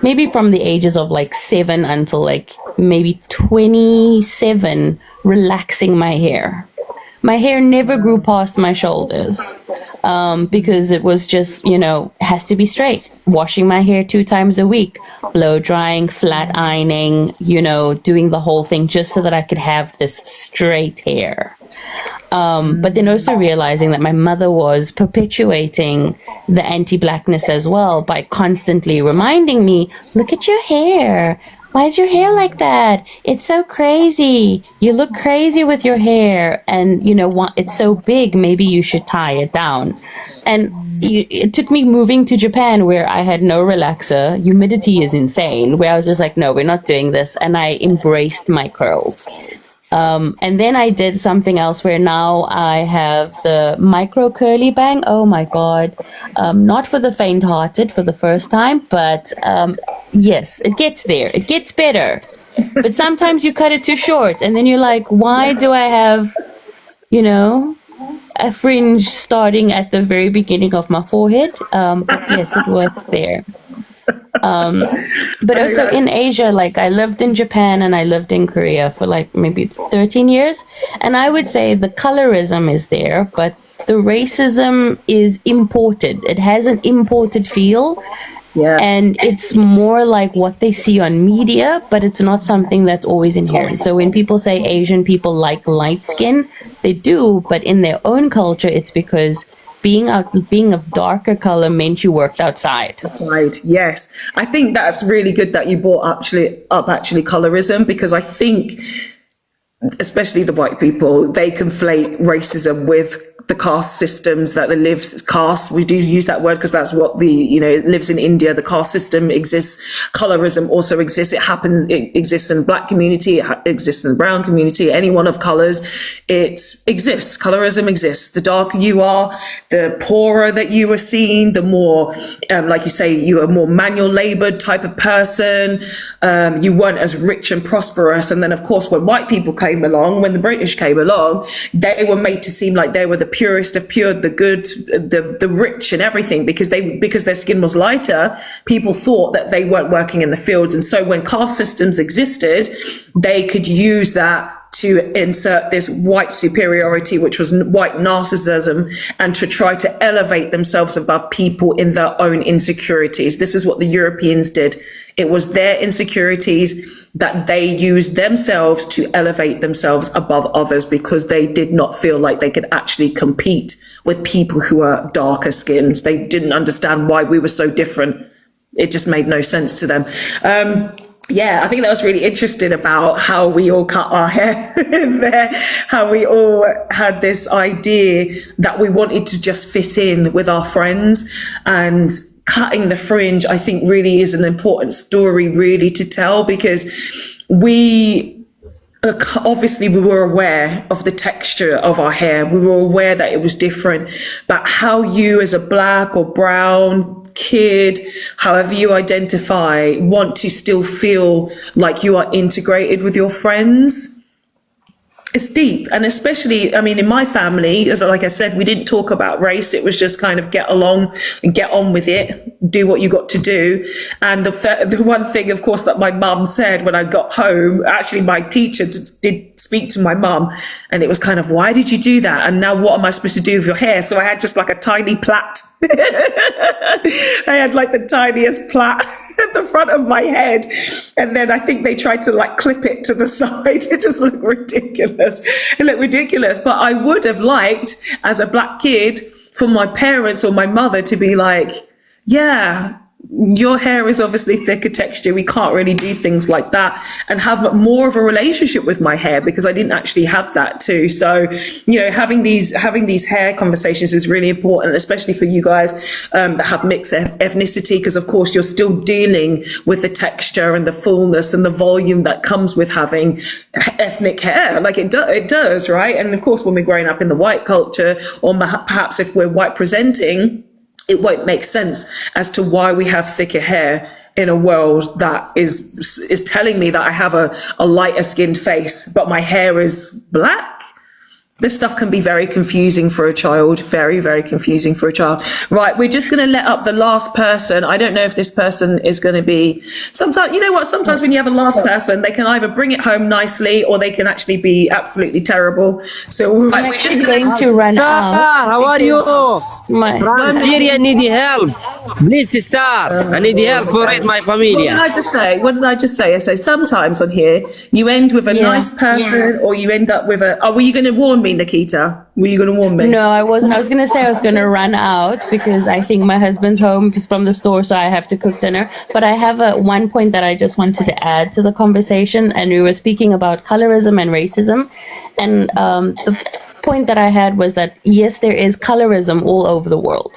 maybe from the ages of like 7 until like maybe 27, relaxing my hair. My hair never grew past my shoulders, because it was just, has to be straight. Washing my hair 2 times a week, blow drying, flat ironing, doing the whole thing just so that I could have this straight hair. But then also realizing that my mother was perpetuating the anti-blackness as well by constantly reminding me, look at your hair. Why is your hair like that? It's so crazy. You look crazy with your hair. And, it's so big. Maybe you should tie it down. And it took me moving to Japan, where I had no relaxer. Humidity is insane. Where I was just like, no, we're not doing this. And I embraced my curls. And then I did something else where now I have the micro curly bang. Oh my God. Not for the faint hearted for the first time, but yes, it gets there. It gets better. But sometimes you cut it too short and then you're like, why do I have, a fringe starting at the very beginning of my forehead? But yes, it works there. But also in Asia, like I lived in Japan and I lived in Korea for like maybe 13 years. And I would say the colorism is there, but the racism is imported. It has an imported feel. Yes. And it's more like what they see on media, but it's not something that's always inherent. So when people say Asian people like light skin, they do, but in their own culture, it's because being of darker color meant you worked outside. Outside, yes. I think that's really good that you brought up colorism, because I think, especially the white people, they conflate racism with the caste systems that caste, we do use that word because that's what it lives in India. The caste system exists. Colorism also exists. It exists in the black community. It exists in the brown community. Anyone of colors, it exists. Colorism exists. The darker you are, the poorer that you were seen, the more, like you say, you were a more manual labored type of person. You weren't as rich and prosperous. And then, of course, when white people came along, when the British came along, they were made to seem like they were the purest of pure, the good, the rich and everything, because their skin was lighter. People thought that they weren't working in the fields. And so when caste systems existed, they could use that to insert this white superiority, which was white narcissism, and to try to elevate themselves above people in their own insecurities. This is what the Europeans did. It was their insecurities that they used themselves to elevate themselves above others, because they did not feel like they could actually compete with people who are darker skins. They didn't understand why we were so different. It just made no sense to them. Yeah, I think that was really interesting about how we all cut our hair there, how we all had this idea that we wanted to just fit in with our friends, and cutting the fringe, I think, really is an important story really to tell, because obviously we were aware of the texture of our hair. We were aware that it was different, but how you as a black or brown kid, however you identify, want to still feel like you are integrated with your friends. It's deep. And especially, I mean, in my family, like I said, we didn't talk about race. It was just kind of get along and get on with it, do what you got to do. And the one thing, of course, that my mum said when I got home, actually my teacher did speak to my mum, and it was kind of, why did you do that? And now what am I supposed to do with your hair? So I had just like a tiny plait. I had like the tiniest plait at the front of my head, and then I think they tried to like clip it to the side. It just looked ridiculous. It looked ridiculous. But I would have liked, as a black kid, for my parents or my mother to be like, yeah, your hair is obviously thicker texture. We can't really do things like that, and have more of a relationship with my hair, because I didn't actually have that too. So, having these hair conversations is really important, especially for you guys that have mixed ethnicity, because of course you're still dealing with the texture and the fullness and the volume that comes with having ethnic hair. Like it does, right? And of course, when we're growing up in the white culture, or perhaps if we're white presenting, it won't make sense as to why we have thicker hair in a world that is telling me that I have a lighter skinned face, but my hair is black. This stuff can be very confusing for a child, very, very confusing for a child. Right, we're just going to let up the last person. I don't know if this person is going to be, sometimes, you know what, sometimes when you have a last person, they can either bring it home nicely or they can actually be absolutely terrible. So we're just going to run out. How are you? From Syria, need help. Please, sister, I need help for my family. What did I just say? I say sometimes on here, you end with a nice person, or you end up with were you going to warn me, Nikita? Were you going to warn me? No, I wasn't. I was going to say I was going to run out because I think my husband's home from the store, so I have to cook dinner. But I have one point that I just wanted to add to the conversation, and we were speaking about colorism and racism. And the point that I had was that, yes, there is colorism all over the world.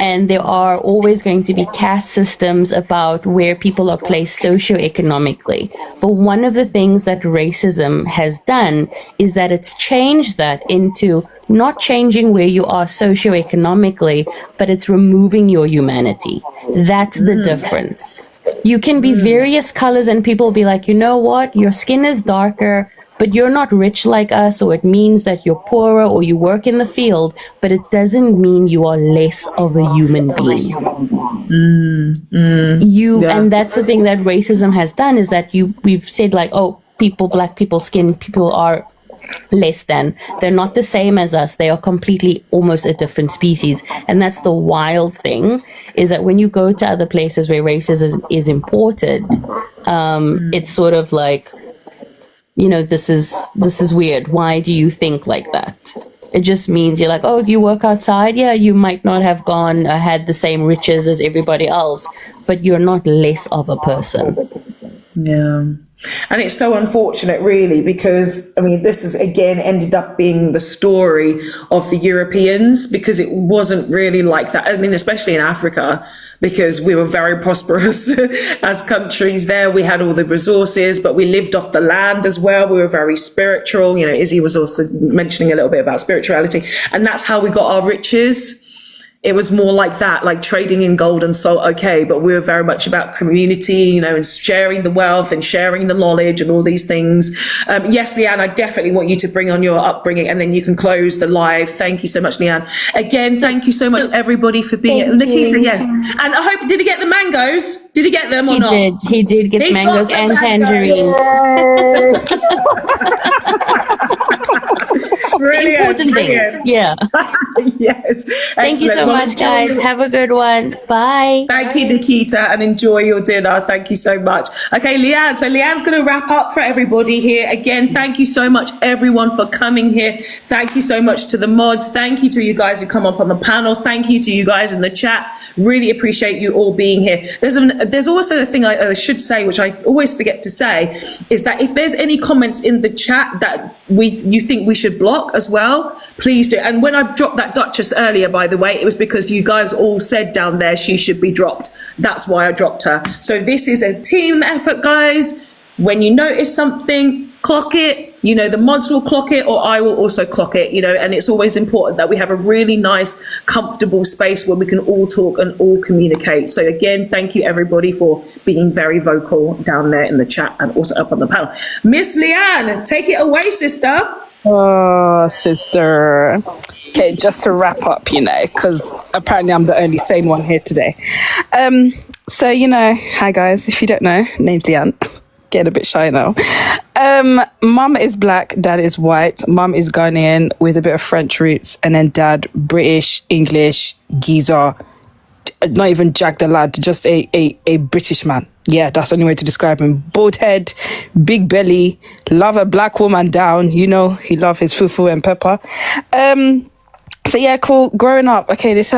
And there are always going to be caste systems about where people are placed socioeconomically. But one of the things that racism has done is that it's changed that into not changing where you are socioeconomically, but it's removing your humanity. That's the difference. You can be various colors and people will be like, you know what, your skin is darker, but you're not rich like us, or it means that you're poorer or you work in the field, but it doesn't mean you are less of a human being. And that's the thing that racism has done, is that we've said like, oh, black people, skin people are less than. They're not the same as us. They are completely almost a different species. And that's the wild thing, is that when you go to other places where racism is imported, it's sort of like, this is weird. Why do you think like that? It just means you're like, oh, you work outside? Yeah, you might not have had the same riches as everybody else, but you're not less of a person. Yeah. And it's so unfortunate, really, because, I mean, this has again ended up being the story of the Europeans, because it wasn't really like that. I mean, especially in Africa, because we were very prosperous as countries there. We had all the resources, but we lived off the land as well. We were very spiritual. You know, Izzy was also mentioning a little bit about spirituality, and that's how we got our riches. It was more like that, like trading in gold and salt, okay, but we were very much about community, you know, and sharing the wealth and sharing the knowledge and all these things. Yes, Leanne, I definitely want you to bring on your upbringing, and then you can close the live. Thank you so much, Leanne. Again, thank you so much, everybody, for being here. Nikita, yes. And I hope, did he get the mangoes? Did he get them or not? He did get mangoes and tangerines. Brilliant, Important things. Yeah. Yes. Thank you so much, guys. Have a good one. Bye. Thank you, Nikita, and enjoy your dinner. Thank you so much. Okay, Leanne. So Leanne's going to wrap up for everybody here. Again, thank you so much, everyone, for coming here. Thank you so much to the mods. Thank you to you guys who come up on the panel. Thank you to you guys in the chat. Really appreciate you all being here. There's also a thing I should say, which I always forget to say, is that if there's any comments in the chat that you think we should block as well, please do. And when I dropped that Duchess earlier, by the way, it was because you guys all said down there she should be dropped. That's why I dropped her. So this is a team effort, guys. When you notice something, clock it. You know, the mods will clock it, or I will also clock it, you know, and it's always important that we have a really nice, comfortable space where we can all talk and all communicate. So again, thank you everybody for being very vocal down there in the chat and also up on the panel. Miss Leanne, take it away, sister. Oh, sister. Okay, just to wrap up, you know, because apparently I'm the only sane one here today. So, you know, hi guys, if you don't know, name's Leanne. Getting a bit shy now. Mum is black, dad is white. Mum is Ghanaian with a bit of French roots, and then dad British, English, geezer, not even Jack the lad, just a British man. Yeah, that's the only way to describe him. Bald head, big belly, love a black woman down. You know, he love his fufu and pepper. So yeah, cool. Growing up, this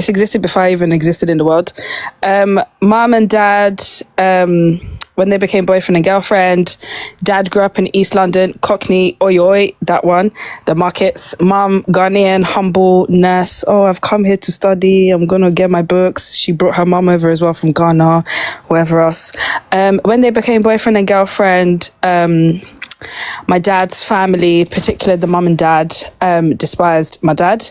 existed before I even existed in the world. Mum and dad, when they became boyfriend and girlfriend, dad grew up in East London, Cockney, oi oi, that one, the markets. Mum, Ghanaian, humble, nurse. Oh, I've come here to study. I'm going to get my books. She brought her mum over as well from Ghana, wherever else. When they became boyfriend and girlfriend, my dad's family, particularly the mum and dad, despised my dad,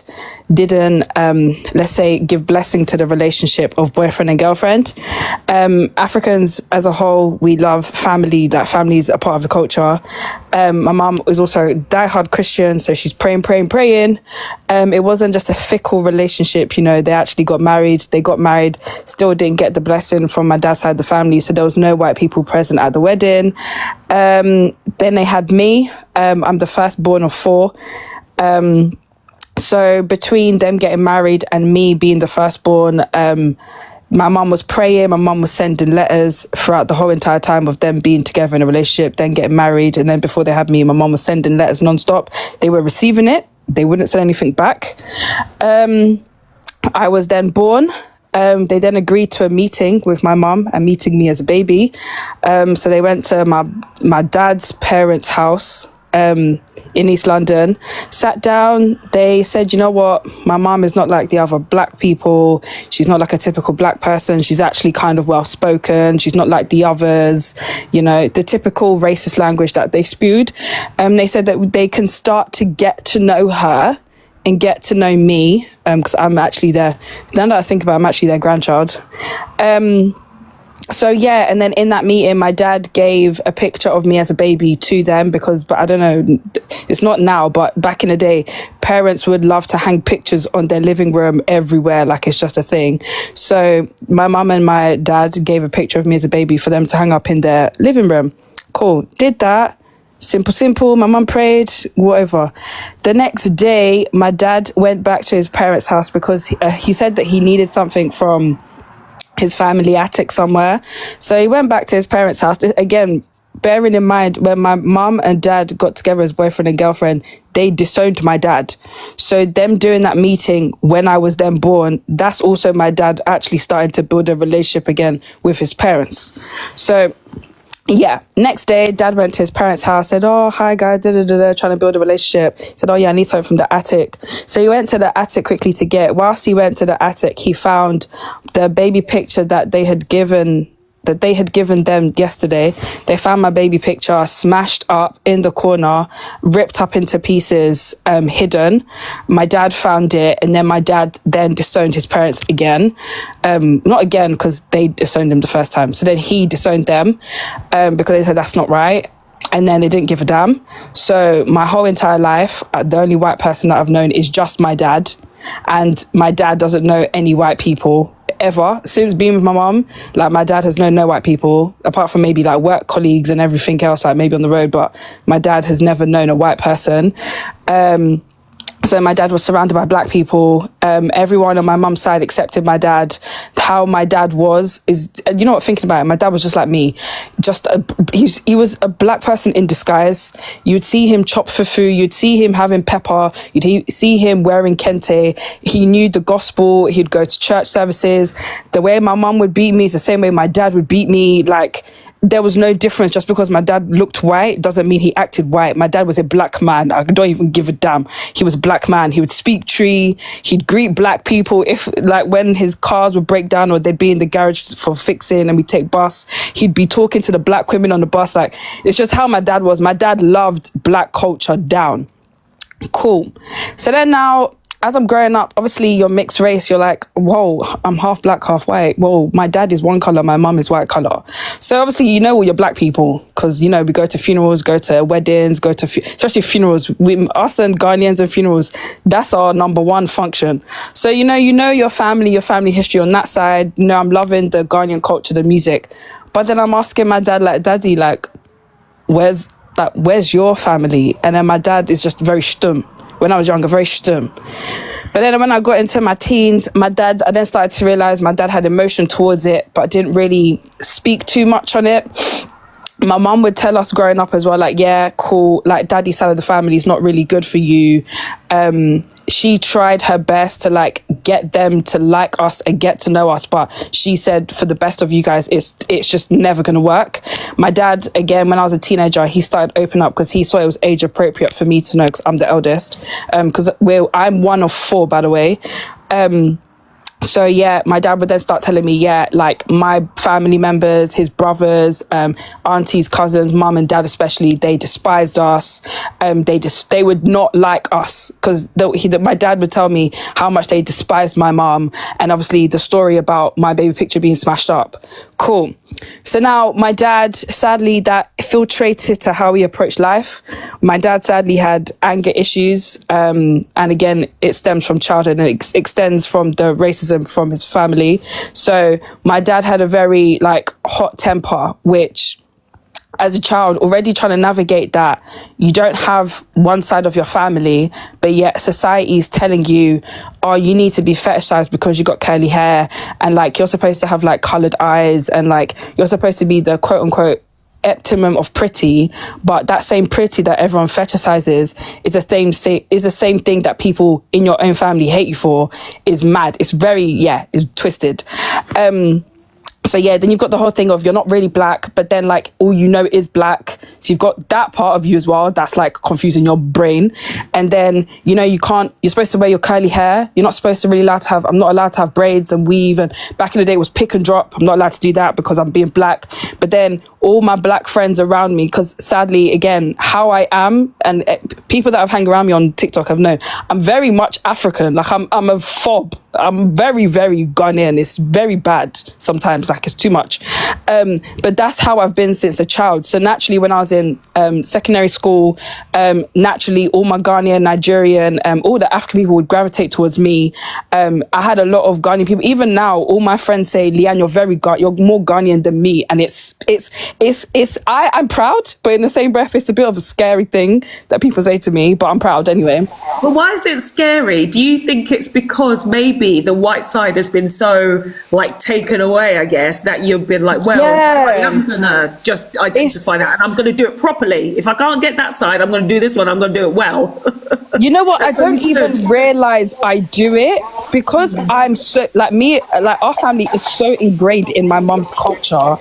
didn't, let's say, give blessing to the relationship of boyfriend and girlfriend. Africans as a whole, we love family. That family is a part of the culture. My mum is also a diehard Christian, so she's praying. It wasn't just a fickle relationship, you know, they actually got married. They got married, still didn't get the blessing from my dad's side of the family, so there was no white people present at the wedding. Then they had me. I'm the firstborn of 4. So between them getting married and me being the firstborn, my mum was praying, my mum was sending letters throughout the whole entire time of them being together in a relationship, then getting married, and then before they had me, my mum was sending letters non-stop. They were receiving it, they wouldn't send anything back. I was then born. They then agreed to a meeting with my mum and meeting me as a baby. So they went to my dad's parents' house in East London, sat down. They said, you know what, my mum is not like the other black people. She's not like a typical black person. She's actually kind of well-spoken. She's not like the others, you know, the typical racist language that they spewed. They said that they can start to get to know her and get to know me, because I'm actually now that I think about it, I'm actually their grandchild. So yeah, and then in that meeting, my dad gave a picture of me as a baby to them but I don't know, it's not now, but back in the day, parents would love to hang pictures on their living room everywhere, like it's just a thing. So my mum and my dad gave a picture of me as a baby for them to hang up in their living room. Cool, did that. Simple. My mum prayed, whatever. The next day, my dad went back to his parents' house because he said that he needed something from his family attic somewhere. So he went back to his parents' house. Again, bearing in mind, when my mum and dad got together as boyfriend and girlfriend, they disowned my dad. So them doing that meeting when I was then born, that's also my dad actually starting to build a relationship again with his parents. So yeah, next day, dad went to his parents' house, said, oh, hi guys, trying to build a relationship. Said, oh yeah, I need something from the attic. So he went to the attic quickly to get. Whilst he went to the attic, he found the baby picture that they had given them yesterday. They found my baby picture smashed up in the corner, ripped up into pieces, hidden. My dad found it, and then my dad then disowned his parents again. Not again, because they disowned him the first time. So then he disowned them because they said that's not right. And then they didn't give a damn. So my whole entire life, the only white person that I've known is just my dad. And my dad doesn't know any white people ever since being with my mom. Like, my dad has known no white people apart from maybe like work colleagues and everything else, like maybe on the road, but my dad has never known a white person. So my dad was surrounded by black people. Everyone on my mum's side accepted my dad. How my dad was is, you know what, thinking about it, my dad was just like me. He was a black person in disguise. You'd see him chop fufu. You'd see him having pepper. You'd see him wearing kente. He knew the gospel. He'd go to church services. The way my mum would beat me is the same way my dad would beat me. Like, there was no difference. Just because my dad looked white doesn't mean he acted white. My dad was a black man. I don't even give a damn. He was a black man. He would speak tree. He'd greet black people if, like, when his cars would break down or they'd be in the garage for fixing and we take bus, he'd be talking to the black women on the bus. Like, it's just how my dad was. My dad loved black culture down. Cool. So then now, as I'm growing up, obviously you're mixed race. You're like, whoa, I'm half black, half white. Whoa, my dad is one color, my mum is white color. So obviously, you know all your black people because, you know, we go to funerals, go to weddings, especially funerals. Us and Ghanaians and funerals, that's our number one function. So, you know your family history on that side. You know, I'm loving the Ghanaian culture, the music. But then I'm asking my dad, like, Daddy, like, where's your family? And then my dad is just very stum. When I was younger, very stum. But then when I got into my teens, I then started to realize my dad had emotion towards it, but didn't really speak too much on it. My mum would tell us growing up as well, like, yeah, cool, like, daddy's side of the family is not really good for you. She tried her best to, like, get them to like us and get to know us, but she said, for the best of you guys, it's just never going to work. My dad, again, when I was a teenager, he started opening up because he saw it was age appropriate for me to know, because I'm the eldest. Because I'm one of 4, by the way. So yeah, my dad would then start telling me, yeah, like, my family members, his brothers, aunties, cousins, mum and dad especially, they despised us. They would not like us because my dad would tell me how much they despised my mum, and obviously the story about my baby picture being smashed up. Cool. So now my dad, sadly, that filtrated to how he approached life. My dad sadly had anger issues, and again, it stems from childhood and it extends from the racism from his family. So my dad had a very, like, hot temper, which, as a child, already trying to navigate that, you don't have one side of your family, but yet society is telling you, oh, you need to be fetishized because you got curly hair, and, like, you're supposed to have, like, colored eyes, and, like, you're supposed to be the quote unquote optimum of pretty, but that same pretty that everyone fetishizes is the same thing that people in your own family hate you for. Is mad. It's it's twisted. So yeah, then you've got the whole thing of you're not really black, but then, like, all you know is black. So you've got that part of you as well that's, like, confusing your brain. And then, you know, you're supposed to wear your curly hair. You're not supposed to really I'm not allowed to have braids and weave. And back in the day it was pick and drop. I'm not allowed to do that because I'm being black. But then all my black friends around me, because sadly, again, how I am, and people that have hung around me on TikTok have known, I'm very much African. Like, I'm a fob. I'm very, very Ghanaian. It's very bad sometimes, like, it's too much. But that's how I've been since a child. So naturally, when I was in secondary school, naturally, all my Ghanaian, Nigerian, all the African people would gravitate towards me. I had a lot of Ghanaian people. Even now, all my friends say, Leanne, you're more Ghanaian than me. And I'm proud, but in the same breath, it's a bit of a scary thing that people say to me, but I'm proud anyway. But why is it scary? Do you think it's because maybe the white side has been so, like, taken away, I guess, that you've been like, well, I am gonna just identify that and I'm gonna do it properly. If I can't get that side, I'm gonna do this one. I'm gonna do it well. You know what? I don't even realize I do it because I'm so, like, our family is so ingrained in my mum's culture.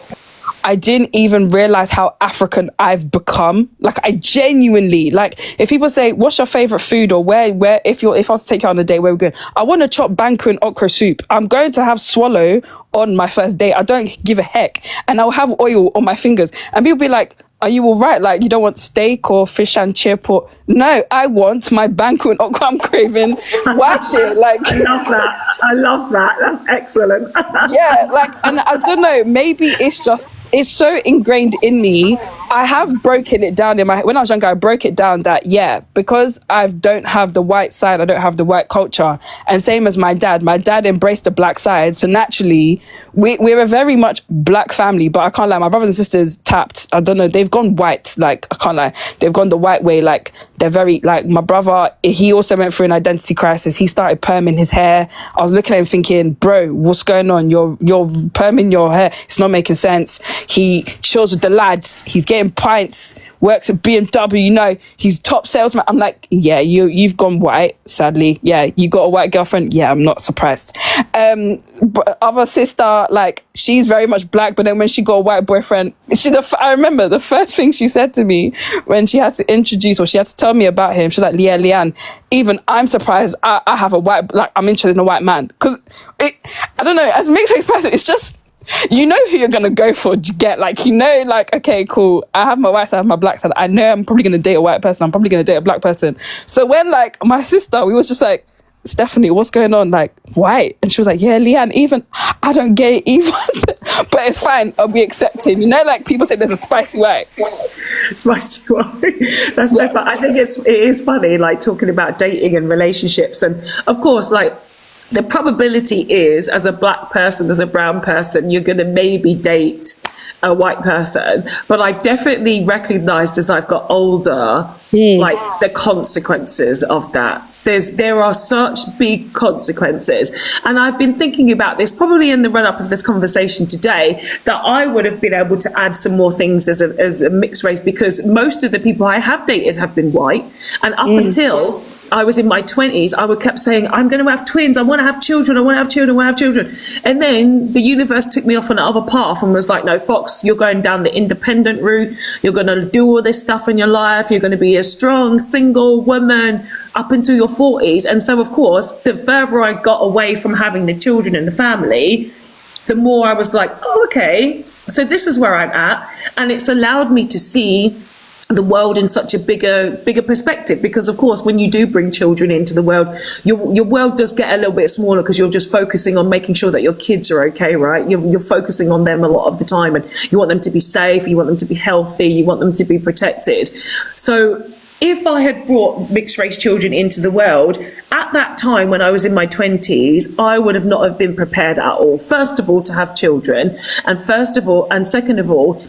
I didn't even realize how African I've become. Like, I genuinely, like, if people say, what's your favorite food, or where if I was to take you on a date, where we're going, I want to chop banku and okra soup. I'm going to have swallow on my first date. I don't give a heck. And I'll have oil on my fingers. And people be like, are you all right? Like, you don't want steak or fish and chip? Or no, I want my banku and okra. I'm craving. Watch it. Like, I love that. That's excellent. yeah, like, and I don't know, maybe it's so ingrained in me. I have broken it down when I was younger, I broke it down that, yeah, because I don't have the white side, I don't have the white culture. And same as my dad embraced the black side. So naturally, we're a very much black family, but I can't lie, my brothers and sisters tapped. I don't know, they've gone white. Like, I can't lie, they've gone the white way. Like, they're very, like, my brother, he also went through an identity crisis. He started perming his hair. I was looking at him thinking, bro, what's going on? You're perming your hair. It's not making sense. He chills with the lads. He's getting pints, works at BMW, you know, he's top salesman. I'm like, yeah, you've gone white, sadly. Yeah, you got a white girlfriend. Yeah, I'm not surprised. But other sister, like, she's very much black, but then when she got a white boyfriend, I remember the first thing she said to me when she had to introduce, or she had to tell me about him, she was like, yeah, Leanne, even I'm surprised I have a white, like, I'm interested in a white man. Because I don't know, as a mixed race person, it's just, you know who you're gonna go for. Get, like, you know, like, okay, cool, I have my white side, I have my black side. I know I'm probably gonna date a white person, I'm probably gonna date a black person. So when, like, my sister, we was just like, Stephanie, what's going on? Like, white? And she was like, yeah, Leanne, even I don't get it either. But it's fine, I'll be accepting. You know, like, people say there's a spicy white. Spicy white. That's so fun. I think it is funny, like, talking about dating and relationships. And of course, like, the probability is, as a black person, as a brown person, you're going to maybe date a white person. But I've definitely recognized as I've got older, like, the consequences of that. There are such big consequences. And I've been thinking about this probably in the run up of this conversation today, that I would have been able to add some more things as a mixed race, because most of the people I have dated have been white. And up until I was in my 20s, I would kept saying, I'm going to have twins. I want to have children. I want to have children. I want to have children. And then the universe took me off on another path and was like, no, Fox, you're going down the independent route. You're going to do all this stuff in your life. You're going to be a strong single woman up until your 40s. And so, of course, the further I got away from having the children and the family, the more I was like, oh, okay, so this is where I'm at. And it's allowed me to see the world in such a bigger perspective, because of course when you do bring children into the world, your world does get a little bit smaller, because you're just focusing on making sure that your kids are okay, right? You're focusing on them a lot of the time, and you want them to be safe, you want them to be healthy, you want them to be protected. So if I had brought mixed race children into the world at that time when I was in my 20s, I would have not have been prepared at all. First of all, to have children, and second of all,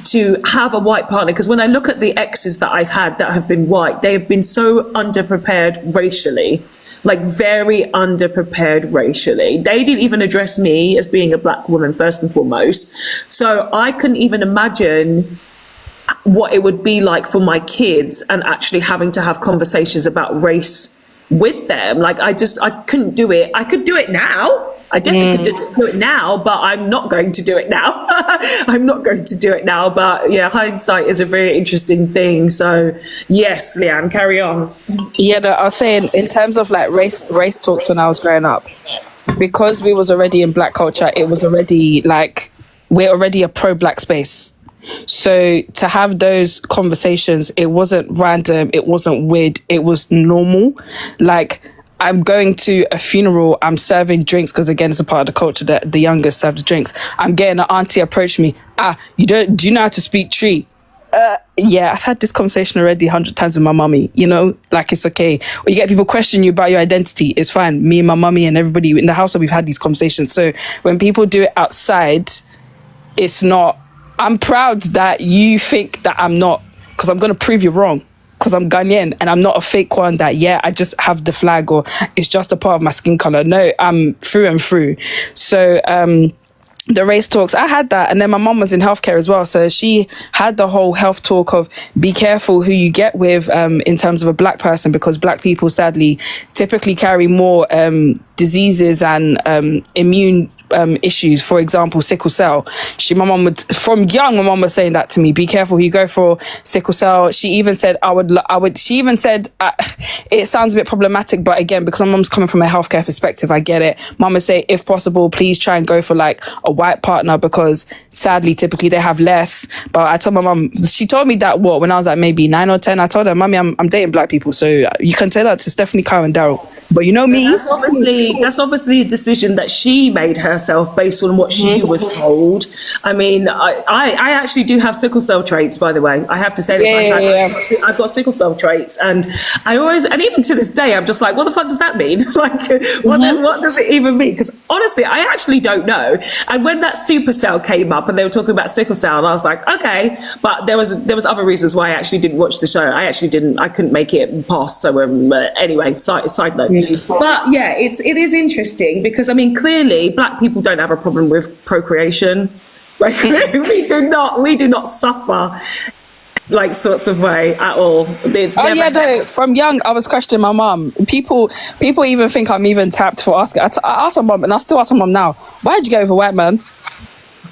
to have a white partner. Because when I look at the exes that I've had that have been white, they have been so underprepared racially, like very underprepared racially. They didn't even address me as being a black woman first and foremost. So I couldn't even imagine what it would be like for my kids and actually having to have conversations about race with them. Like, I couldn't do it. I could do it now. I definitely could do it now, but I'm not going to do it now. I'm not going to do it now. But yeah, hindsight is a very interesting thing. So yes, Leanne, carry on. Yeah, no, I was saying in terms of like race talks when I was growing up, because we was already in black culture, it was already like, we're already a pro-black space. So to have those conversations, it wasn't random, it wasn't weird, it was normal. Like, I'm going to a funeral, I'm serving drinks, because again, it's a part of the culture that the youngest serve the drinks. I'm getting an auntie approach me. Do you know how to speak tree? Yeah, I've had this conversation already 100 times with my mummy, you know, like, it's okay. Or you get people questioning you about your identity, it's fine. Me and my mummy and everybody in the house, we've had these conversations. So when people do it outside, it's not, I'm proud that you think that I'm not, because I'm going to prove you wrong. Because I'm Ghanaian and I'm not a fake one that, yeah, I just have the flag or it's just a part of my skin color. No, I'm through and through. So the race talks. I had that, and then my mom was in healthcare as well, so she had the whole health talk of be careful who you get with in terms of a black person, because black people sadly typically carry more diseases and immune issues. For example, sickle cell. My mom would, from young, my mom was saying that to me, be careful who you go for sickle cell. She even said she even said it sounds a bit problematic, but again, because my mom's coming from a healthcare perspective, I get it. Mom would say, if possible, please try and go for like a white partner, because sadly typically they have less. But I told my mom, she told me that when I was like maybe 9 or 10, I told her, Mommy, I'm dating black people, so you can tell that to Stephanie, Kyle and Daryl, but you know me. That's obviously a decision that she made herself based on what she was told. I mean, I actually do have sickle cell traits, by the way. I have to say this. I've got sickle cell traits, and and even to this day, I'm just like, what the fuck does that mean? Like, what does it even mean? Because honestly, I actually don't know. And when that supercell came up and they were talking about sickle cell, and I was like, okay, but there was other reasons why I actually didn't watch the show. I couldn't make it past. So anyway, side note. But yeah, it is interesting, because I mean, clearly black people don't have a problem with procreation. Like we do not suffer like sorts of way at all. From young I was questioning my mom. People even think I'm even tapped for asking. I asked my mom, and I still ask my mom now, why'd you go with a white man?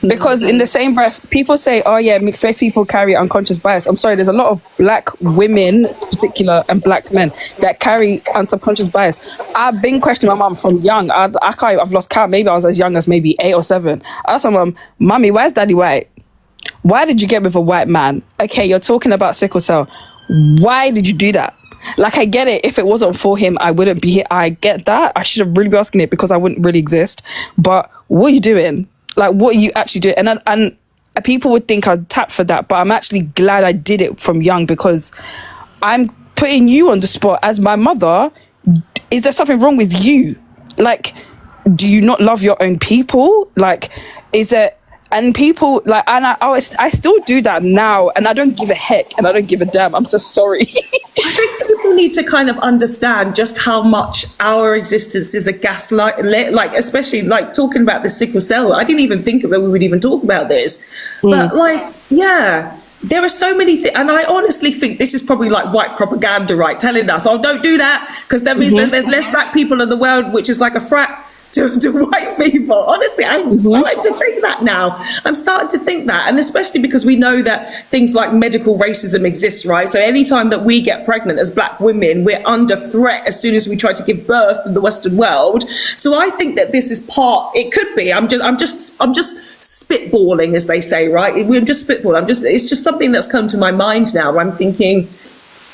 Because in the same breath, people say, oh yeah, mixed race people carry unconscious bias. I'm sorry, there's a lot of black women, in particular, and black men that carry subconscious bias. I've been questioning my mom from young. I've lost count. Maybe I was as young as maybe 8 or 7. I asked my mom, Mommy, why is Daddy white? Why did you get with a white man? Okay, you're talking about sickle cell. Why did you do that? Like, I get it. If it wasn't for him, I wouldn't be here. I get that. I should have really been asking it, because I wouldn't really exist. But what are you doing? Like, what are you actually doing? And people would think I'd tap for that, but I'm actually glad I did it from young, because I'm putting you on the spot as my mother. Is there something wrong with you? Like, do you not love your own people? Like, is there... And people like, and I still do that now, and I don't give a heck, and I don't give a damn. I'm so sorry. I think people need to kind of understand just how much our existence is a gaslight, like especially like talking about the sickle cell. I didn't even think that we would even talk about this, but like, yeah. There are so many things, and I honestly think this is probably like white propaganda, right? Telling us, oh, don't do that, because that means that there's less black people in the world, which is like a frat to white people. Honestly, I'm starting to think that now. I'm starting to think that, and especially because we know that things like medical racism exists, right? So anytime that we get pregnant as black women, we're under threat as soon as we try to give birth in the Western world. So I think that this is part. It could be. I'm just spitballing, as they say, right? We're just spitballing. It's just something that's come to my mind now. I'm thinking,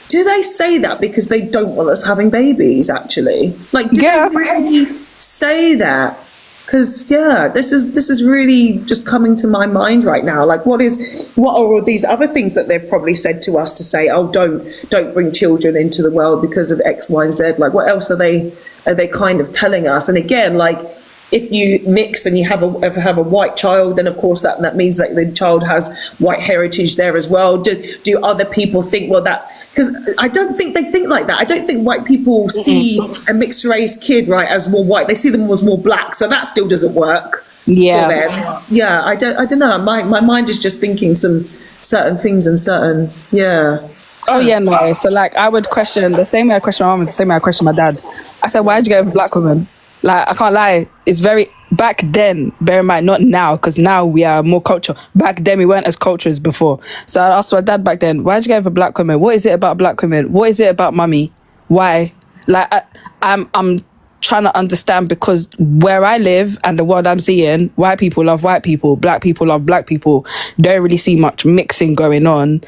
do they say that because they don't want us having babies? Actually, like, do they really say that? Because this is really just coming to my mind right now. Like, what are all these other things that they've probably said to us to say, oh, don't bring children into the world because of X, Y, and Z? Like, what else are they kind of telling us? And again, like, if you mix and you have a white child, then of course that means that the child has white heritage there as well. Do other people think, well, that, because I don't think they think like that. I don't think white people see a mixed race kid, right, as more white. They see them as more black, so that still doesn't work for them. Yeah, I don't know. My mind is just thinking some certain things and certain Oh yeah, no. So like, I would question the same way I question my mom, and the same way I question my dad. I said, why did you go with a black woman? Like, I can't lie, it's very, back then, bear in mind, not now, because now we are more cultural. Back then, we weren't as cultured as before. So I asked my dad back then, why'd you go with a black woman? What is it about black women? What is it about mummy? Why? Like, I'm trying to understand, because where I live and the world I'm seeing, white people love white people, black people love black people. Don't really see much mixing going on.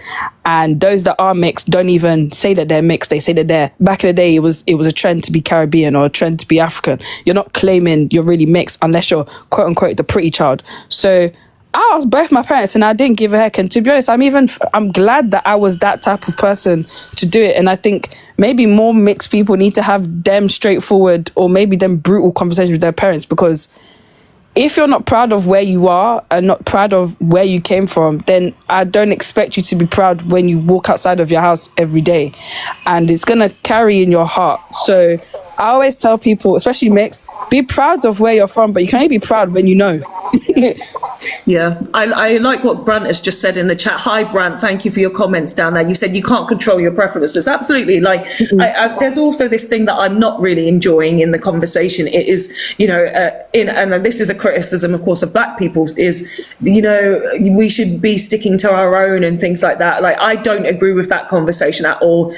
And those that are mixed don't even say that they're mixed. They say that they're, back in the day, it was a trend to be Caribbean or a trend to be African. You're not claiming you're really mixed unless you're quote unquote the pretty child. So I asked both my parents and I didn't give a heck. And to be honest, I'm glad that I was that type of person to do it. And I think maybe more mixed people need to have them straightforward or maybe them brutal conversations with their parents, because if you're not proud of where you are and not proud of where you came from, then I don't expect you to be proud when you walk outside of your house every day. And it's going to carry in your heart. So I always tell people, especially mixed, be proud of where you're from, but you can only be proud when you know. Yeah, I like what Brant has just said in the chat. Hi, Brant. Thank you for your comments down there. You said you can't control your preferences. Absolutely. Like, there's also this thing that I'm not really enjoying in the conversation. It is, and this is a criticism, of course, of Black people, is, we should be sticking to our own and things like that. Like, I don't agree with that conversation at all.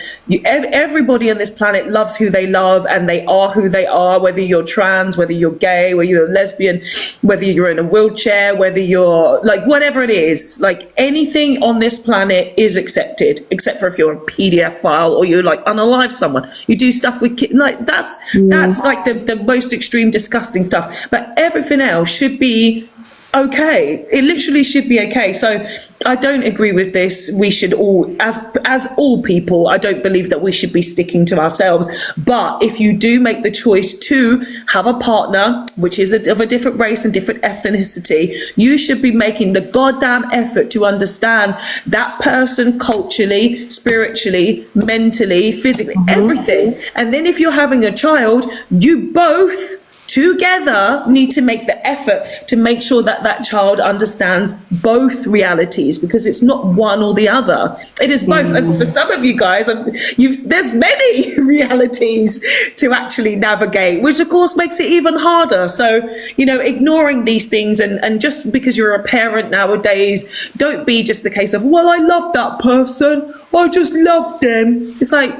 Everybody on this planet loves who they love, and they are who they are, whether you're trans, whether you're gay, whether you're lesbian, whether you're in a wheelchair, whether you're like whatever it is, like anything on this planet is accepted, except for if you're a PDF file or you're like unalive someone. You do stuff with kids, like that's like the most extreme disgusting stuff. But everything else should be okay. It literally should be okay. So I don't agree with this. We should all, as all people, I don't believe that we should be sticking to ourselves. But if you do make the choice to have a partner, which is of a different race and different ethnicity, you should be making the goddamn effort to understand that person culturally, spiritually, mentally, physically, everything. And then if you're having a child, you both together need to make the effort to make sure that that child understands both realities, because it's not one or the other. It is both. And for some of you guys, there's many realities to actually navigate, which of course makes it even harder. So, ignoring these things and just because you're a parent nowadays, don't be just the case of, well, I love that person, I just love them. It's like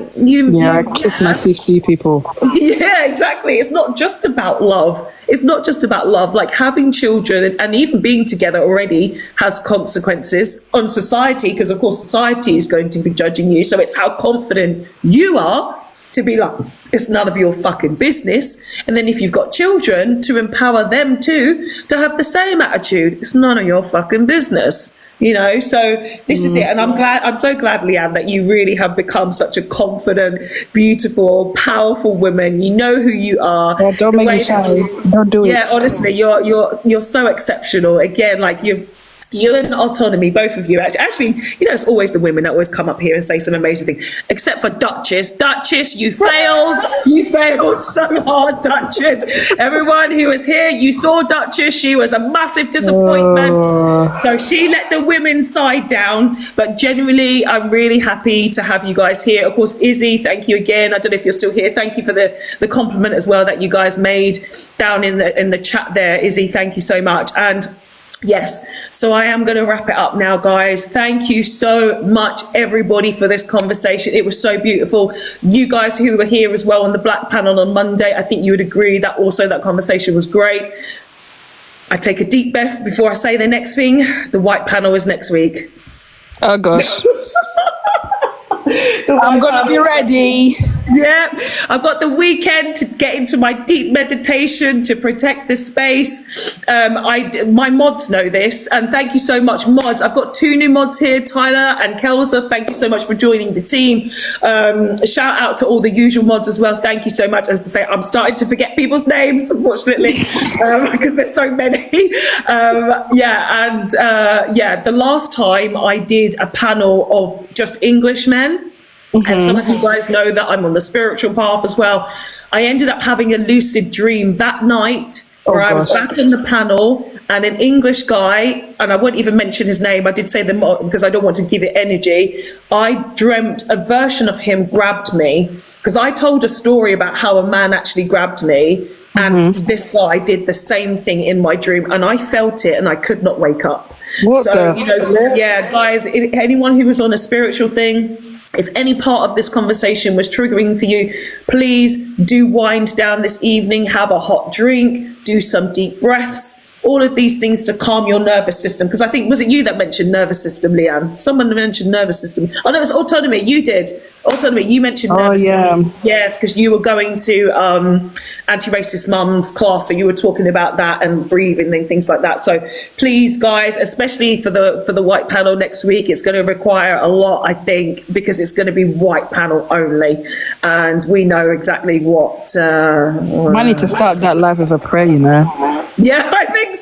kiss my teeth to you people. Yeah, exactly. It's not just about love. It's not just about love. Like, having children and even being together already has consequences on society, because of course society is going to be judging you. So it's how confident you are to be like, it's none of your fucking business. And then if you've got children, to empower them too to have the same attitude. It's none of your fucking business. So this is it. And I'm so glad, Leanne, that you really have become such a confident, beautiful, powerful woman. You know who you are. Oh, don't make me shy. Don't do it. Yeah, honestly, you're so exceptional. Again, like you and Autonomy, both of you. Actually, it's always the women that always come up here and say some amazing things, except for Duchess. Duchess, you failed. You failed so hard, Duchess. Everyone who was here, you saw Duchess. She was a massive disappointment. So she let the women's side down. But genuinely, I'm really happy to have you guys here. Of course, Izzy, thank you again. I don't know if you're still here. Thank you for the compliment as well that you guys made down in the chat there. Izzy, thank you so much. And yes, so I am going to wrap it up now, guys. Thank you so much, everybody, for this conversation. It was so beautiful. You guys who were here as well on the Black panel on Monday, I think you would agree that also that conversation was great. I take a deep breath before I say the next thing. The White panel is next week. Oh, gosh. I'm going to be ready. Yeah, I've got the weekend to get into my deep meditation to protect the space. My mods know this, and thank you so much, mods. I've got 2 new mods here, Tyler and Kelsa. Thank you so much for joining the team. Shout out to all the usual mods as well. Thank you so much. As I say, I'm starting to forget people's names, unfortunately, because there's so many. The last time I did a panel of just Englishmen. And some of you guys know that I'm on the spiritual path as well. I ended up having a lucid dream that night where I was back in the panel, and an English guy, and I won't even mention his name, I did say the mod because I don't want to give it energy. I dreamt a version of him grabbed me, because I told a story about how a man actually grabbed me, and this guy did the same thing in my dream, and I felt it and I could not wake up. Guys, anyone who was on a spiritual thing, if any part of this conversation was triggering for you, please do wind down this evening, have a hot drink, do some deep breaths, all of these things to calm your nervous system. Because I think, was it you that mentioned nervous system, Leanne? Someone mentioned nervous system. Oh, no, it was Autonomy. You did. Autonomy, you mentioned nervous system. Yes, because you were going to anti-racist mum's class, so you were talking about that and breathing and things like that. So please, guys, especially for the white panel next week, it's going to require a lot, I think, because it's going to be white panel only, and we know exactly what. I need to start that live with a prayer, Yeah, I think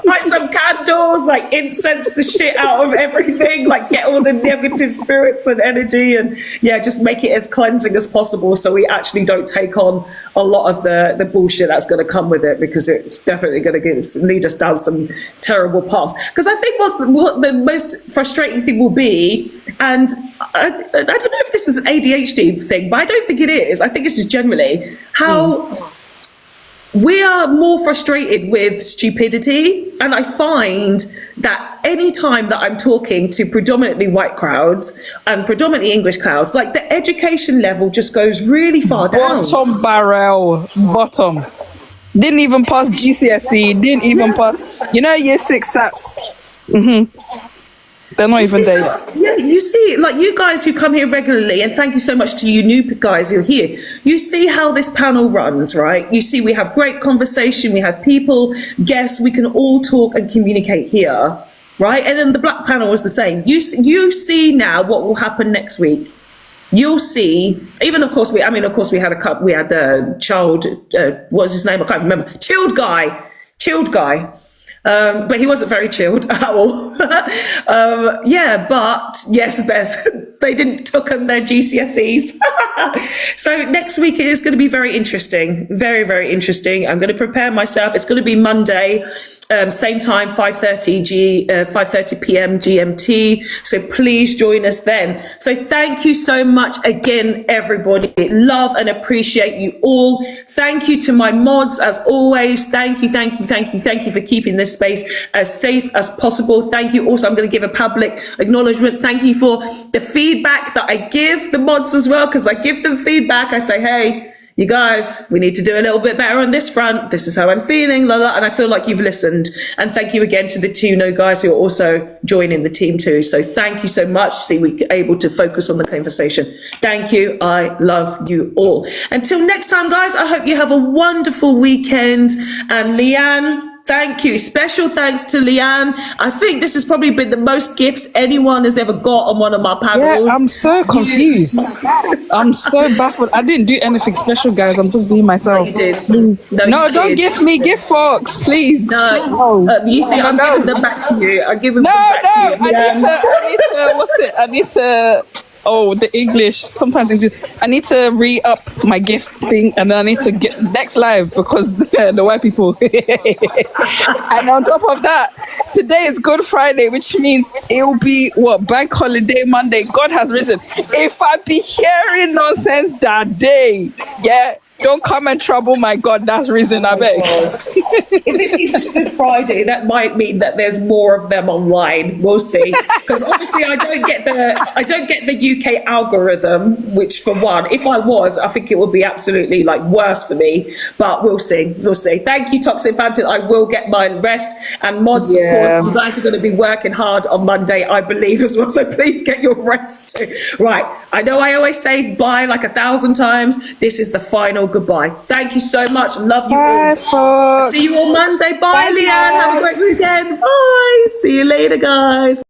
Light some candles, like incense the shit out of everything, like get all the negative spirits and energy, and yeah, just make it as cleansing as possible so we actually don't take on a lot of the bullshit that's going to come with it, because it's definitely going to lead us down some terrible paths. Because I think what the most frustrating thing will be, and I don't know if this is an ADHD thing, but I don't think it is. I think it's just generally how we are more frustrated with stupidity. And I find that any time that I'm talking to predominantly white crowds and predominantly English crowds, like the education level just goes really far down. Bottom barrel, bottom. Didn't even pass GCSE, didn't even pass, year 6 SATs. They're not even there yet. Yeah, you see, like you guys who come here regularly, and thank you so much to you new guys who are here, you see how this panel runs, right? You see we have great conversation, we have people, guests, we can all talk and communicate here, right? And then the black panel is the same. You see now what will happen next week. You'll see, even of course we had a child, what was his name? I can't remember. Chilled guy. But he wasn't very chilled at all. But yes, Beth, they didn't took on their GCSEs. So next week it is going to be very interesting, very, very interesting. I'm going to prepare myself. It's going to be Monday, same time, 5:30 p.m. GMT. So please join us then. So thank you so much again, everybody. Love and appreciate you all. Thank you to my mods as always. Thank you for keeping this space as safe as possible. Thank you. Also, I'm going to give a public acknowledgement. Thank you for the feedback that I give the mods as well, because I give them feedback. I say, hey, you guys, we need to do a little bit better on this front. This is how I'm feeling, and I feel like you've listened. And thank you again to the two guys who are also joining the team too. So thank you so much. See, we're able to focus on the conversation. Thank you. I love you all. Until next time, guys, I hope you have a wonderful weekend. And Leanne, thank you. Special thanks to Leanne. I think this has probably been the most gifts anyone has ever got on one of my panels. Yeah, I'm so confused. I'm so baffled. I didn't do anything special, guys. I'm just being myself. You did. No, don't give me gift forks, please. No. You see, I'm giving them back to you. I'm giving them back to you. I need to the English, sometimes English. I need to re-up my gift thing, and then I need to get next live because the white people. And on top of that, today is Good Friday, which means it will be bank holiday Monday. God has risen. If I be hearing nonsense that day, don't come and trouble my God that's risen, I beg. If it means it's Good Friday, that might mean that there's more of them online. We'll see. Because obviously I don't get the UK algorithm, which for one, if I was, I think it would be absolutely worse for me. But we'll see. Thank you, Toxic Phantom. I will get my rest. And mods, of course, you guys are going to be working hard on Monday, I believe, as well. So please get your rest too. Right. I know I always say bye 1,000 times. This is the final goodbye. Thank you so much. Love you all. Folks. See you on Monday. Bye, Leanne. Have a great weekend. Bye. See you later, guys.